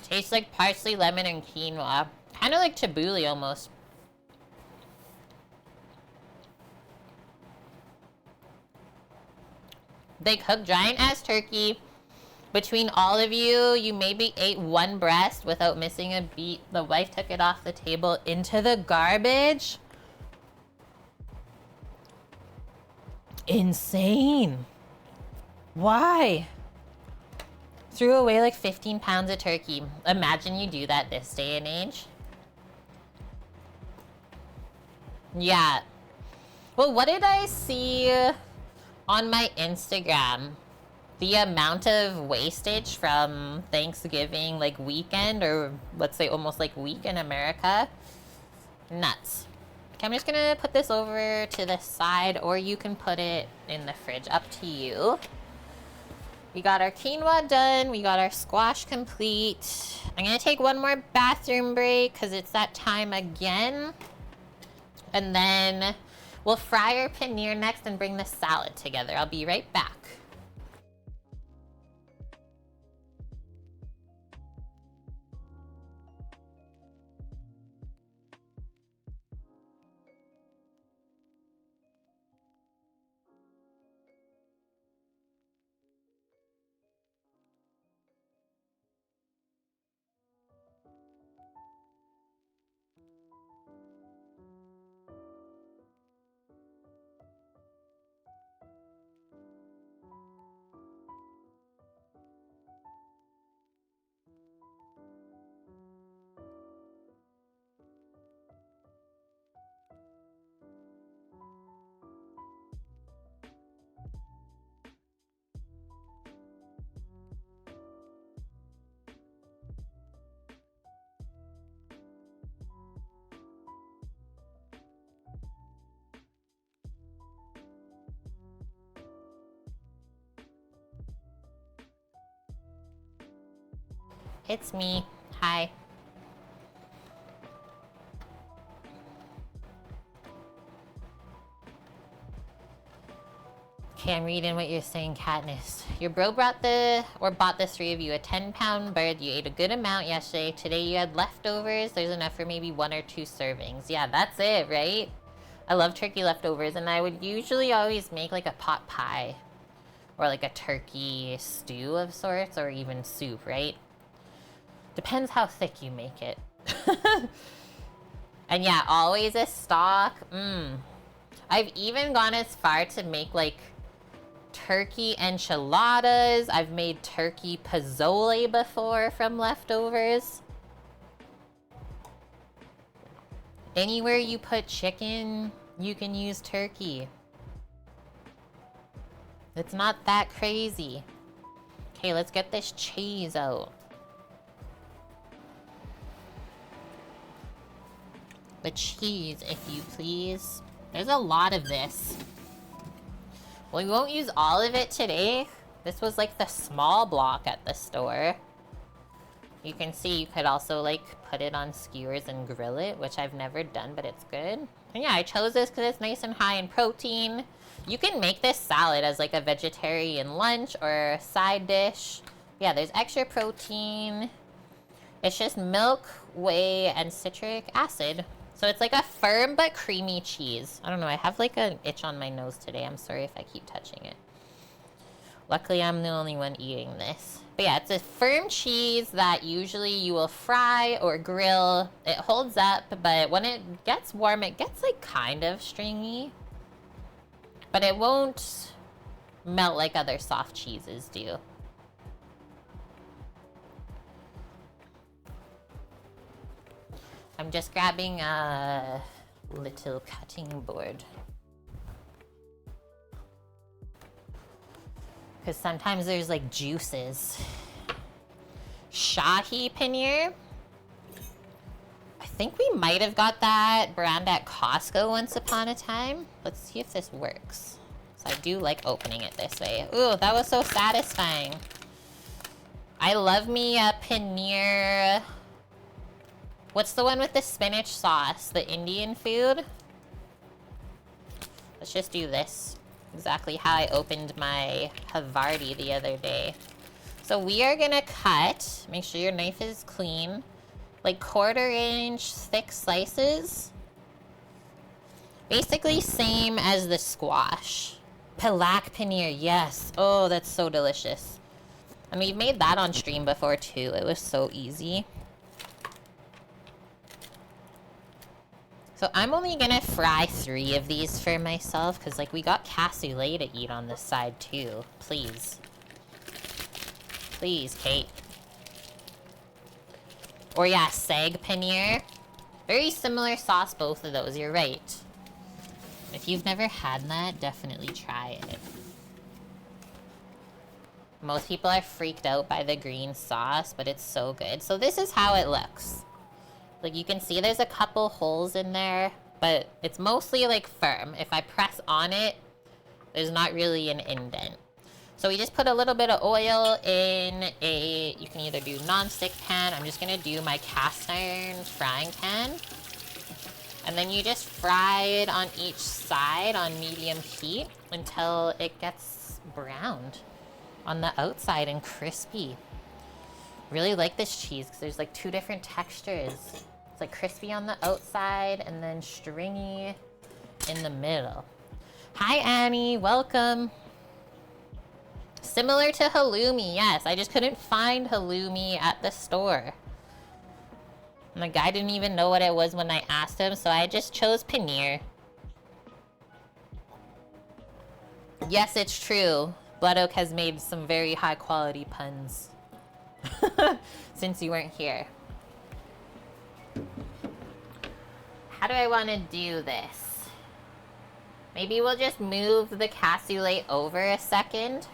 Tastes like parsley, lemon, and quinoa. Kind of like tabbouleh almost. They cook giant-ass turkey. Between all of you, you maybe ate one breast without missing a beat. The wife took it off the table into the garbage. Insane. Why? Threw away like 15 pounds of turkey. Imagine you do that this day and age. Yeah. Well, what did I see on my Instagram? The amount of wastage from Thanksgiving, like weekend, or let's say almost like week in America. Nuts. Okay, I'm just gonna put this over to the side, or you can put it in the fridge, up to you. We got our quinoa done, we got our squash complete. I'm gonna take one more bathroom break because it's that time again. And then we'll fry our paneer next and bring the salad together. I'll be right back. It's me. Hi. Okay, I'm reading what you're saying, Katniss. Your bro bought the 3 of you a 10-pound bird. You ate a good amount yesterday. Today you had leftovers. There's enough for maybe 1 or 2 servings. Yeah, that's it, right? I love turkey leftovers, and I would usually always make like a pot pie or like a turkey stew of sorts, or even soup, right? Depends how thick you make it. And yeah, always a stock. I've even gone as far to make like turkey enchiladas. I've made turkey pozole before from leftovers. Anywhere you put chicken, you can use turkey. It's not that crazy. Okay, let's get this cheese out. The cheese, if you please. There's a lot of this. Well, we won't use all of it today. This was like the small block at the store. You can see you could also like put it on skewers and grill it, which I've never done, but it's good. And yeah, I chose this because it's nice and high in protein. You can make this salad as like a vegetarian lunch or side dish. Yeah, there's extra protein. It's just milk, whey, and citric acid. So it's like a firm but creamy cheese. I don't know, I have like an itch on my nose today. I'm sorry if I keep touching it. Luckily, I'm the only one eating this. But yeah, it's a firm cheese that usually you will fry or grill. It holds up, but when it gets warm, it gets like kind of stringy. But it won't melt like other soft cheeses do. I'm just grabbing a little cutting board. Because sometimes there's like juices. Shahi paneer. I think we might have got that brand at Costco once upon a time. Let's see if this works. So I do like opening it this way. Ooh, that was so satisfying. I love me a paneer. What's the one with the spinach sauce? The Indian food? Let's just do this. Exactly how I opened my Havarti the other day. So we are gonna cut, make sure your knife is clean, like 1/4 inch thick slices. Basically same as the squash. Palak paneer, yes. Oh, that's so delicious. And we've made that on stream before too. It was so easy. So I'm only gonna fry 3 of these for myself because like we got cassoulet to eat on this side too. Please. Please, Kate. Or yeah, sag paneer. Very similar sauce, both of those, you're right. If you've never had that, definitely try it. Most people are freaked out by the green sauce, but it's so good. So this is how it looks. Like you can see there's a couple holes in there, but it's mostly like firm. If I press on it, there's not really an indent. So we just put a little bit of oil in a, you can either do non-stick pan. I'm just gonna do my cast iron frying pan. And then you just fry it on each side on medium heat until it gets browned on the outside and crispy. Really like this cheese because there's like 2 different textures. It's like crispy on the outside and then stringy in the middle. Hi Annie, welcome. Similar to halloumi, yes. I just couldn't find halloumi at the store. And the guy didn't even know what it was when I asked him, so I just chose paneer. Yes, it's true. Blood Oak has made some very high quality puns. Since you weren't here. How do I want to do this? Maybe we'll just move the cassoulet over a second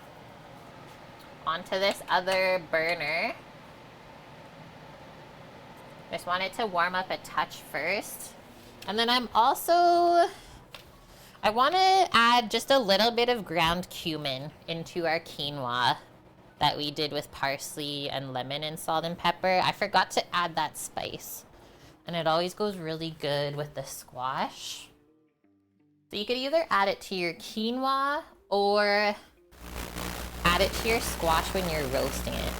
onto this other burner. Just want it to warm up a touch first. And then I'm also, I want to add just a little bit of ground cumin into our quinoa that we did with parsley and lemon and salt and pepper. I forgot to add that spice. And it always goes really good with the squash. So you could either add it to your quinoa or add it to your squash when you're roasting it.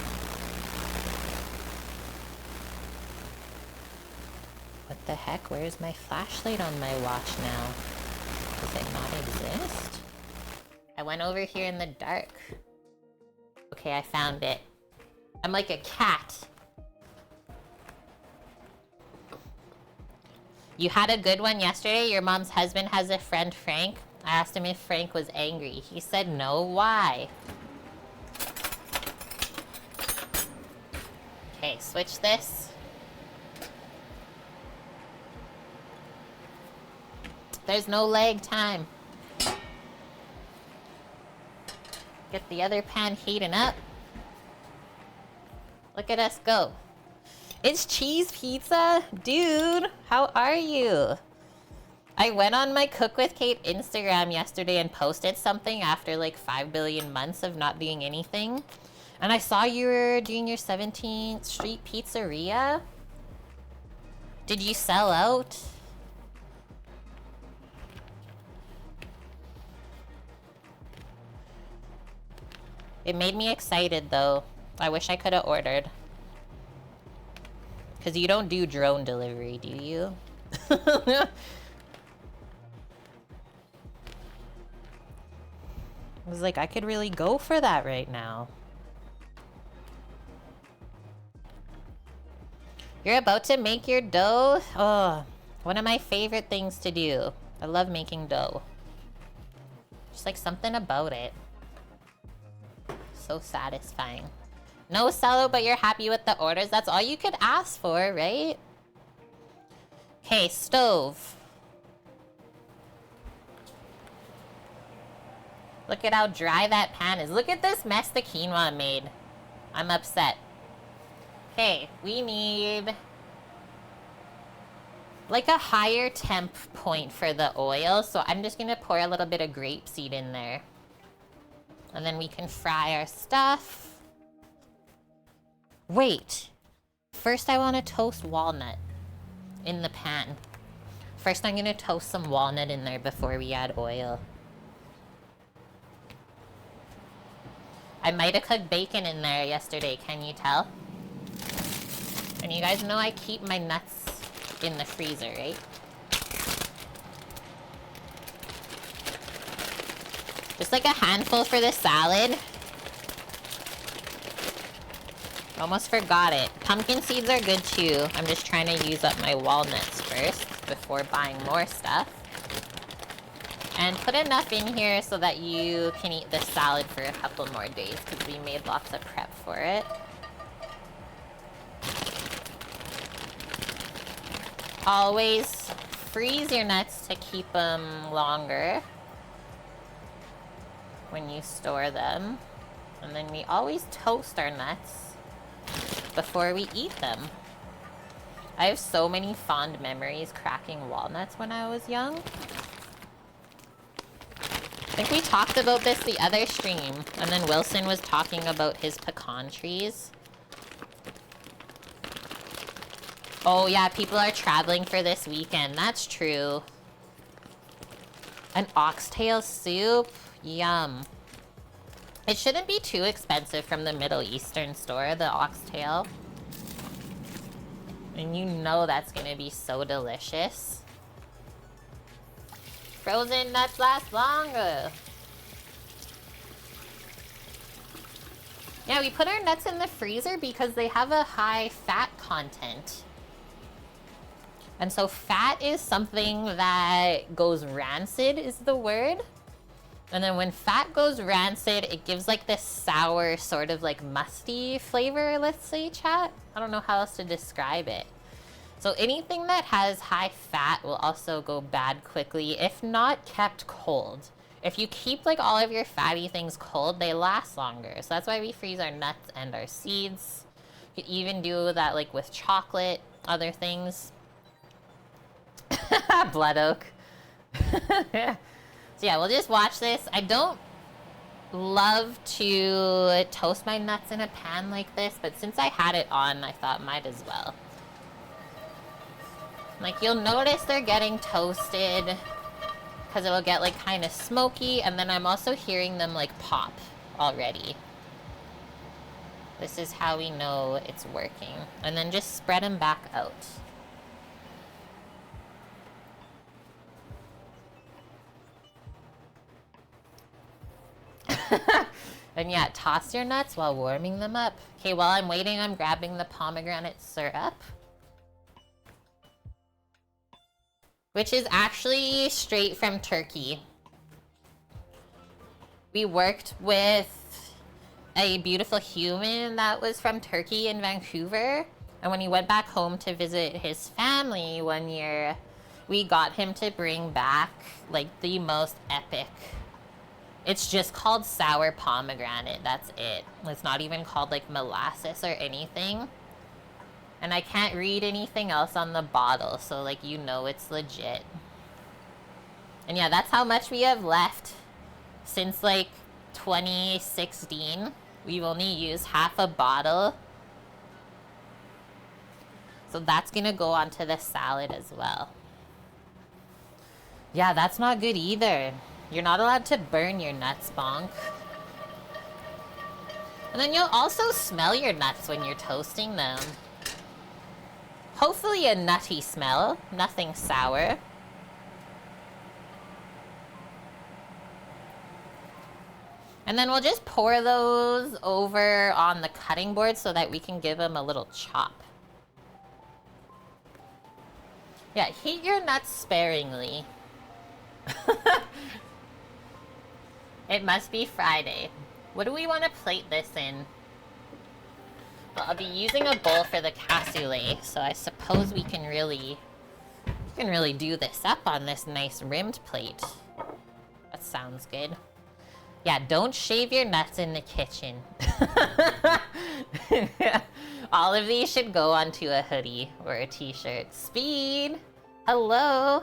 What the heck? Where's my flashlight on my watch now? Does it not exist? I went over here in the dark. Okay, I found it. I'm like a cat. You had a good one yesterday? Your mom's husband has a friend, Frank. I asked him if Frank was angry. He said no. Why? Okay, switch this. There's no lag time. Get the other pan heating up. Look at us go. It's cheese pizza? Dude, how are you? I went on my Cook with Kate Instagram yesterday and posted something after like 5 billion months of not doing anything. And I saw you were doing your 17th Street Pizzeria. Did you sell out? It made me excited though. I wish I could have ordered. Because you don't do drone delivery, do you? I was like, I could really go for that right now. You're about to make your dough? Oh, one of my favorite things to do. I love making dough. Just like something about it. So satisfying. No sellout, but you're happy with the orders. That's all you could ask for, right? Okay, stove. Look at how dry that pan is. Look at this mess the quinoa made. I'm upset. Okay, we need like a higher temp point for the oil. So I'm just gonna pour a little bit of grapeseed in there. And then we can fry our stuff. Wait. First I wanna toast walnut in the pan. First I'm gonna toast some walnut in there before we add oil. I might have cooked bacon in there yesterday, can you tell? And you guys know I keep my nuts in the freezer, right? Just like a handful for the salad. Almost forgot it. Pumpkin seeds are good too. I'm just trying to use up my walnuts first before buying more stuff. And put enough in here so that you can eat the salad for a couple more days because we made lots of prep for it. Always freeze your nuts to keep them longer when you store them. And then we always toast our nuts before we eat them. I have so many fond memories cracking walnuts when I was young. I think we talked about this the other stream, and then Wilson was talking about his pecan trees. Oh yeah, people are traveling for this weekend. That's true. An oxtail soup? Yum. It shouldn't be too expensive from the Middle Eastern store, the oxtail. And you know that's gonna be so delicious. Frozen nuts last longer. Yeah, we put our nuts in the freezer because they have a high fat content. And so fat is something that goes rancid is the word. And then when fat goes rancid, it gives like this sour sort of like musty flavor, let's say, chat. I don't know how else to describe it. So anything that has high fat will also go bad quickly if not kept cold. If you keep like all of your fatty things cold, they last longer. So that's why we freeze our nuts and our seeds. You could even do that like with chocolate, other things. Blood oak. So yeah, we'll just watch this. I don't love to toast my nuts in a pan like this, but since I had it on, I thought might as well. Like, you'll notice they're getting toasted because it will get like kind of smoky, and then I'm also hearing them like pop already. This is how we know it's working. And then just spread them back out. And yeah, toss your nuts while warming them up. Okay, while I'm waiting, I'm grabbing the pomegranate syrup, which is actually straight from Turkey. We worked with a beautiful human that was from Turkey in Vancouver. And when he went back home to visit his family one year, we got him to bring back like the most epic. It's just called sour pomegranate, that's it. It's not even called like molasses or anything. And I can't read anything else on the bottle, so like you know it's legit. And yeah, that's how much we have left since like 2016. We've only used half a bottle. So that's gonna go onto the salad as well. Yeah, that's not good either. You're not allowed to burn your nuts, Bonk. And then you'll also smell your nuts when you're toasting them. Hopefully a nutty smell, nothing sour. And then we'll just pour those over on the cutting board so that we can give them a little chop. Yeah, heat your nuts sparingly. It must be Friday. What do we want to plate this in? Well, I'll be using a bowl for the cassoulet, so I suppose we can really do this up on this nice rimmed plate. That sounds good. Yeah, don't shave your nuts in the kitchen. All of these should go onto a hoodie or a t-shirt. Speed! Hello!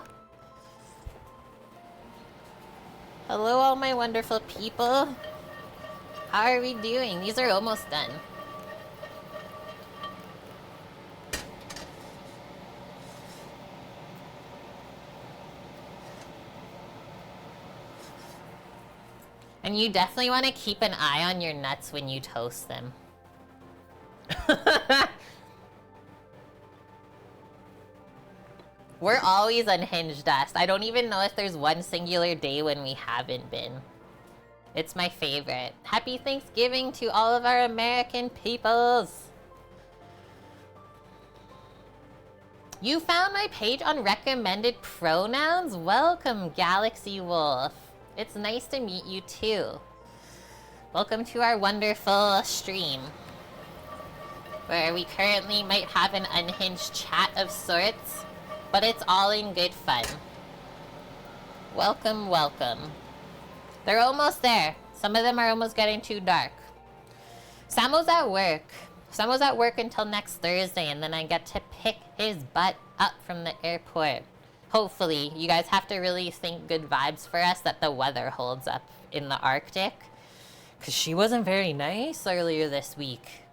Hello, all my wonderful people. How are we doing? These are almost done. And you definitely want to keep an eye on your nuts when you toast them. We're always unhinged dust. I don't even know if there's one singular day when we haven't been. It's my favorite. Happy Thanksgiving to all of our American peoples. You found my page on recommended pronouns? Welcome, Galaxy Wolf. It's nice to meet you too. Welcome to our wonderful stream, where we currently might have an unhinged chat of sorts, but it's all in good fun. Welcome, welcome. They're almost there. Some of them are almost getting too dark. Samo's at work. Samo's at work until next Thursday, and then I get to pick his butt up from the airport. Hopefully, you guys have to really think good vibes for us that the weather holds up in the Arctic. Because she wasn't very nice earlier this week.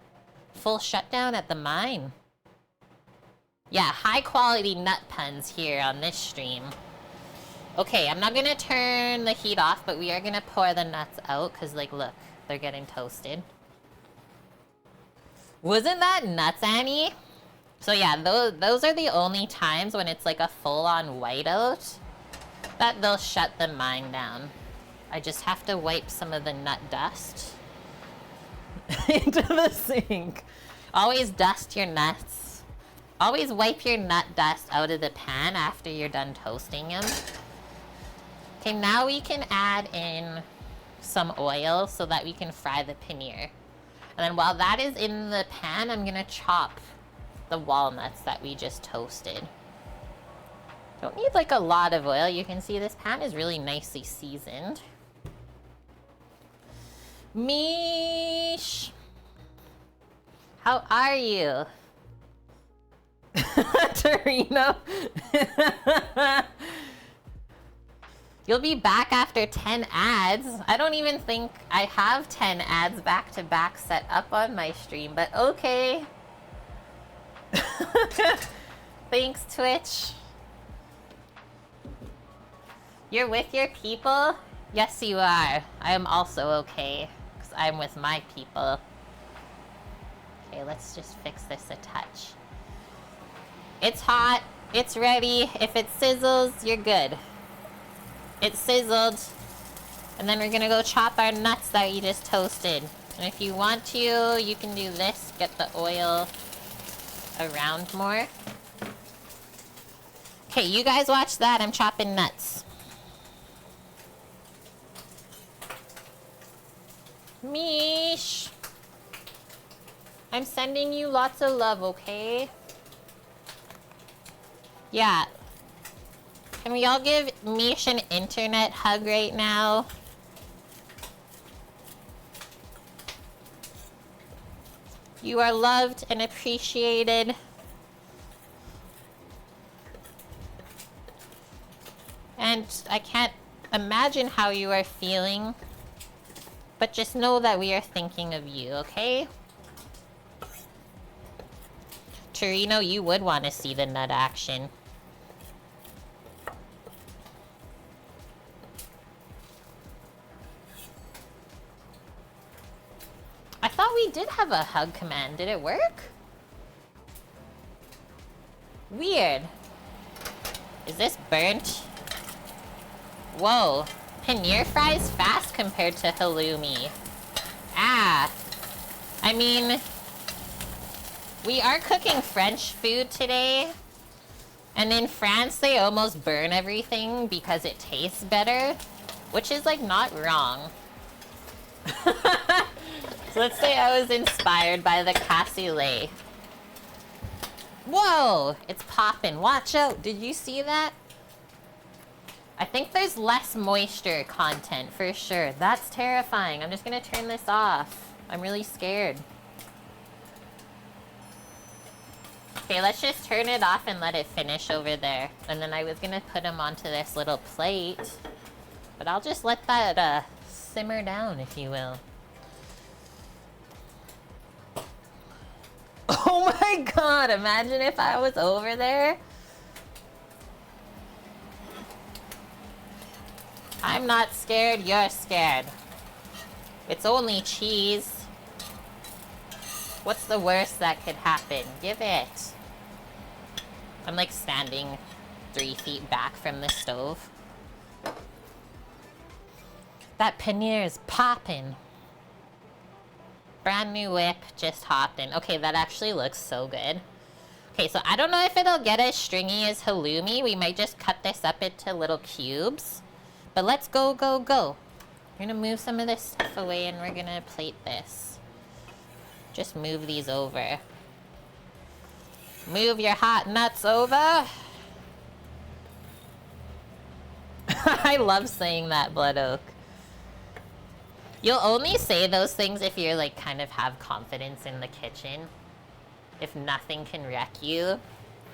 Full shutdown at the mine. Yeah, high quality nut puns here on this stream. Okay, I'm not gonna turn the heat off, but we are gonna pour the nuts out, because, like, look, they're getting toasted. Wasn't that nuts, Annie? So yeah, those are the only times when it's like a full-on whiteout that they'll shut the mine down. I just have to wipe some of the nut dust into the sink. Always dust your nuts. Always wipe your nut dust out of the pan after you're done toasting them. Okay, now we can add in some oil so that we can fry the paneer. And then while that is in the pan, I'm gonna chop the walnuts that we just toasted. Don't need like a lot of oil. You can see this pan is really nicely seasoned. Mish! How are you? Torino? You'll be back after 10 ads. I don't even think I have 10 ads back to back set up on my stream, but okay. Thanks, Twitch. You're with your people? Yes, you are. I am also okay, because I'm with my people. Okay, let's just fix this a touch. It's hot. It's ready. If it sizzles, you're good. It sizzled. And then we're gonna go chop our nuts that you just toasted. And if you want to, you can do this. Get the oil around more. Okay, you guys watch that. I'm chopping nuts. Mish! I'm sending you lots of love, okay? Yeah. Can we all give Mish an internet hug right now? You are loved and appreciated. And I can't imagine how you are feeling, but just know that we are thinking of you, okay? Torino, you would want to see the nut action. I thought we did have a hug command. Did it work? Weird. Is this burnt? Whoa. Paneer fries fast compared to halloumi. Ah. I mean, we are cooking French food today. And in France, they almost burn everything because it tastes better. Which is, like, not wrong. So let's say I was inspired by the cassoulet. Whoa! It's popping. Watch out. Did you see that? I think there's less moisture content for sure. That's terrifying. I'm just gonna turn this off. I'm really scared. Okay, let's just turn it off and let it finish over there. And then I was gonna put them onto this little plate. But I'll just let that simmer down, if you will. Oh my god, imagine if I was over there. I'm not scared, you're scared. It's only cheese. What's the worst that could happen? Give it. I'm like standing 3 feet back from the stove. That paneer is popping. Brand new whip, just hopped in. Okay, that actually looks so good. Okay, so I don't know if it'll get as stringy as halloumi. We might just cut this up into little cubes. But let's go, go, go. We're gonna move some of this stuff away and we're gonna plate this. Just move these over. Move your hot nuts over. I love saying that, Blood Oak. You'll only say those things if you're like kind of have confidence in the kitchen. If nothing can wreck you,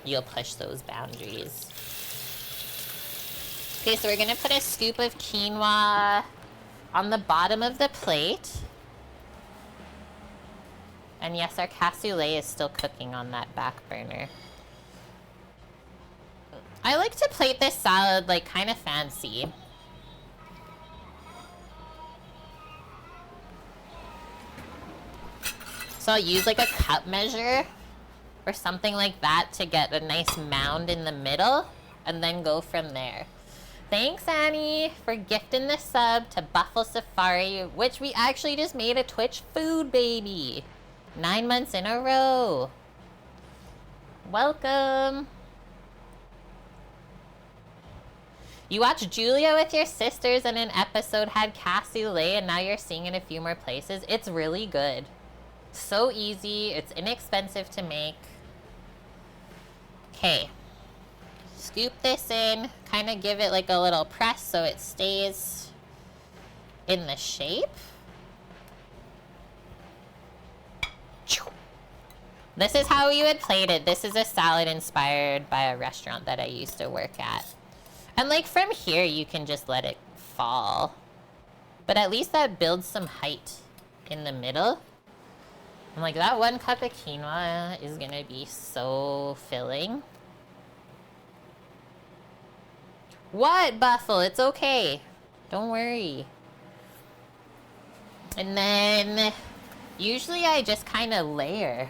you'll push those boundaries. Okay, so we're gonna put a scoop of quinoa on the bottom of the plate. And yes, our cassoulet is still cooking on that back burner. I like to plate this salad like kind of fancy. So I'll use like a cup measure or something like that to get a nice mound in the middle and then go from there. Thanks, Annie, for gifting the sub to Buffalo Safari, which we actually just made a Twitch food baby. 9 months in a row. Welcome. You watched Julia with your sisters and an episode had cassoulet and now you're seeing it a few more places. It's really good. So easy. It's inexpensive to make. Okay. Scoop this in. Kind of give it like a little press so it stays in the shape. This is how we would plate it. This is a salad inspired by a restaurant that I used to work at. And like from here, you can just let it fall. But at least that builds some height in the middle. And like that 1 cup of quinoa is gonna be so filling. What, Buffalo? It's okay. Don't worry. And then usually I just kind of layer.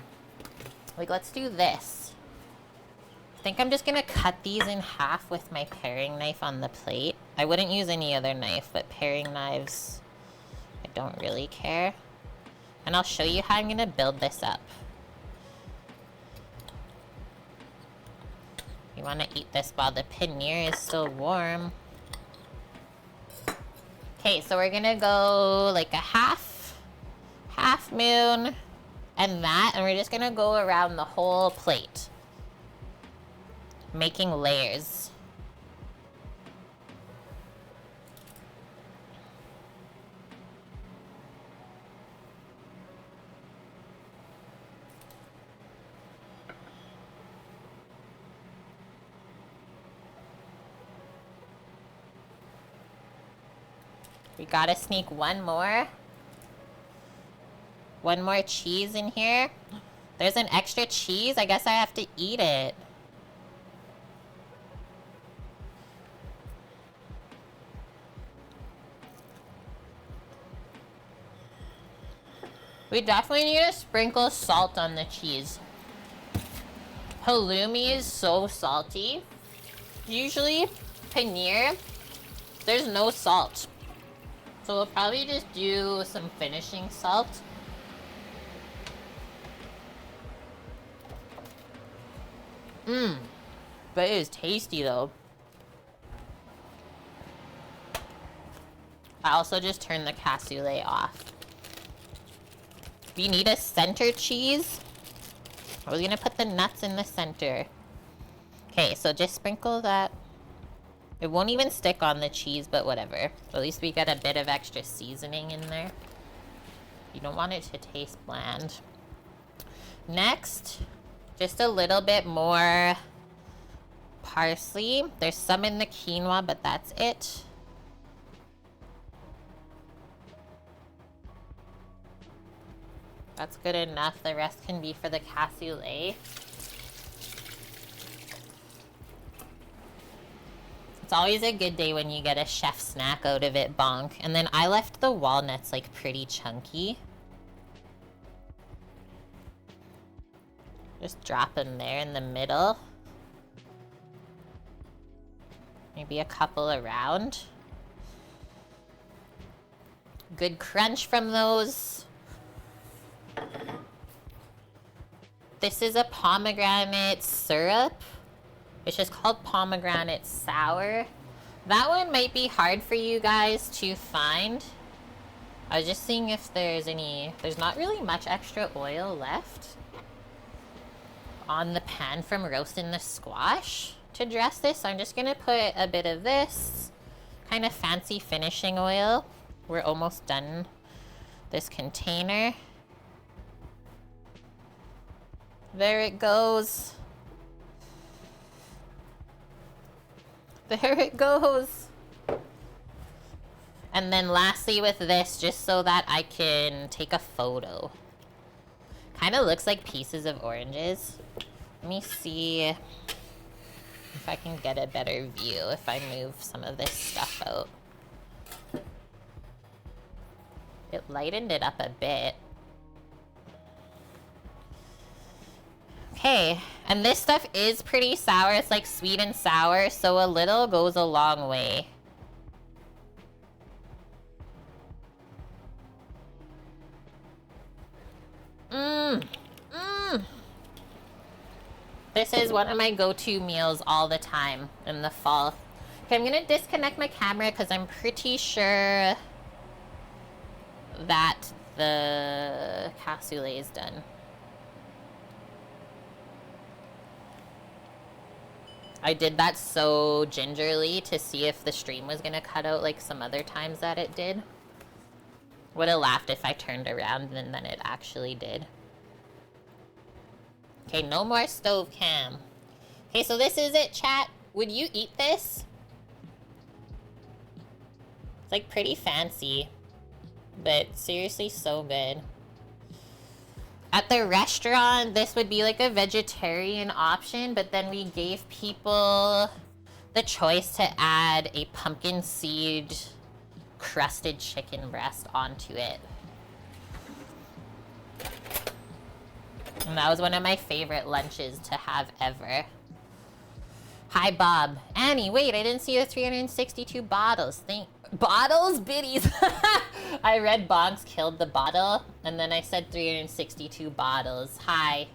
Like, let's do this. I think I'm just gonna cut these in half with my paring knife on the plate. I wouldn't use any other knife, but paring knives, I don't really care. And I'll show you how I'm gonna build this up. You wanna eat this while the paneer is still warm. Okay, so we're gonna go like a half moon, and that, and we're just gonna go around the whole plate, making layers. We gotta sneak one more cheese in here. There's an extra cheese. I guess I have to eat it. We definitely need to sprinkle salt on the cheese. Halloumi is so salty. Usually, paneer, there's no salt. So we'll probably just do some finishing salt. But it is tasty though. I also just turned the cassoulet off. We need a center cheese. I was gonna put the nuts in the center. Okay, so just sprinkle that. It won't even stick on the cheese, but whatever. At least we got a bit of extra seasoning in there. You don't want it to taste bland. Next, just a little bit more parsley. There's some in the quinoa, but that's it. That's good enough. The rest can be for the cassoulet. It's always a good day when you get a chef snack out of it, bonk. And then I left the walnuts like pretty chunky. Just drop them there in the middle. Maybe a couple around. Good crunch from those. This is a pomegranate syrup. It's just called pomegranate sour. That one might be hard for you guys to find. I was just seeing if there's any... There's not really much extra oil left on the pan from roasting the squash to dress this. So I'm just gonna put a bit of this kind of fancy finishing oil. We're almost done this container. There it goes. There it goes. And then lastly with this, just so that I can take a photo. Kind of looks like pieces of oranges. Let me see if I can get a better view if I move some of this stuff out. It lightened it up a bit. Okay, and this stuff is pretty sour. It's like sweet and sour, so a little goes a long way. This is one of my go-to meals all the time in the fall. Okay, I'm gonna disconnect my camera because I'm pretty sure that the cassoulet is done. I did that so gingerly to see if the stream was gonna cut out like some other times that it did. Would have laughed if I turned around and then it actually did. Okay, no more stove cam. Okay, so this is it, chat. Would you eat this? It's like pretty fancy, but seriously so good. At the restaurant, this would be like a vegetarian option, but then we gave people the choice to add a pumpkin seed crusted chicken breast onto it. And that was one of my favorite lunches to have ever. Hi, Bob. Annie, wait, I didn't see the 362 bottles. Bottles? Biddies. I read Bonks killed the bottle, and then I said 362 bottles. Hi.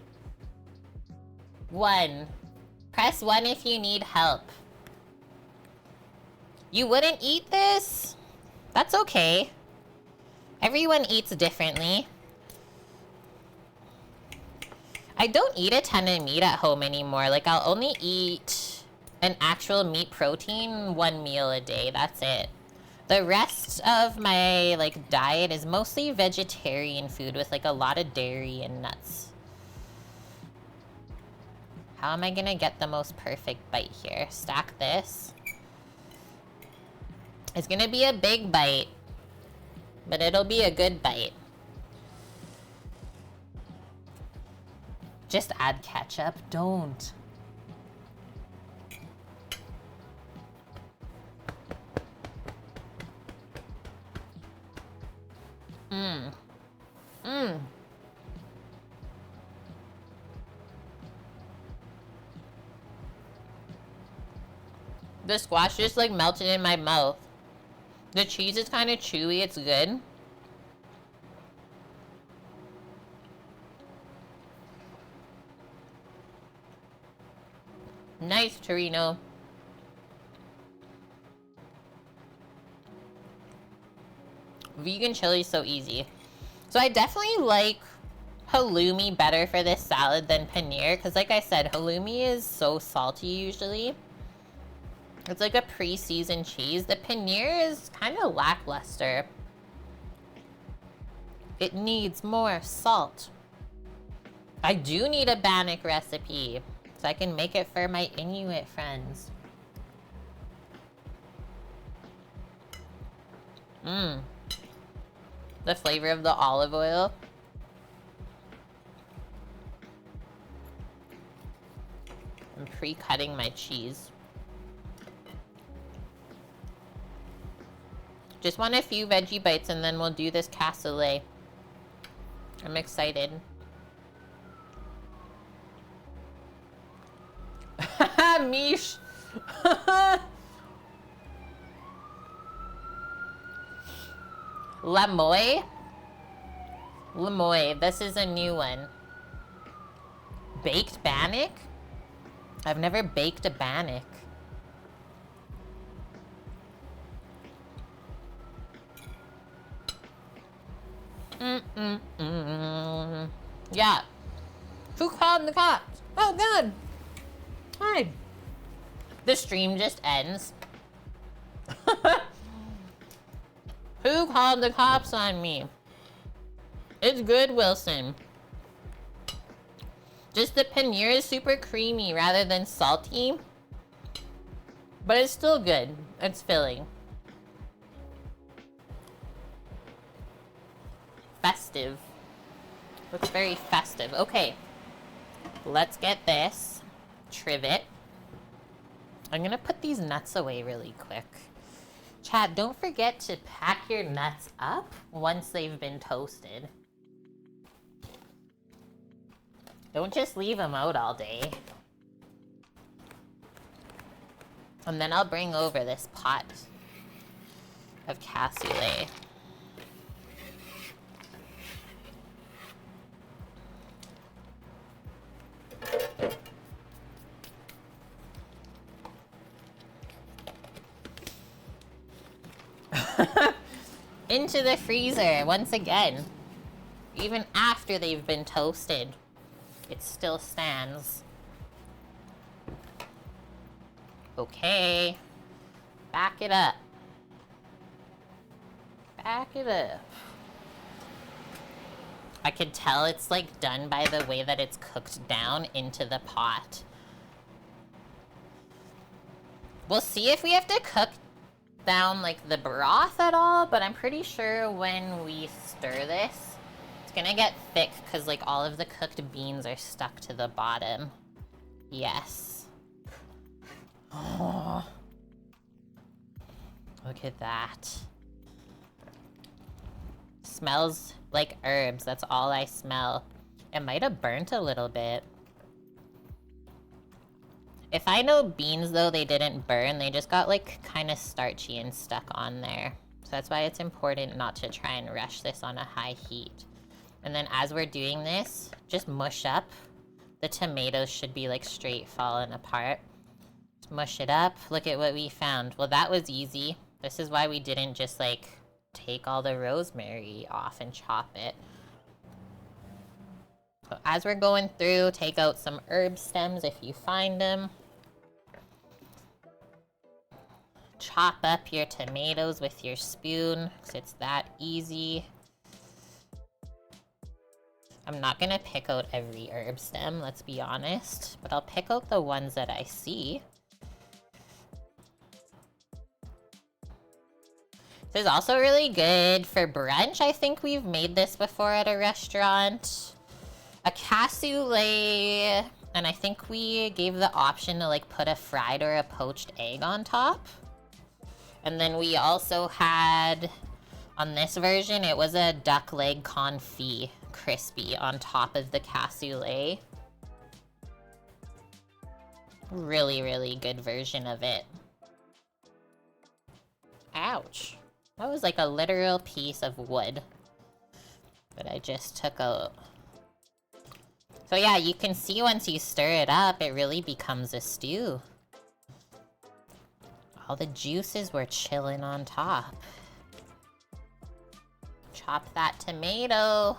1. Press 1 if you need help. You wouldn't eat this? That's okay. Everyone eats differently. I don't eat a ton of meat at home anymore. Like, I'll only eat an actual meat protein 1 meal a day. That's it. The rest of my, like, diet is mostly vegetarian food with, like, a lot of dairy and nuts. How am I gonna get the most perfect bite here? Stack this. It's gonna be a big bite, but it'll be a good bite. Just add ketchup. Don't. The squash just like melted in my mouth. The cheese is kind of chewy. It's good. Nice, Torino. Vegan chili is so easy. So I definitely like halloumi better for this salad than paneer, because like I said, halloumi is so salty usually. It's like a pre-seasoned cheese. The paneer is kind of lackluster. It needs more salt. I do need a bannock recipe so I can make it for my Inuit friends. Mmm. The flavor of the olive oil. I'm pre-cutting my cheese. Just want a few veggie bites and then we'll do this cassoulet. I'm excited. Mish. Lamoy? Lamoy, this is a new one. Baked bannock? I've never baked a bannock. Yeah. Who called the cops? Oh, God. Hi. The stream just ends. Who called the cops on me? It's good, Wilson. Just the paneer is super creamy rather than salty. But it's still good. It's filling. Festive. Looks very festive. Okay. Let's get this. Trivet. I'm gonna put these nuts away really quick. Chat, don't forget to pack your nuts up once they've been toasted. Don't just leave them out all day. And then I'll bring over this pot of cassoulet. Into the freezer once again. Even after they've been toasted, it still stands. Okay. Back it up. Back it up. I could tell it's like done by the way that it's cooked down into the pot. We'll see if we have to cook down like the broth at all, but I'm pretty sure when we stir this, it's gonna get thick because like all of the cooked beans are stuck to the bottom. Yes. Oh. Look at that. Smells like herbs. That's all I smell. It might have burnt a little bit. If I know beans, though, they didn't burn. They just got, like, kind of starchy and stuck on there. So that's why it's important not to try and rush this on a high heat. And then as we're doing this, just mush up. The tomatoes should be, like, straight falling apart. Just mush it up. Look at what we found. Well, that was easy. This is why we didn't just, like, take all the rosemary off and chop it. So as we're going through, take out some herb stems if you find them. Chop up your tomatoes with your spoon, because it's that easy. I'm not going to pick out every herb stem, let's be honest, but I'll pick out the ones that I see. This is also really good for brunch. I think we've made this before at a restaurant. A cassoulet, and I think we gave the option to like put a fried or a poached egg on top. And then we also had, on this version, it was a duck leg confit crispy on top of the cassoulet. Really, really good version of it. Ouch. That was like a literal piece of wood that I just took out. So yeah, you can see once you stir it up, it really becomes a stew. All the juices were chilling on top. Chop that tomato.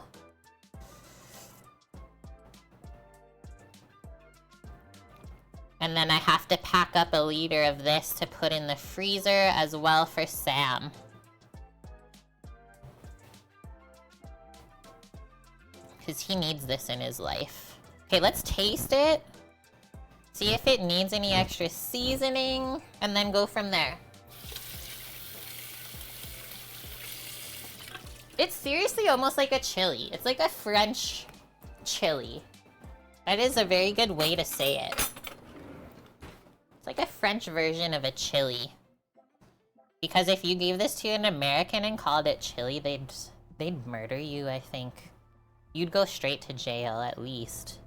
And then I have to pack up a liter of this to put in the freezer as well for Sam. Because he needs this in his life. Okay, let's taste it. See if it needs any extra seasoning, and then go from there. It's seriously almost like a chili. It's like a French chili. That is a very good way to say it. It's like a French version of a chili. Because if you gave this to an American and called it chili, they'd murder you, I think. You'd go straight to jail, at least.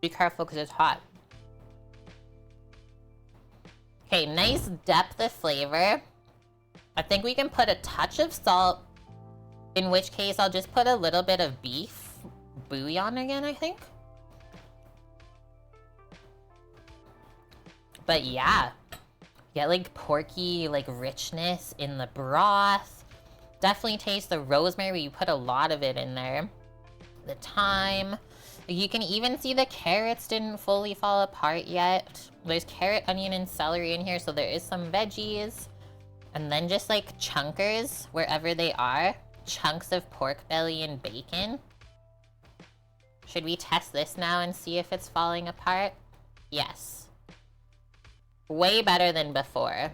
Be careful, because it's hot. Okay, nice depth of flavor. I think we can put a touch of salt, in which case I'll just put a little bit of beef bouillon again, I think. But yeah, get like porky, like richness in the broth. Definitely taste the rosemary, you put a lot of it in there. The thyme. You can even see the carrots didn't fully fall apart yet. There's carrot, onion, and celery in here, so there is some veggies. And then just like chunkers, wherever they are. Chunks of pork belly and bacon. Should we test this now and see if it's falling apart? Yes. Way better than before.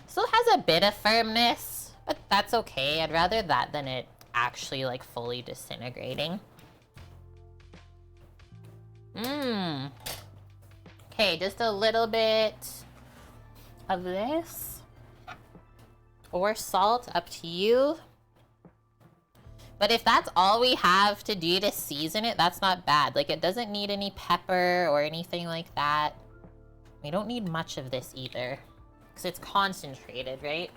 Still has a bit of firmness, but that's okay. I'd rather that than it actually like fully disintegrating. Okay, just a little bit of this. Or salt, up to you. But if that's all we have to do to season it, that's not bad. Like, it doesn't need any pepper or anything like that. We don't need much of this either, because it's concentrated, right?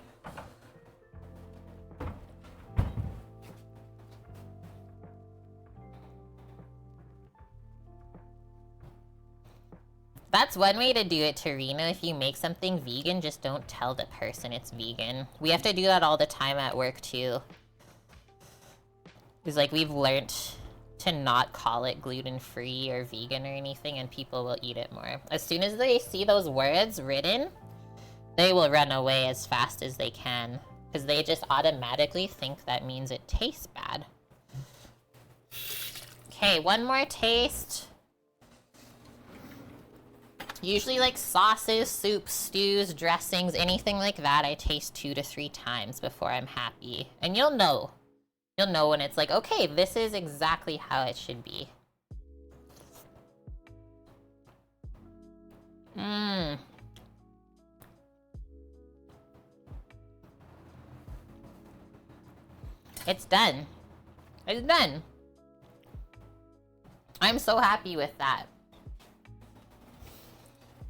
That's one way to do it, Tarina. If you make something vegan, just don't tell the person it's vegan. We have to do that all the time at work, too. Because, like, we've learned to not call it gluten-free or vegan or anything, and people will eat it more. As soon as they see those words written, they will run away as fast as they can. Because they just automatically think that means it tastes bad. Okay, one more taste. Usually like sauces, soups, stews, dressings, anything like that, I taste 2 to 3 times before I'm happy. And you'll know. You'll know when it's like, okay, this is exactly how it should be. It's done. It's done. I'm so happy with that.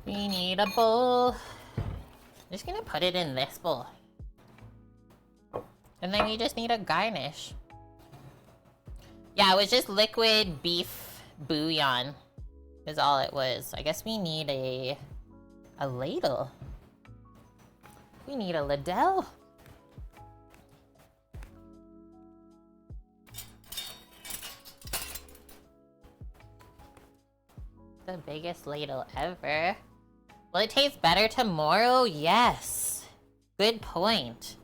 We need a bowl. I'm just gonna put it in this bowl. And then we just need a garnish. Yeah, it was just liquid beef bouillon is all it was. I guess we need a ladle. We need a ladle. The biggest ladle ever. Will it taste better tomorrow? Yes. Good point.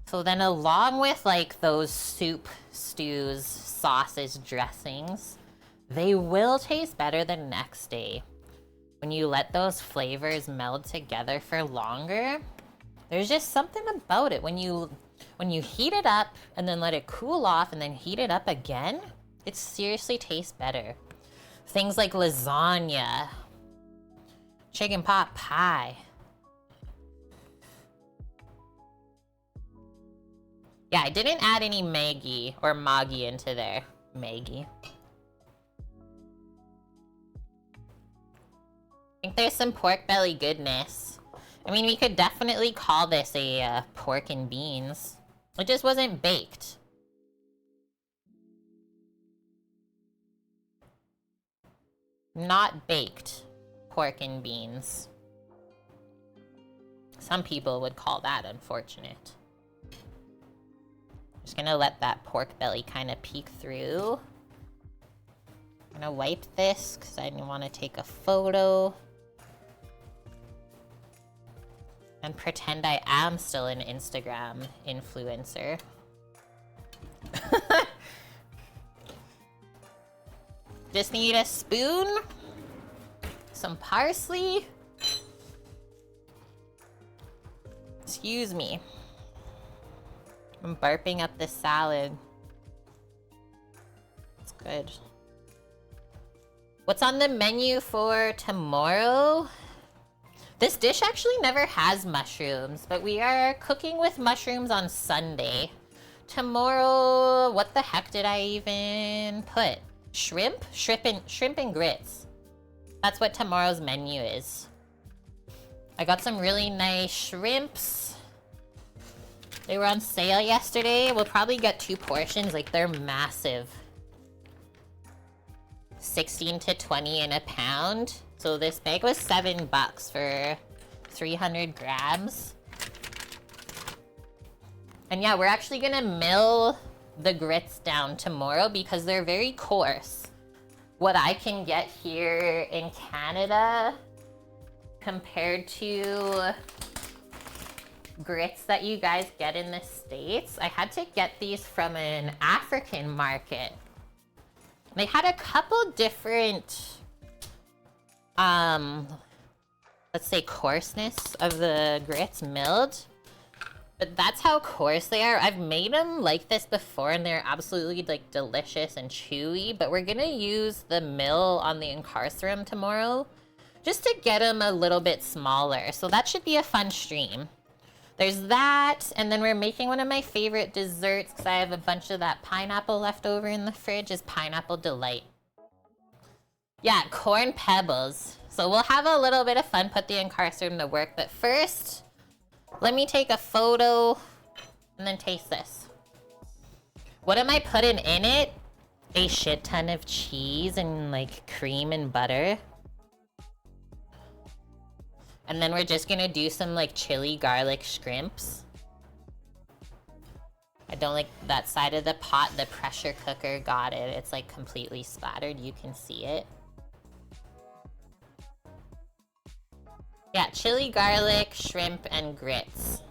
So then along with like those soup, stews, sauces, dressings, they will taste better the next day. When you let those flavors meld together for longer, there's just something about it. When you heat it up and then let it cool off and then heat it up again, it seriously tastes better. Things like lasagna, chicken pot pie. Yeah, I didn't add any Maggi or Maggi into there. Maggi. I think there's some pork belly goodness. I mean, we could definitely call this a pork and beans. It just wasn't baked. Not baked pork and beans. Some people would call that unfortunate. Just gonna let that pork belly kind of peek through. I'm gonna wipe this because I want to take a photo. And pretend I am still an Instagram influencer. Just need a spoon, some parsley. Excuse me. I'm burping up this salad. It's good. What's on the menu for tomorrow? This dish actually never has mushrooms, but we are cooking with mushrooms on Sunday. Tomorrow, what the heck did I even put? Shrimp? Shrimp and grits. That's what tomorrow's menu is. I got some really nice shrimps. They were on sale yesterday. We'll probably get 2 portions, like they're massive. 16 to 20 in a pound. So this bag was $7 for 300 grams. And yeah, we're actually gonna mill the grits down tomorrow because they're very coarse. What I can get here in Canada compared to grits that you guys get in the States, I had to get these from an African market. They had a couple different, let's say coarseness of the grits milled. But that's how coarse they are. I've made them like this before and they're absolutely like delicious and chewy, but we're gonna use the mill on the Incarcerum tomorrow just to get them a little bit smaller. So that should be a fun stream. There's that, and then we're making one of my favorite desserts because I have a bunch of that pineapple left over in the fridge, is Pineapple Delight. Yeah, corn pebbles. So we'll have a little bit of fun, put the Incarcerum to work, but first, let me take a photo and then taste this. What am I putting in it? A shit ton of cheese and like cream and butter. And then we're just gonna do some like chili garlic shrimps. I don't like that side of the pot. The pressure cooker got it. It's like completely splattered. You can see it. Yeah, chili garlic, shrimp, and grits.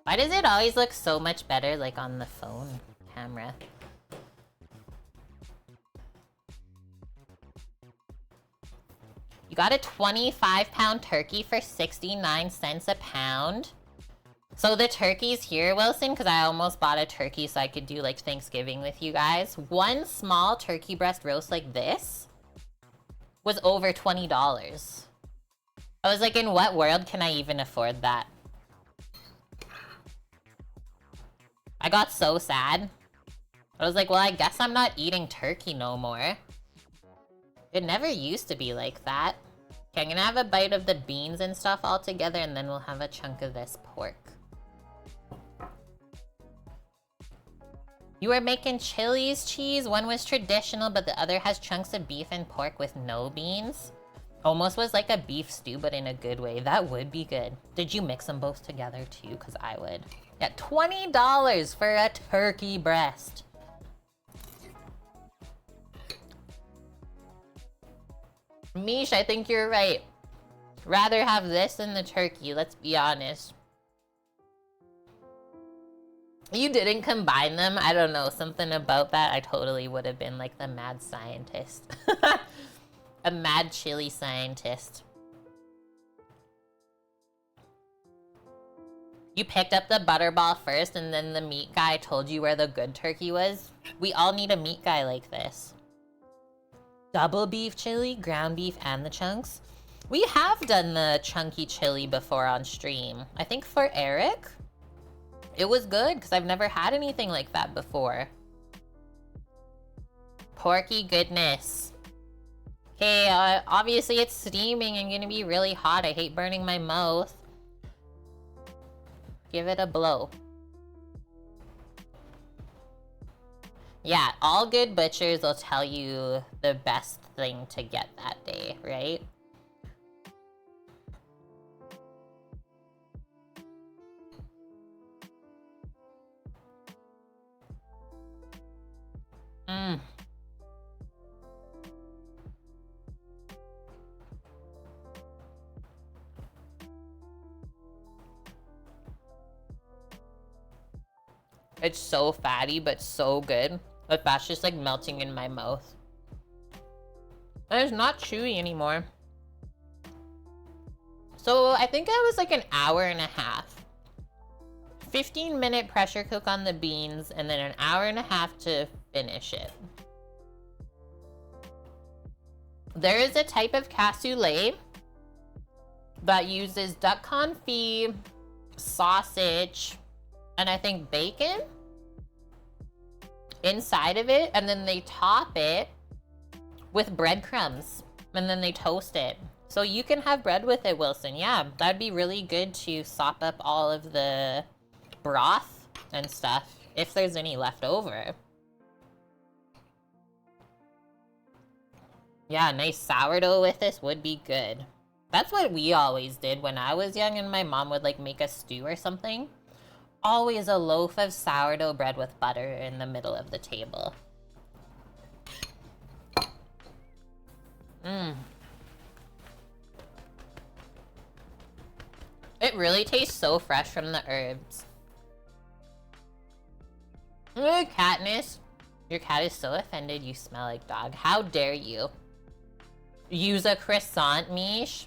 Why does it always look so much better like on the phone camera? You got a 25-pound turkey for 69 cents a pound. So the turkeys here, Wilson, because I almost bought a turkey so I could do like Thanksgiving with you guys. One small turkey breast roast like this was over $20. I was like, in what world can I even afford that? I got so sad. I was like, well, I guess I'm not eating turkey no more. It never used to be like that. Okay, I'm gonna have a bite of the beans and stuff all together, and then we'll have a chunk of this pork. You were making Chili's cheese. One was traditional, but the other has chunks of beef and pork with no beans. Almost was like a beef stew, but in a good way. That would be good. Did you mix them both together too? Because I would. Yeah, $20 for a turkey breast. Mish, I think you're right. Rather have this than the turkey, let's be honest. You didn't combine them? I don't know, something about that. I totally would have been like the mad scientist. A mad chili scientist. You picked up the butterball first and then the meat guy told you where the good turkey was? We all need a meat guy like this. Double beef chili, ground beef, and the chunks. We have done the chunky chili before on stream. I think for Eric, it was good because I've never had anything like that before. Porky goodness. Okay, obviously it's steaming and gonna be really hot. I hate burning my mouth. Give it a blow. Yeah, all good butchers will tell you the best thing to get that day, right? Mmm. It's so fatty, but so good. The fat's just like melting in my mouth. And it's not chewy anymore. So I think I was like an hour and a half. 15-minute pressure cook on the beans, and then an hour and a half to finish it. There is a type of cassoulet that uses duck confit, sausage, and I think bacon inside of it, and then they top it with breadcrumbs, and then they toast it. So you can have bread with it, Wilson. Yeah, that'd be really good to sop up all of the broth and stuff, if there's any left over. Yeah, nice sourdough with this would be good. That's what we always did when I was young and my mom would like make a stew or something. Always a loaf of sourdough bread with butter in the middle of the table. Mmm. It really tastes so fresh from the herbs. Ooh, Katniss. Your cat is so offended you smell like dog. How dare you? Use a croissant, Mish.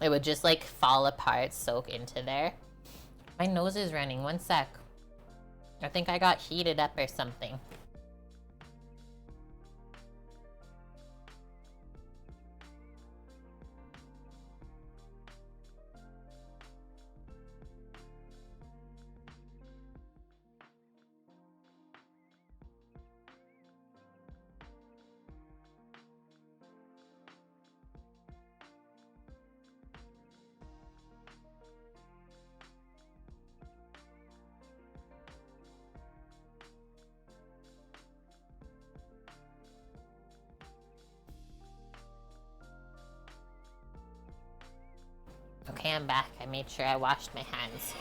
It would just like fall apart, soak into there. My nose is running. One sec. I think I got heated up or something. Okay, I'm back. I made sure I washed my hands.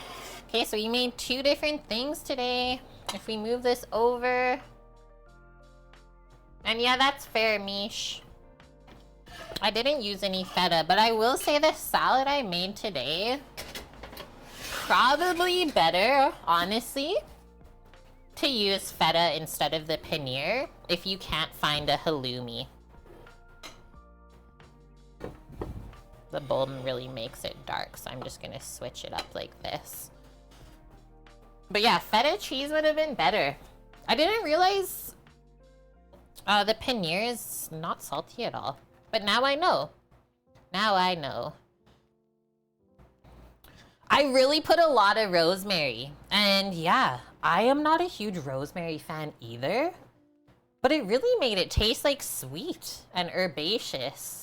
Okay, so we made 2 different things today. If we move this over... And yeah, that's fair, Mish. I didn't use any feta, but I will say the salad I made today... Probably better, honestly, to use feta instead of the paneer if you can't find a halloumi. The bowl really makes it dark, so I'm just gonna switch it up like this. But yeah, feta cheese would have been better. I didn't realize the paneer is not salty at all. But now I know. Now I know. I really put a lot of rosemary. And yeah, I am not a huge rosemary fan either. But it really made it taste like sweet and herbaceous.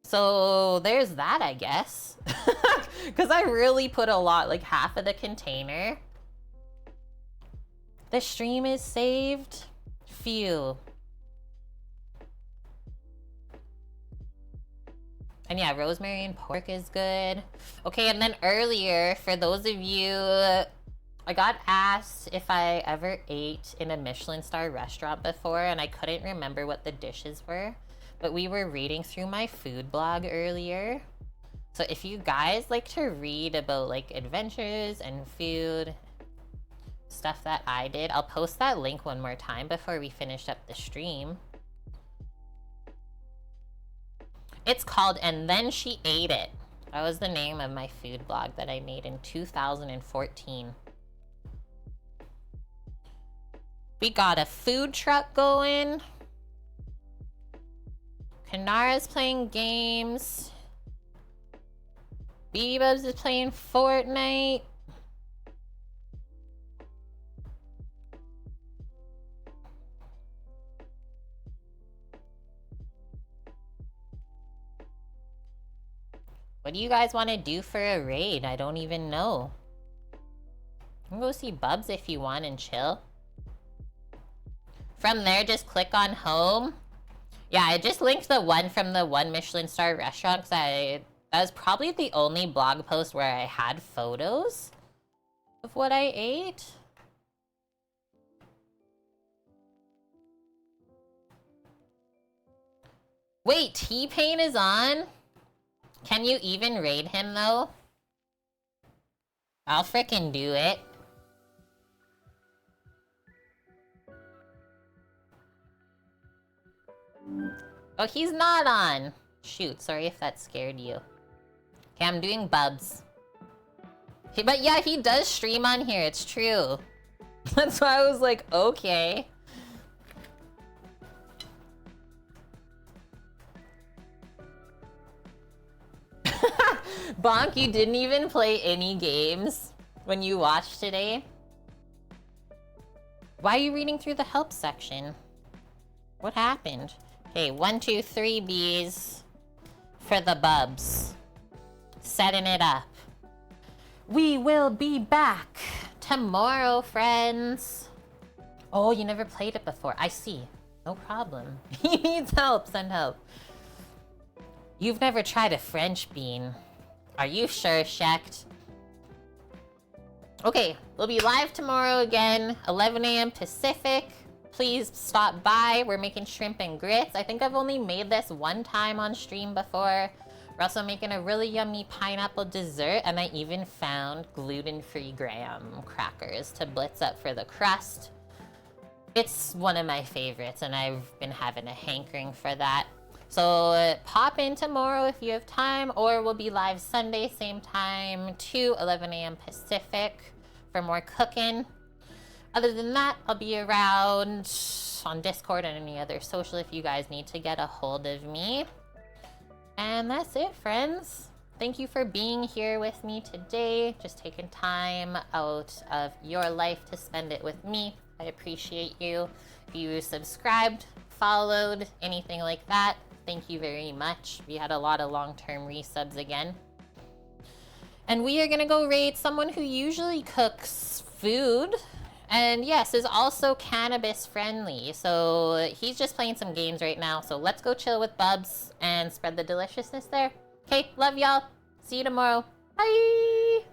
So there's that, I guess. Because I really put a lot, like half of the container. The stream is saved. Phew. And yeah, rosemary and pork is good. Okay, and then earlier, for those of you, I got asked if I ever ate in a Michelin star restaurant before, and I couldn't remember what the dishes were. But we were reading through my food blog earlier. So if you guys like to read about like adventures and food, stuff that I did, I'll post that link one more time before we finish up the stream. It's called And Then She Ate It. That was the name of my food blog that I made in 2014. We got a food truck going. Kanara's playing games. BB Bubs is playing Fortnite. What do you guys want to do for a raid? I don't even know. You can go see Bubs if you want and chill. From there, just click on home. Yeah, I just linked the one from the 1 Michelin star restaurant because that was probably the only blog post where I had photos of what I ate. Wait, T-Pain is on? Can you even raid him though? I'll frickin' do it. Oh, he's not on. Shoot, sorry if that scared you. Okay, I'm doing Bubs. But yeah, he does stream on here, it's true. That's why I was like, okay. Bonk, you didn't even play any games when you watched today? Why are you reading through the help section? What happened? Okay, 1, 2, 3 Bs for the Bubs. Setting it up. We will be back tomorrow, friends. Oh, you never played it before. I see. No problem. He needs help. Send help. You've never tried a French bean. Are you sure, Shecht? Okay, we'll be live tomorrow again, 11 a.m. Pacific. Please stop by. We're making shrimp and grits. I think I've only made this one time on stream before. We're also making a really yummy pineapple dessert, and I even found gluten-free graham crackers to blitz up for the crust. It's one of my favorites, and I've been having a hankering for that. So pop in tomorrow if you have time, or we'll be live Sunday, same time, 11 a.m. Pacific for more cooking. Other than that, I'll be around on Discord and any other social if you guys need to get a hold of me. And that's it, friends. Thank you for being here with me today. Just taking time out of your life to spend it with me. I appreciate you. If you subscribed, followed, anything like that, thank you very much. We had a lot of long-term resubs again. And we are gonna go raid someone who usually cooks food. And yes, is also cannabis friendly. So he's just playing some games right now. So let's go chill with Bubs and spread the deliciousness there. Okay, love y'all. See you tomorrow. Bye!